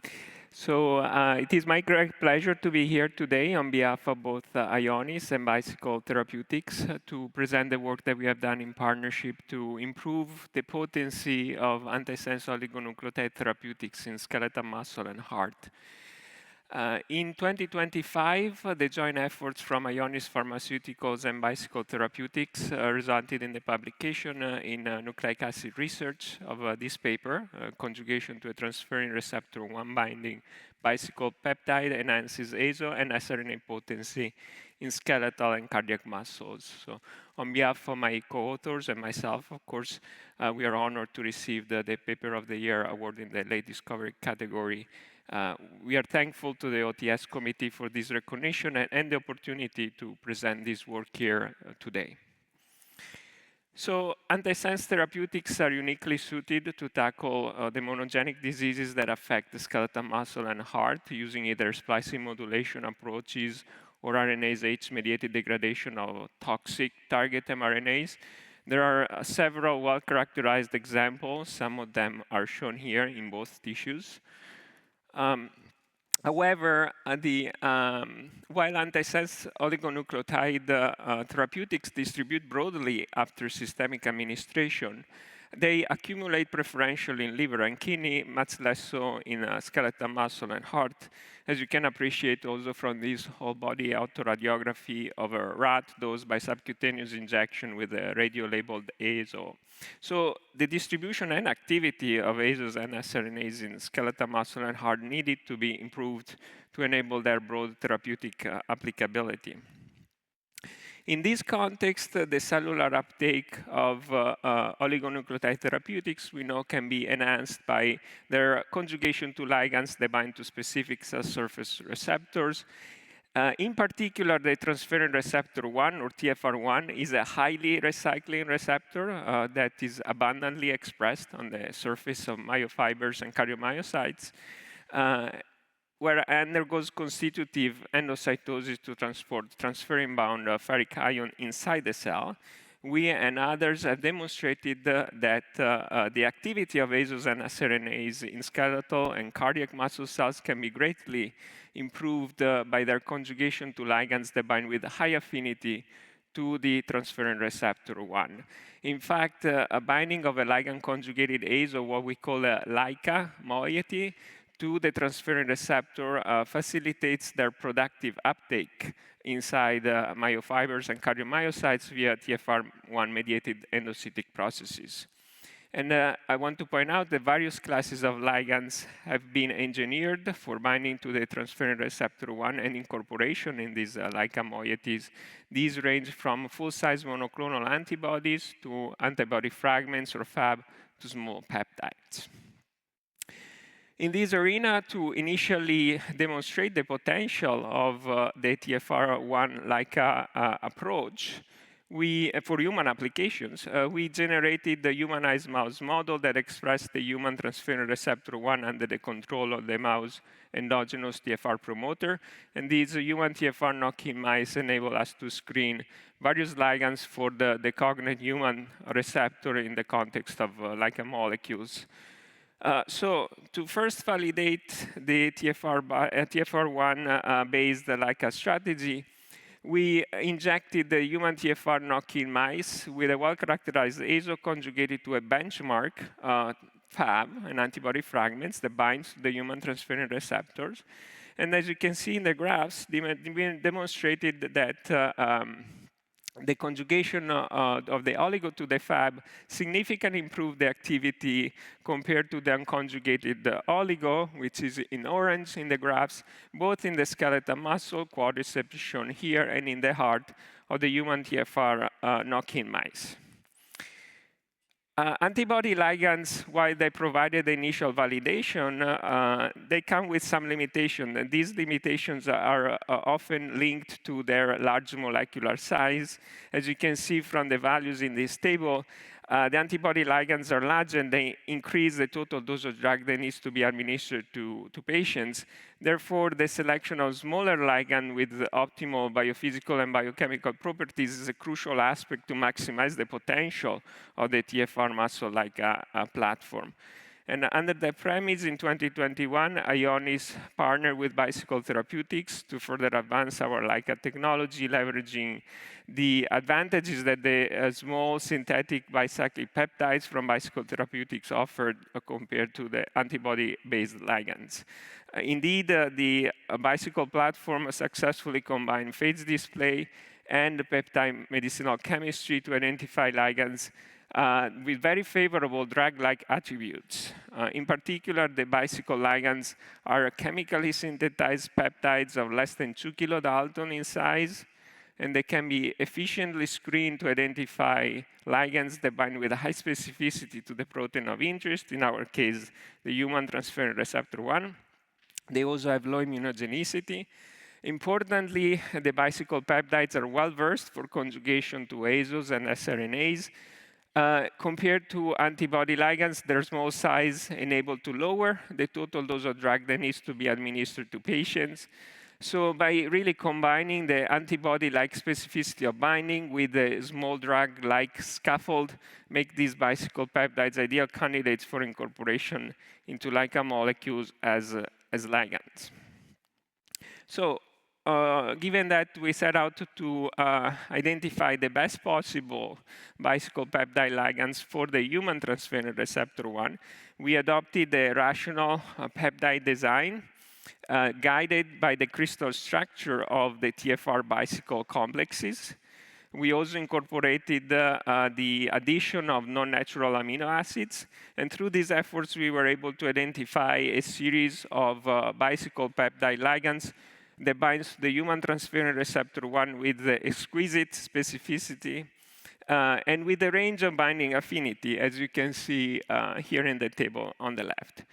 is my great pleasure to be here today on behalf of both Ionis and Bicycle Therapeutics to present the work that we have done in partnership to improve the potency of antisense oligonucleotide therapeutics in skeletal muscle and heart. In 2025, the joint efforts from Ionis Pharmaceuticals and Bicycle Therapeutics resulted in the publication in Nucleic Acid Research of this paper, Conjugation to a Transferrin Receptor 1 Binding Bicycle Peptide Enhances ASO and siRNA Potency in Skeletal and Cardiac Muscles. So on behalf of my co-authors and myself, of course, we are honored to receive the Paper of the Year award in the Late Discovery category. We are thankful to the OTS committee for this recognition and the opportunity to present this work here today. So antisense therapeutics are uniquely suited to tackle the monogenic diseases that affect the skeletal muscle and heart using either splicing modulation approaches or RNase H-mediated degradation of toxic target mRNAs. There are several well-characterized examples. Some of them are shown here in both tissues. However, while antisense oligonucleotide therapeutics distribute broadly after systemic administration, they accumulate preferentially in liver and kidney, much less so in skeletal muscle and heart, as you can appreciate also from this whole body autoradiography of a rat dosed by subcutaneous injection with a radio-labeled ASO. So the distribution and activity of ASOs and siRNAs in skeletal muscle and heart needed to be improved to enable their broad therapeutic applicability. In this context, the cellular uptake of oligonucleotide therapeutics we know can be enhanced by their conjugation to ligands that bind to specific cell surface receptors. In particular, the transferrin receptor 1, or TFR1, is a highly recycling receptor that is abundantly expressed on the surface of myofibers and cardiomyocytes, where it undergoes constitutive endocytosis to transport transferrin-bound ferric ion inside the cell. We and others have demonstrated that the activity of ASOs and siRNAs in skeletal and cardiac muscle cells can be greatly improved by their conjugation to ligands that bind with high affinity to the transferrin receptor 1. In fact, a binding of a ligand-conjugated ASO, what we call a LICA moiety, to the transferrin receptor facilitates their productive uptake inside myofibers and cardiomyocytes via TFR1-mediated endocytic processes. And I want to point out that various classes of ligands have been engineered for binding to the transferrin receptor 1 and incorporation in these LICA moieties. These range from full-size monoclonal antibodies to antibody fragments or Fab to small peptides. In this arena, to initially demonstrate the potential of the TFR1 LICA approach, for human applications, we generated the humanized mouse model that expressed the human transferrin receptor 1 under the control of the mouse endogenous TFR promoter. And these human TFR knock-in mice enable us to screen various ligands for the cognate human receptor in the context of LICA molecules. So to first validate the TFR1-based LICA strategy, we injected the human TFR knock-in mice with a well-characterized ASO conjugated to a benchmark Fab, an antibody fragments that binds to the human transferrin receptors. And as you can see in the graphs, we demonstrated that the conjugation of the oligo to the Fab significantly improved the activity compared to the unconjugated oligo, which is in orange in the graphs, both in the skeletal muscle, quadriceps shown here, and in the heart of the human TFR knock-in mice. Antibody ligands, while they provided the initial validation, they come with some limitations. And these limitations are often linked to their large molecular size. As you can see from the values in this table, The antibody ligands are large and they increase the total dose of drug that needs to be administered to patients. Therefore, the selection of smaller ligand with optimal biophysical and biochemical properties is a crucial aspect to maximize the potential of the TFR muscle-like platform. And under the premise, in 2021, Ionis partnered with Bicycle Therapeutics to further advance our LICA technology, leveraging the advantages that the small synthetic bicyclic peptides from Bicycle Therapeutics offered compared to the antibody-based ligands. Indeed, the Bicycle platform successfully combined phage display and peptide medicinal chemistry to identify ligands with very favorable drug-like attributes. In particular, the Bicycle ligands are chemically synthesized peptides of less than 2 kilodalton in size, and they can be efficiently screened to identify ligands that bind with a high specificity to the protein of interest, in our case, the human transferrin receptor 1. They also have low immunogenicity. Importantly, the Bicycle peptides are well-versed for conjugation to azos and sRNAs. Compared to antibody ligands, their small size enabled to lower the total dose of drug that needs to be administered to patients. So by really combining the antibody-like specificity of binding with the small drug-like scaffold, make these Bicycle peptides ideal candidates for incorporation into LICA molecules as ligands. So given that we set out to identify the best possible Bicycle peptide ligands for the human transferrin receptor 1, we adopted a rational peptide design guided by the crystal structure of the TFR Bicycle complexes. We also incorporated the addition of non-natural amino acids. And through these efforts, we were able to identify a series of Bicycle peptide ligands that binds to the human transferrin receptor 1 with the exquisite specificity and with a range of binding affinity, as you can see here in the table on the left.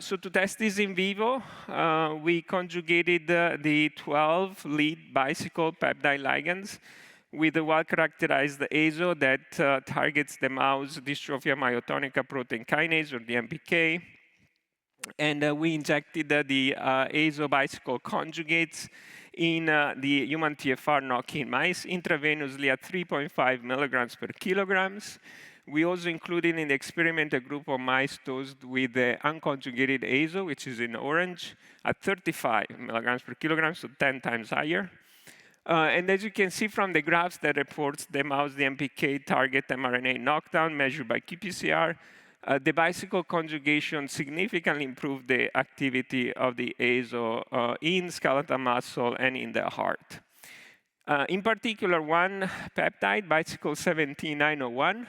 So to test this in vivo, we conjugated the 12 lead Bicycle peptide ligands with a well-characterized azo that targets the mouse dystrophia myotonica protein kinase, or the MPK. And we injected the azo Bicycle conjugates in the human TFR knock-in mice intravenously at 3.5 milligrams per kilograms. We also included in the experiment a group of mice dosed with the unconjugated azo, which is in orange, at 35 milligrams per kilogram, so 10 times higher. And as you can see from the graphs that reports the mouse DMPK target mRNA knockdown measured by qPCR, the Bicycle conjugation significantly improved the activity of the azo in skeletal muscle and in the heart. In particular, one peptide, Bicycle 17901,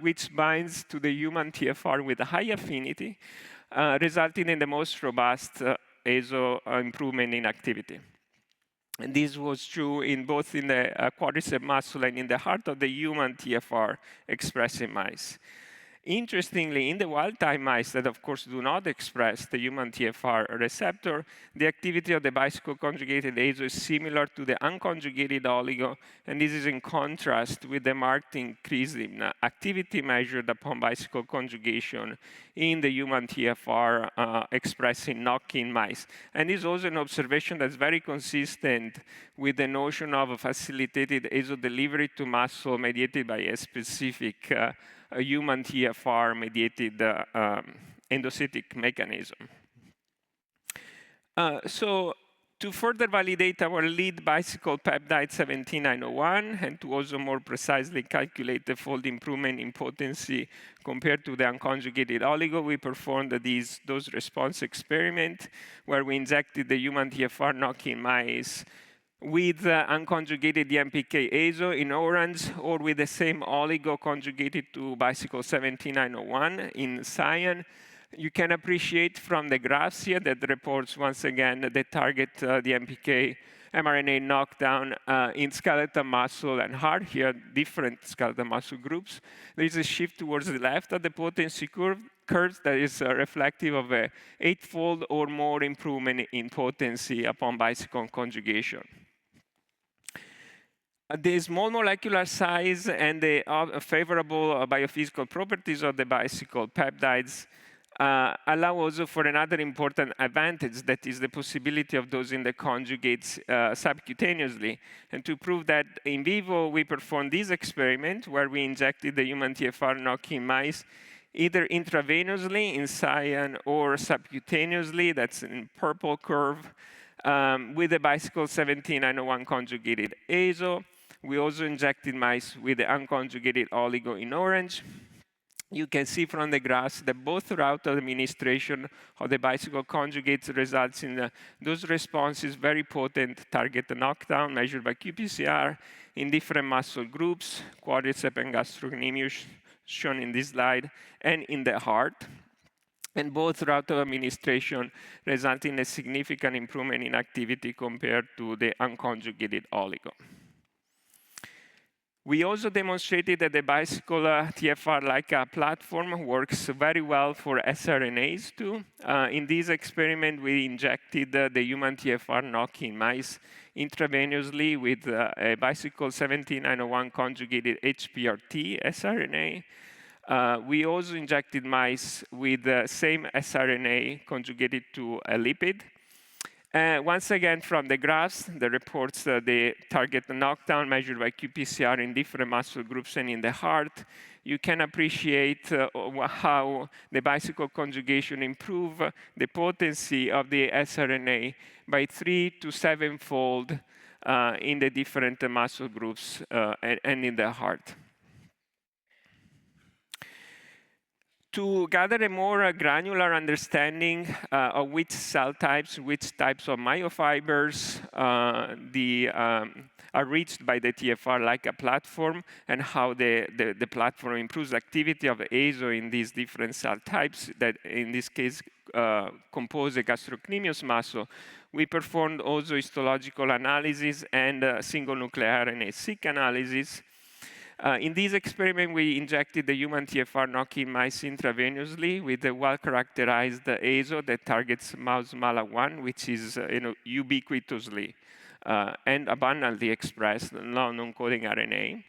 which binds to the human TFR with a high affinity, resulting in the most robust azo improvement in activity. And this was true in both in the quadriceps muscle and in the heart of the human TFR expressing mice. Interestingly, in the wild-type mice that, of course, do not express the human TFR receptor, the activity of the Bicycle conjugated azo is similar to the unconjugated oligo, and this is in contrast with the marked increase in activity measured upon Bicycle conjugation in the human TFR expressing knock-in mice. And this is also an observation that's very consistent with the notion of a facilitated azo delivery to muscle mediated by a specific a human TFR-mediated endocytic mechanism. So to further validate our lead Bicycle peptide 17901 and to also more precisely calculate the fold improvement in potency compared to the unconjugated oligo, we performed this dose-response experiment where we injected the human TFR knock-in mice with unconjugated DMPK azo in orange or with the same oligo conjugated to Bicycle 17901 in cyan. You can appreciate from the graphs here that reports once again the target DMPK mRNA knockdown in skeletal muscle and heart, here different skeletal muscle groups. There is a shift towards the left of the potency curve that is reflective of a 8-fold or more improvement in potency upon Bicycle conjugation. The small molecular size and the favorable biophysical properties of the bicycle peptides allow also for another important advantage, that is the possibility of dosing the conjugates subcutaneously. And to prove that in vivo, we performed this experiment where we injected the human TFR knock-in mice either intravenously in cyan or subcutaneously, that's in purple curve, with the bicycle 17901 conjugated azo. We also injected mice with the unconjugated oligo in orange. You can see from the graphs that both route of administration of the bicycle conjugates results in those responses, very potent target knockdown measured by qPCR in different muscle groups, quadriceps and gastrocnemius, shown in this slide, and in the heart. And both route of administration result in a significant improvement in activity compared to the unconjugated oligo. We also demonstrated that the bicycle TFR-like platform works very well for sRNAs too. In this experiment, we injected the human TFR knock-in mice intravenously with a bicycle 17901 conjugated HPRT sRNA. We also injected mice with the same sRNA conjugated to a lipid. Once again, from the graphs, the reports the target knockdown measured by qPCR in different muscle groups and in the heart, you can appreciate how the bicycle conjugation improve the potency of the sRNA by 3 to 7-fold in the different muscle groups and in the heart. To gather a more granular understanding of which cell types, which types of myofibers are reached by the TFR-like platform, and how the platform improves activity of azo in these different cell types that, in this case, compose a gastrocnemius muscle, we performed also histological analysis and single nuclear RNA-seq analysis. In this experiment, we injected the human TFR knock-in mice intravenously with a well-characterized azo that targets mouse MALA1, which is ubiquitously and abundantly expressed non-coding RNA.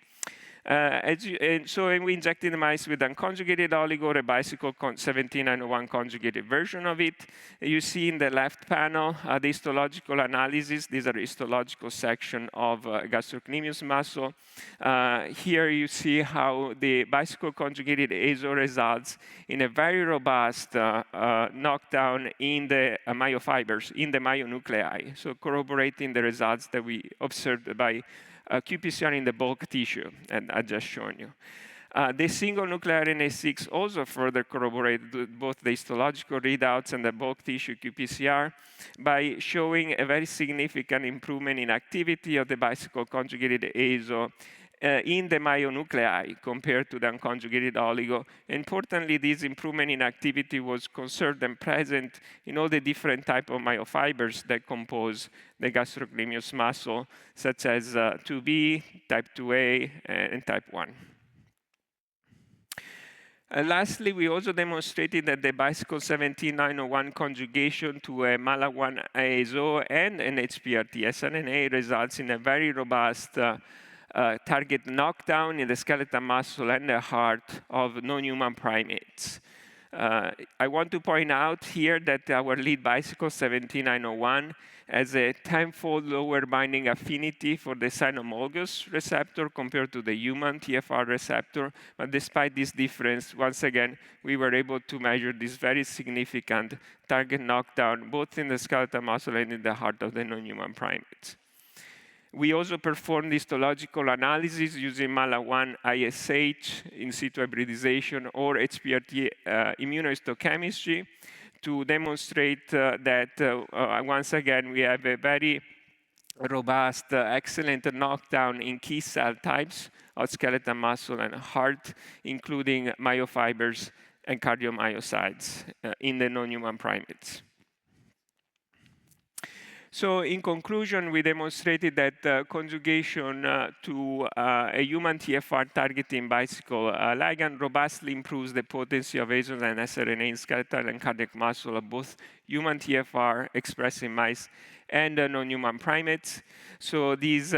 So we injected the mice with unconjugated oligo, or a bicycle 17901 conjugated version of it. You see in the left panel the histological analysis. These are histological section of gastrocnemius muscle. Here you see how the bicycle conjugated azo results in a very robust knockdown in the myofibers, in the myonuclei, so corroborating the results that we observed by qPCR in the bulk tissue, and I just shown you. The single nuclear RNA-seq also further corroborated both the histological readouts and the bulk tissue qPCR by showing a very significant improvement in activity of the bicycle conjugated azo in the myonuclei compared to the unconjugated oligo. Importantly, this improvement in activity was conserved and present in all the different types of myofibers that compose the gastrocnemius muscle, such as 2B, type 2A, and type 1. Lastly, we also demonstrated that the bicycle 17901 conjugation to a MALA1 azo and an HPRT sRNA results in a very robust target knockdown in the skeletal muscle and the heart of non-human primates. I want to point out here that our lead bicycle 17901 has a 10-fold lower binding affinity for the cynomolgus receptor compared to the human TFR receptor. But despite this difference, once again, we were able to measure this very significant target knockdown both in the skeletal muscle and in the heart of the non-human primates. We also performed histological analysis using MALA1 ISH, in situ hybridization, or HPRT immunohistochemistry to demonstrate that, once again, we have a very robust, excellent knockdown in key cell types of skeletal muscle and heart, including myofibers and cardiomyocytes in the non-human primates. So in conclusion, we demonstrated that conjugation to a human TFR targeting bicycle ligand robustly improves the potency of azole and sRNA in skeletal and cardiac muscle of both human TFR expressed in mice and non-human primates. So this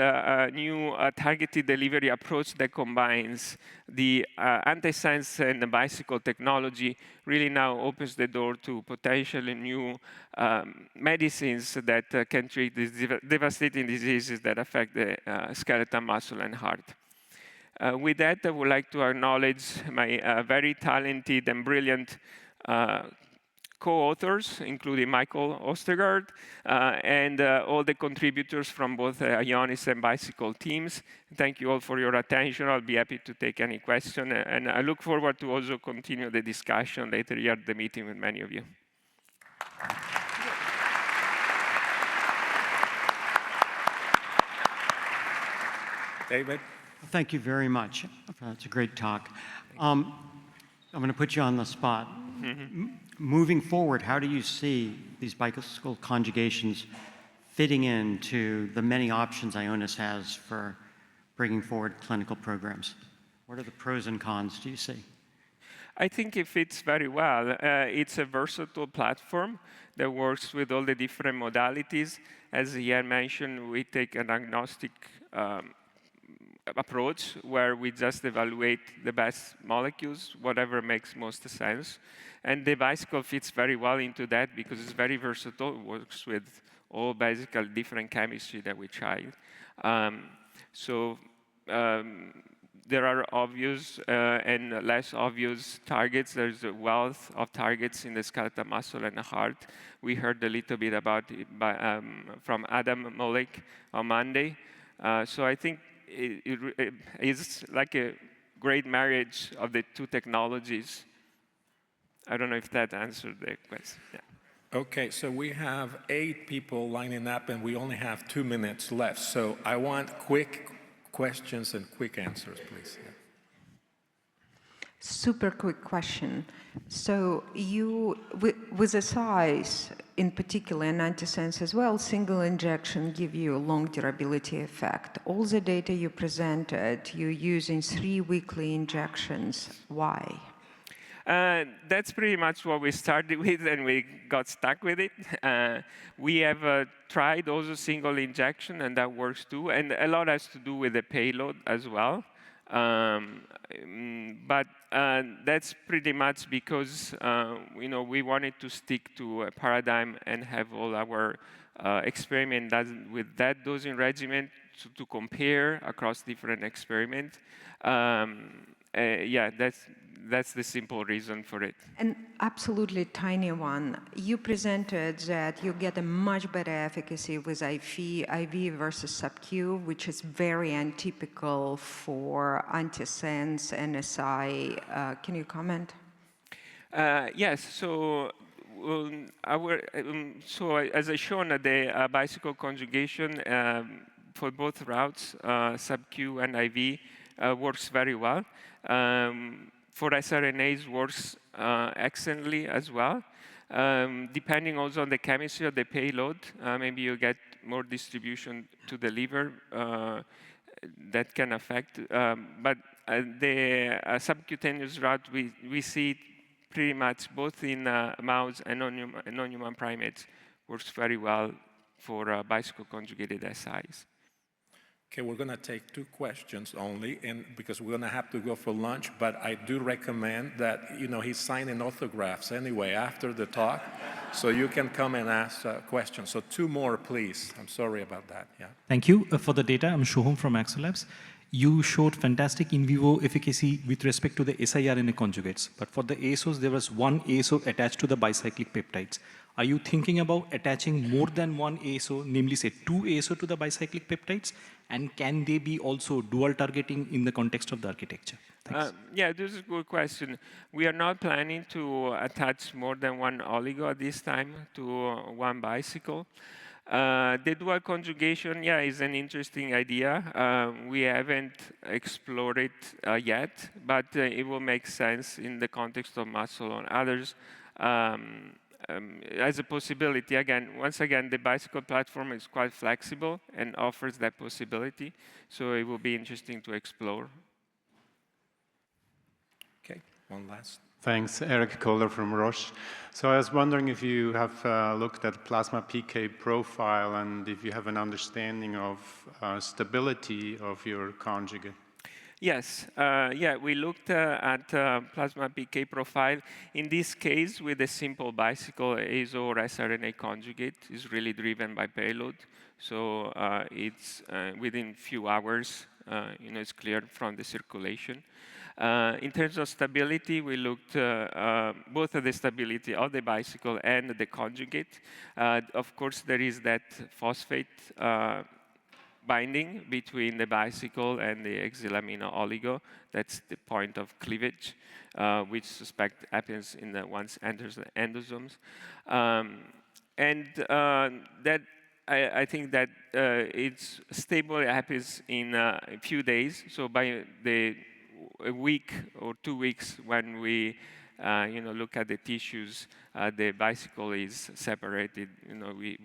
new targeted delivery approach that combines the antisense and the bicycle technology really now opens the door to potentially new medicines that can treat these devastating diseases that affect the skeletal muscle and heart. With that, I would like to acknowledge my very talented and brilliant co-authors, including Michael Ostergaard, and all the contributors from both Ionis and Bicycle teams. Thank you all for your attention. I'll be happy to take any question, and I look forward to also continue the discussion later here at the meeting with many of you. David? Thank you very much. That's a great talk. I'm going to put you on the spot. Moving forward, how do you see these bicycle conjugations fitting into the many options Ionis has for bringing forward clinical programs? What are the pros and cons, do you see? I think it fits very well. It's a versatile platform that works with all the different modalities. As Ian mentioned, we take an agnostic approach where we just evaluate the best molecules, whatever makes most sense. And the bicycle fits very well into that because it's very versatile. It works with all basically different chemistry that we tried. There are obvious and less obvious targets. There's a wealth of targets in the skeletal muscle and the heart. We heard a little bit about it from Adam Molek on Monday. So I think it is like a great marriage of the two technologies. I don't know if that answered the question. Yeah. Okay, so we have 8 people lining up and we only have 2 minutes left. So I want quick questions and quick answers, please. Yeah. Super quick question. So you, with the size in particular and antisense as well, single injection give you a long durability effect. All the data you presented, you're using 3 weekly injections. Why? That's pretty much what we started with, and we got stuck with it. We have tried also single injection, and that works too. And a lot has to do with the payload as well. But that's pretty much because we wanted to stick to a paradigm and have all our experiment done with that dosing regimen to compare across different experiments. Yeah, that's the simple reason for it. An absolutely tiny one. You presented that you get a much better efficacy with IV versus sub-Q, which is very untypical for antisense NSI. Can you comment? Yes. So as I shown, the bicycle conjugation for both routes, sub-Q and IV, works very well. For siRNAs works excellently as well. Depending also on the chemistry of the payload, maybe you get more distribution to the liver that can affect. But the subcutaneous route, we see it pretty much both in mouse and non-human primates works very well for bicycle conjugated SIs. Okay, we're going to take 2 questions only, and because we're going to have to go for lunch, but I do recommend that, he's signing autographs anyway after the talk, so you can come and ask questions. So 2 more, please. I'm sorry about that. Yeah. Thank you for the data. I'm Shoham from Axolabs. You showed fantastic in vivo efficacy with respect to the siRNA conjugates, but for the ASOs, there was one ASO attached to the bicyclic peptides. Are you thinking about attaching more than one ASO, namely say 2 ASO to the bicyclic peptides? And can they be also dual targeting in the context of the architecture? Yeah, this is a good question. We are not planning to attach more than one oligo at this time to one bicycle. The dual conjugation, yeah, is an interesting idea. We haven't explored it yet, but it will make sense in the context of muscle on others. As a possibility, once again, the bicycle platform is quite flexible and offers that possibility, so it will be interesting to explore. Okay, one last. Thanks, Eric Kohler from Roche. So I was wondering if you have looked at plasma PK profile and if you have an understanding of stability of your conjugate. Yes, yeah, we looked at plasma PK profile. In this case, with a simple bicycle ASO or siRNA conjugate, is really driven by payload. So it's within few hours, it's cleared from the circulation. In terms of stability, we looked both at the stability of the bicycle and the conjugate. Of course, there is that phosphate binding between the bicycle and the xylamino oligo. That's the point of cleavage, which suspect happens once enters the endosomes. That I think that it's stable. It happens in a few days. So by a week or 2 weeks, when we look at the tissues, the bicycle is separated.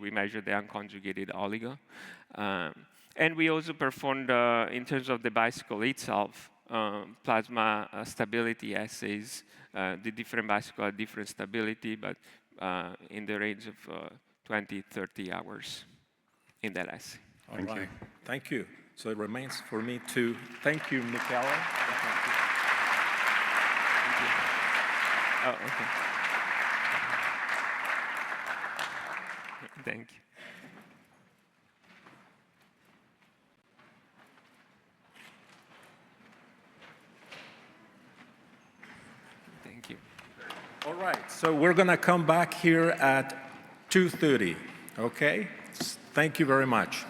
We measure the unconjugated oligo. And we also performed, in terms of the bicycle itself, plasma stability assays. The different bicycles have different stability, but in the range of 20, 30 hours in that assay. All right. Thank you. So it remains for me to thank you, Michele. Thank you. Oh, okay. Thank you. Thank you. All right, so we're going to come back here at 2:30, okay? Thank you very much.